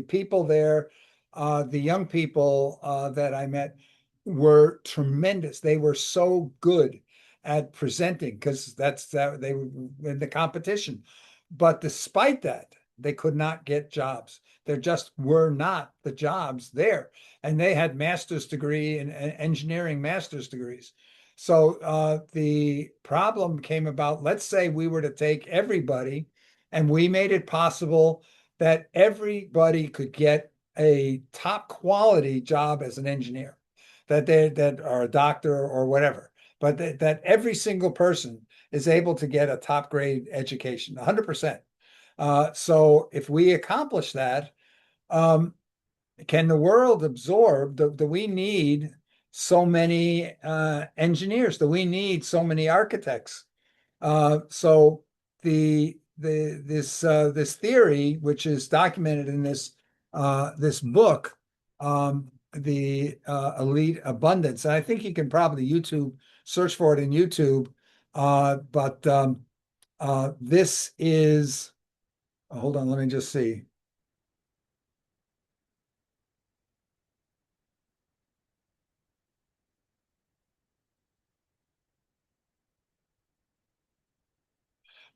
people there, the young people that I met were tremendous. They were so good at presenting because that's that they were in the competition. But despite that, they could not get jobs. There just were not the jobs there. And they had master's degree and engineering master's degrees. So the problem came about, let's say we were to take everybody and we made it possible that everybody could get a top quality job as an engineer, that are a doctor or whatever, but that every single person is able to get a top grade education, 100%. So if we accomplish that, um, can the world absorb? Do we need so many engineers? Do we need so many architects? So this theory, which is documented in this book, the elite abundance. And I think you can probably YouTube search for it in YouTube. But this is, hold on, let me just see.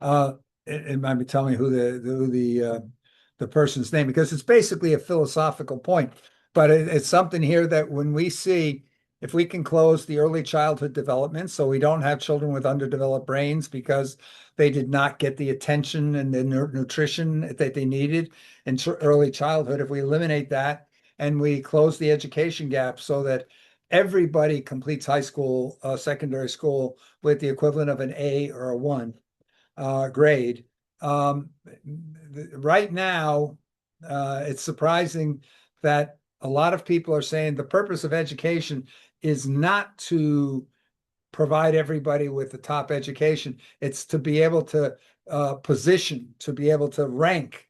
Uh, it might be telling me the person's name because it's basically a philosophical point. But it's something here that when we see if we can close the early childhood development, so we don't have children with underdeveloped brains because they did not get the attention and the nutrition that they needed in early childhood. If we eliminate that and we close the education gap so that everybody completes high school, secondary school with the equivalent of an A or a 1 grade. Right now, it's surprising that a lot of people are saying the purpose of education is not to provide everybody with the top education. It's to be able to position, to be able to rank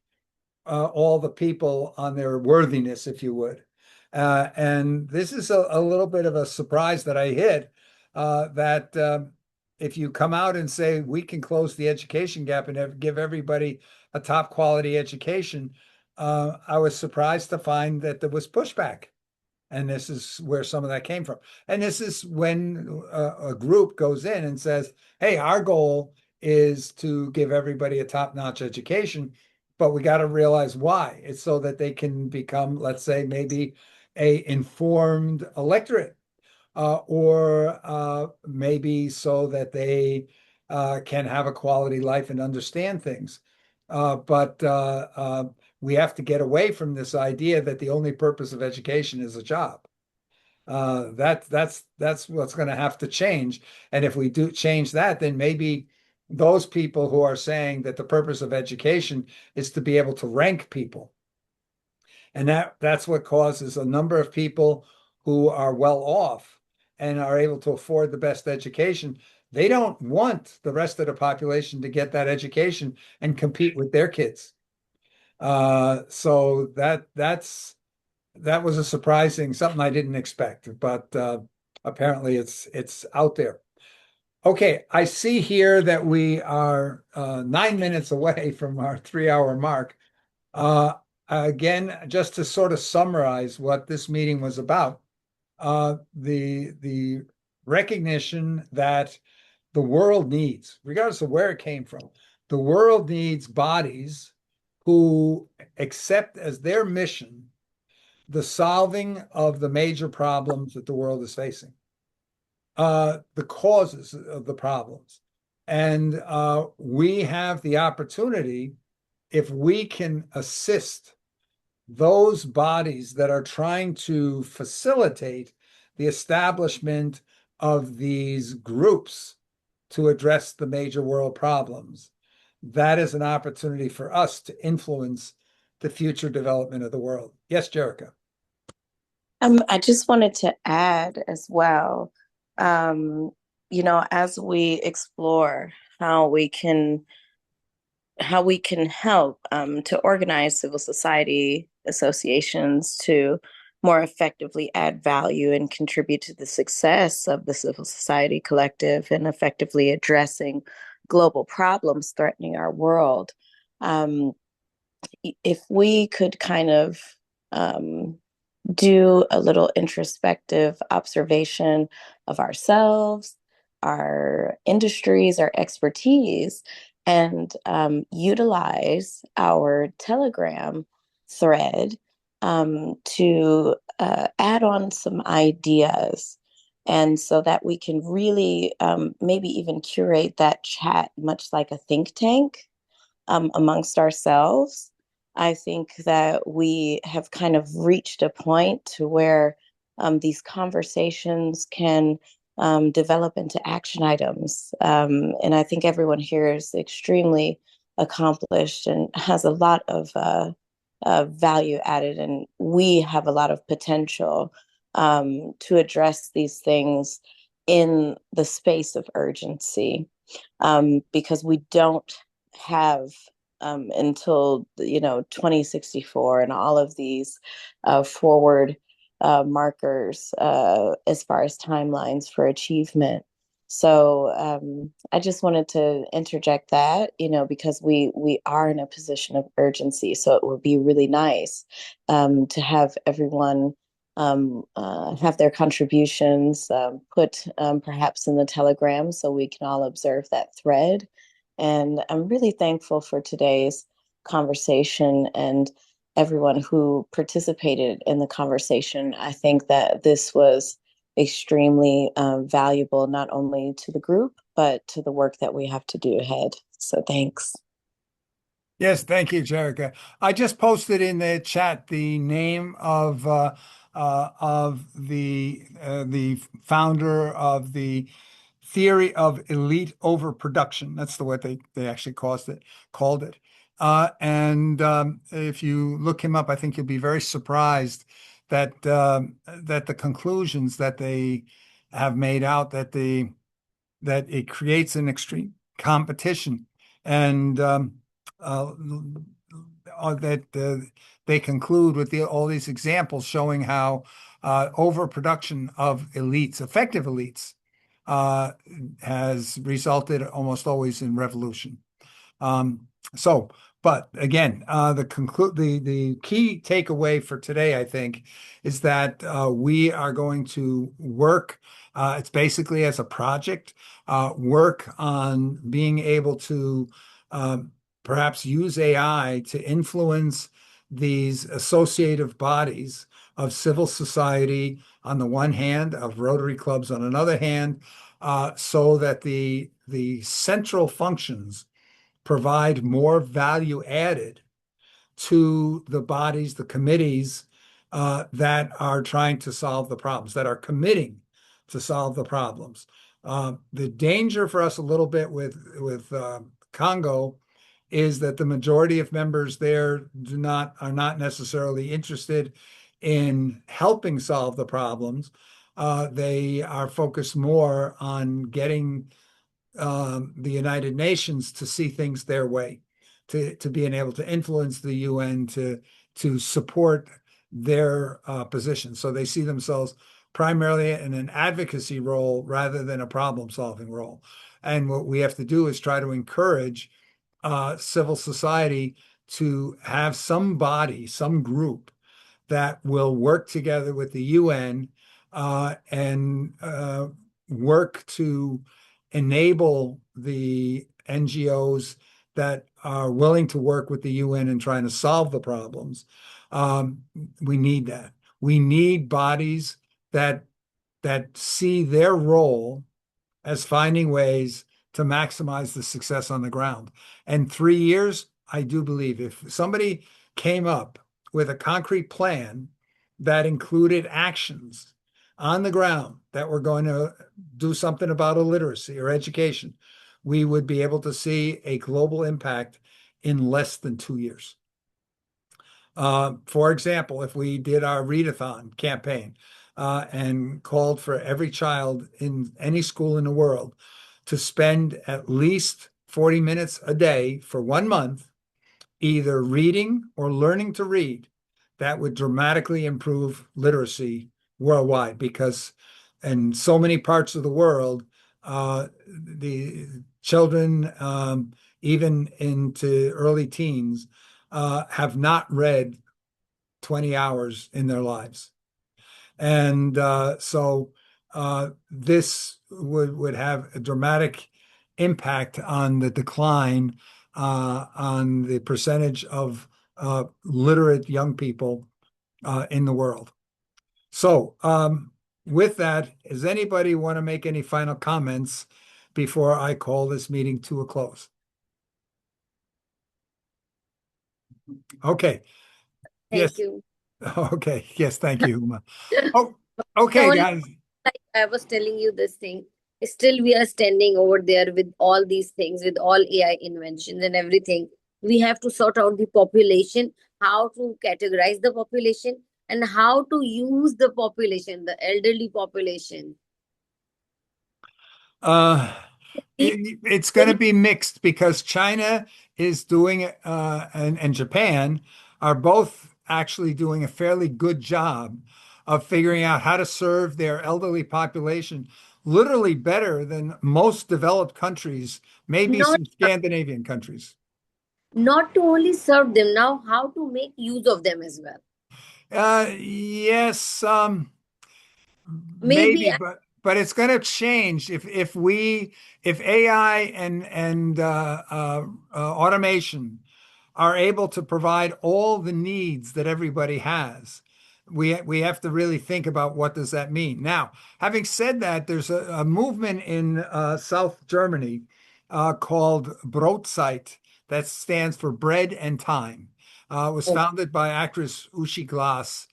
all the people on their worthiness, if you would. And this is a little bit of a surprise that I hit that if you come out and say we can close the education gap and give everybody a top quality education, I was surprised to find that there was pushback. And this is where some of that came from. And this is when a group goes in and says, hey, our goal is to give everybody a top-notch education, but we got to realize why. It's so that they can become, let's say, maybe a informed electorate, or maybe so that they can have a quality life and understand things. But we have to get away from this idea that the only purpose of education is a job. That's what's going to have to change. And if we do change that, then maybe those people who are saying that the purpose of education is to be able to rank people, and that's what causes a number of people who are well off and are able to afford the best education. They don't want the rest of the population to get that education and compete with their kids. So that was a surprising something I didn't expect, but apparently it's out there. Okay, I see here that we are 9 minutes away from our 3 hour mark. Uh, Again, just to sort of summarize what this meeting was about, the recognition that the world needs, regardless of where it came from, the world needs bodies who accept as their mission the solving of the major problems that the world is facing, the causes of the problems. And we have the opportunity, if we can assist those bodies that are trying to facilitate the establishment of these groups to address the major world problems, that is an opportunity for us to influence the future development of the world. Yes, Jerica. I just wanted to add as well, um, as we explore how we can help to organize civil society associations to more effectively add value and contribute to the success of the civil society collective and effectively addressing global problems threatening our world. If we could kind of do a little introspective observation of ourselves, our industries, our expertise, and utilize our Telegram thread to add on some ideas. And so that we can really maybe even curate that chat, much like a think tank amongst ourselves. I think that we have kind of reached a point to where these conversations can develop into action items. And I think everyone here is extremely accomplished and has a lot of value added, and we have a lot of potential to address these things in the space of urgency, because we don't have until 2064 and all of these forward markers as far as timelines for achievement. So I just wanted to interject that, because we are in a position of urgency. So it would be really nice to have everyone have their contributions put perhaps in the Telegram so we can all observe that thread. And I'm really thankful for today's conversation and everyone who participated in the conversation. I think that this was extremely valuable, not only to the group, but to the work that we have to do ahead. So thanks. Yes, thank you, Jerica. I just posted in the chat the name of the founder of the theory of elite overproduction. That's the what they actually called it. And if you look him up, I think you'll be very surprised that the conclusions that they have made out that it creates an extreme competition and uh, that they conclude with all these examples showing how overproduction of elites, effective elites, uh, has resulted almost always in revolution. Um, so, but again, the key takeaway for today, I think, is that we are going to work. It's basically as a project, work on being able to perhaps use AI to influence these associative bodies of civil society on the one hand, of Rotary clubs on another hand, so that the central functions provide more value added to the bodies, the committees that are trying to solve the problems, that are committing to solve the problems. The danger for us a little bit with Congo is that the majority of members there are not necessarily interested in helping solve the problems. They are focused more on getting the United Nations to see things their way, to being able to influence the UN to support their position. So they see themselves primarily in an advocacy role rather than a problem-solving role. And what we have to do is try to encourage civil society to have some body, some group that will work together with the UN and work to enable the NGOs that are willing to work with the UN and trying to solve the problems. Um, we need that. We need bodies that see their role as finding ways to maximize the success on the ground. And 3 years, I do believe if somebody came up with a concrete plan that included actions on the ground that were going to do something about illiteracy or education, we would be able to see a global impact in less than 2 years. For example, if we did our readathon campaign and called for every child in any school in the world to spend at least 40 minutes a day for 1 month, either reading or learning to read, that would dramatically improve literacy worldwide because in so many parts of the world, the children, even into early teens, have not read 20 hours in their lives. And this would have a dramatic impact on the decline on the percentage of literate young people in the world. So, with that, does anybody want to make any final comments before I call this meeting to a close? Okay. Thank Yes. you. Okay. Yes. Thank you, Uma. Oh, The okay, only guys. like I was telling you this thing. Still, we are standing over there with all these things, with all AI inventions and everything. We have to sort out the population, how to categorize the population, and how to use the population, the elderly population. Uh, It's it's going to very be mixed because China is doing and Japan are both actually doing a fairly good job of figuring out how to serve their elderly population literally better than most developed countries, maybe not some Scandinavian countries. not to only serve them now, how to make use of them as well. Yes, Maybe maybe, but it's going to change if AI and automation are able to provide all the needs that everybody has. We have to really think about what does that mean. Now, having said that, there's a movement in South Germany called Brotzeit that stands for Bread and Time. It was founded by actress Uschi Glas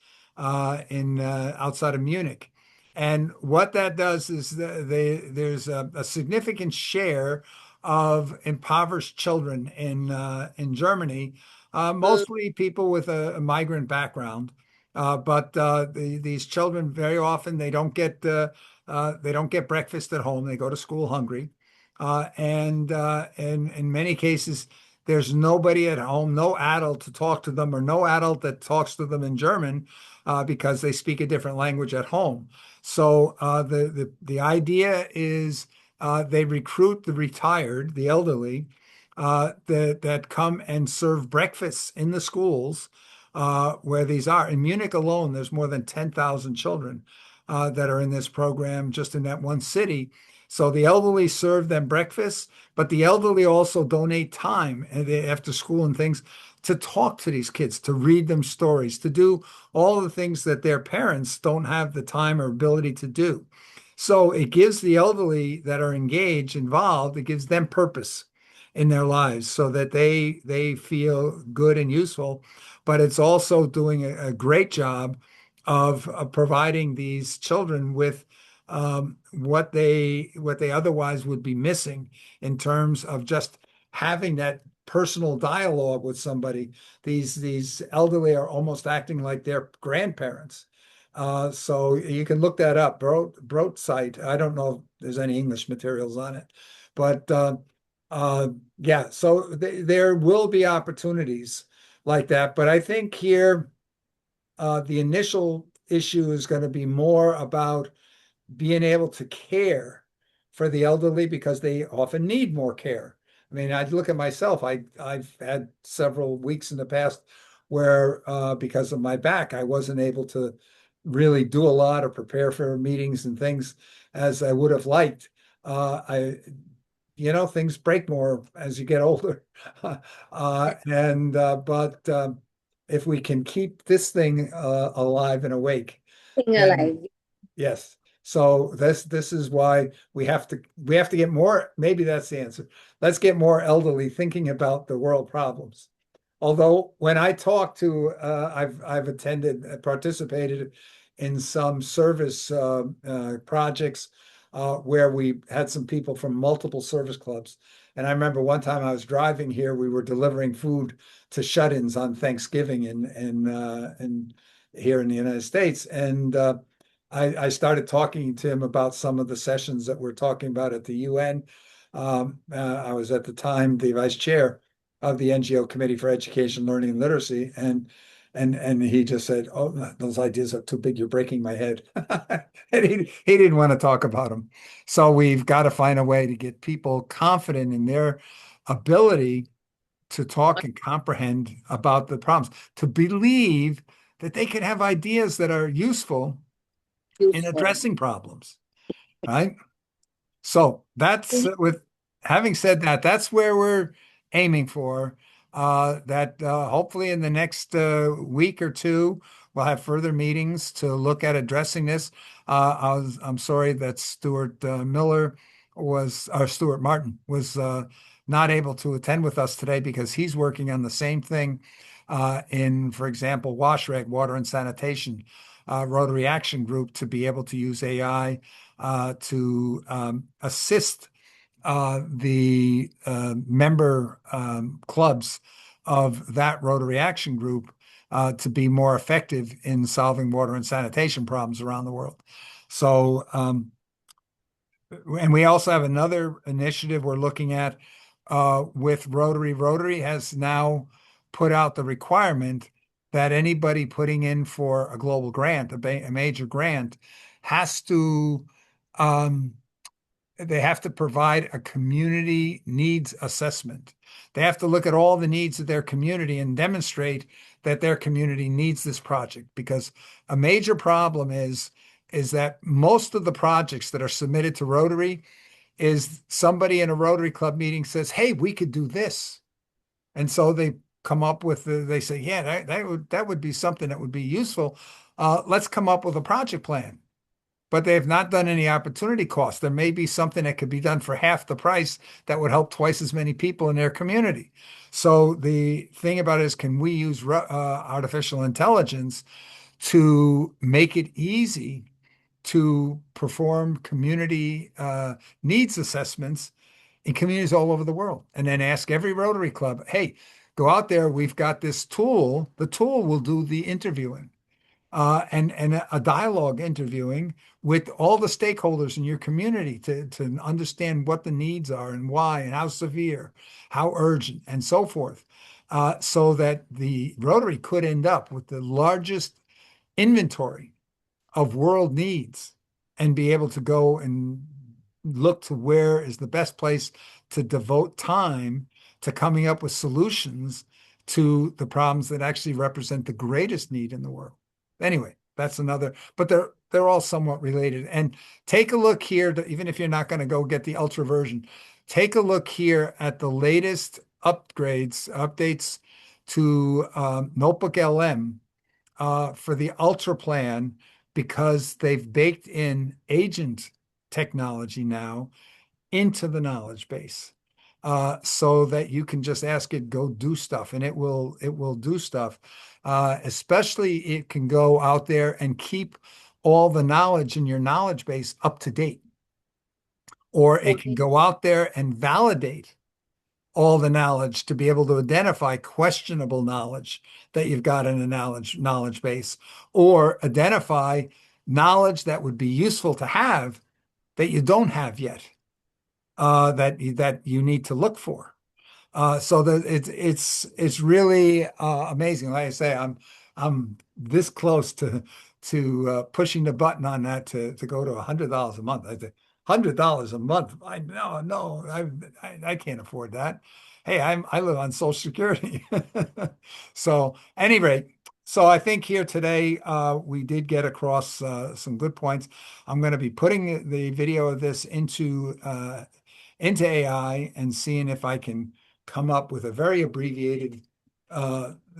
in outside of Munich. And what that does is there's a significant share of impoverished children in Germany, mostly people with a migrant background. But these children very often they don't get breakfast at home. They go to school hungry, and in many cases there's nobody at home, no adult to talk to them, or no adult that talks to them in German because they speak a different language at home. So the idea is they recruit the retired, the elderly, that come and serve breakfasts in the schools where these are. In Munich alone, there's more than 10,000 children that are in this program just in that one city. So the elderly serve them breakfast, but the elderly also donate time after school and things to talk to these kids, to read them stories, to do all of the things that their parents don't have the time or ability to do. So it gives the elderly that are engaged, involved, it gives them purpose in their lives so that they feel good and useful. But it's also doing a great job of providing these children with what they otherwise would be missing in terms of just having that personal dialogue with somebody. These elderly are almost acting like their grandparents. So you can look that up. Broad site. I don't know if there's any English materials on it, but yeah. So there will be opportunities like that. But I think here the initial issue is going to be more about being able to care for the elderly because they often need more care. I mean, I look at myself. I've had several weeks in the past where because of my back, I wasn't able to really do a lot or prepare for meetings and things as I would have liked. Things break more as you get older. But if we can keep this thing alive and awake, Staying then alive. yes. So this is why we have to get more. Maybe that's the answer. Let's get more elderly thinking about the world problems. Although when I talk to, I've attended, participated in some service projects where we had some people from multiple service clubs. And I remember one time I was driving here, we were delivering food to shut-ins on Thanksgiving in here in the United States, and I started talking to him about some of the sessions that we're talking about at the UN. I was at the time the vice chair of the NGO Committee for Education, Learning, and Literacy, and he just said, "Oh, those ideas are too big. You're breaking my head." And he didn't want to talk about them. So we've got to find a way to get people confident in their ability to talk and comprehend about the problems, to believe that they can have ideas that are useful in Useful. addressing problems, right? So that's with having said that, that's where we're aiming for. That hopefully in the next week or two, we'll have further meetings to look at addressing this. I'm sorry that Stuart Martin was not able to attend with us today because he's working on the same thing in, for example, WashReg, Water and Sanitation, Rotary Action Group, to be able to use AI to assist the member clubs of that Rotary Action Group to be more effective in solving water and sanitation problems around the world. So, and we also have another initiative we're looking at with Rotary. Rotary has now put out the requirement that anybody putting in for a global grant, a major grant, has to um, they have to provide a community needs assessment. They have to look at all the needs of their community and demonstrate that their community needs this project, because a major problem is that most of the projects that are submitted to Rotary is somebody in a Rotary Club meeting says, "Hey, we could do this." And so they come up with they say, "Yeah, that would be something that would be useful. Let's come up with a project plan." but they have not done any opportunity cost. There may be something that could be done for half the price that would help twice as many people in their community. So the thing about it is, can we use artificial intelligence to make it easy to perform community needs assessments in communities all over the world, and then ask every Rotary Club, hey, go out there. We've got this tool. The tool will do the interviewing and a dialogue interviewing with all the stakeholders in your community to understand what the needs are and why and how severe, how urgent, and so forth. So that the Rotary could end up with the largest inventory of world needs and be able to go and look to where is the best place to devote time to coming up with solutions to the problems that actually represent the greatest need in the world. Anyway, that's another, but they're all somewhat related. And take a look here, even if you're not going to go get the ultra version, take a look here at the latest updates to Notebook LM for the Ultra plan, because they've baked in agent technology now into the knowledge base, so that you can just ask it, go do stuff, and it will do stuff. Especially it can go out there and keep all the knowledge in your knowledge base up to date, or it can go out there and validate all the knowledge to be able to identify questionable knowledge that you've got in a knowledge base, or identify knowledge that would be useful to have that you don't have yet, that you need to look for. So that it's really amazing. Like I say, I'm this close to pushing the button on that to go to $100 a month. I say $100 a month. No, I can't afford that. Hey, I live on Social Security. So at any rate, so I think here today we did get across some good points. I'm going to be putting the video of this into AI and seeing if I can come up with a very abbreviated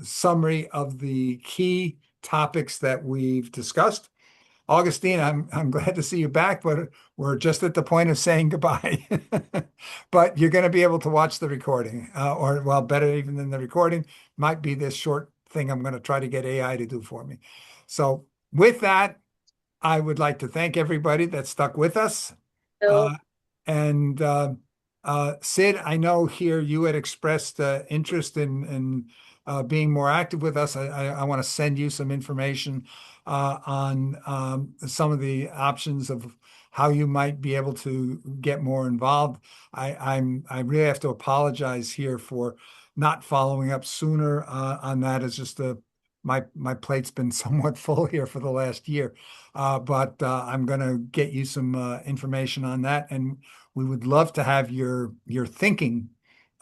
summary of the key topics that we've discussed. Augustine, I'm glad to see you back, but we're just at the point of saying goodbye. But you're going to be able to watch the recording, or well, better even than the recording might be this short thing I'm going to try to get AI to do for me. So with that, I would like to thank everybody that stuck with us. So, And Sid, I know here you had expressed interest in being more active with us. I want to send you some information on some of the options of how you might be able to get more involved. I really have to apologize here for not following up sooner on that. It's just my plate's been somewhat full here for the last year. But I'm going to get you some information on that, and we would love to have your thinking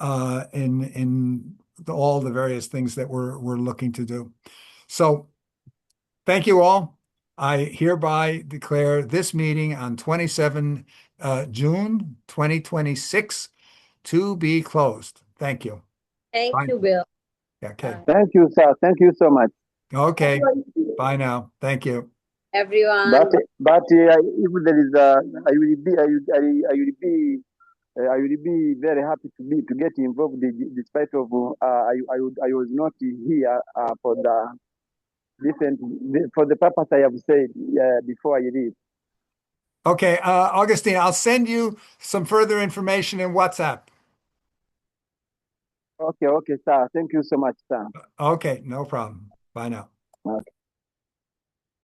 in all the various things that we're looking to do. So thank you all. I hereby declare this meeting on 27 June 2026 to be closed. Thank you. thank Bye. you, Bill. Okay. Thank you, sir. Thank you so much. Okay. Bye now. Thank you. Everyone. But if there is I will be I will be very happy to get involved despite of I was not here for the different for the purpose I have said before I leave. Okay, Augustine, I'll send you some further information in WhatsApp. Okay, sir. Thank you so much, sir. Okay, no problem. Bye now. Okay.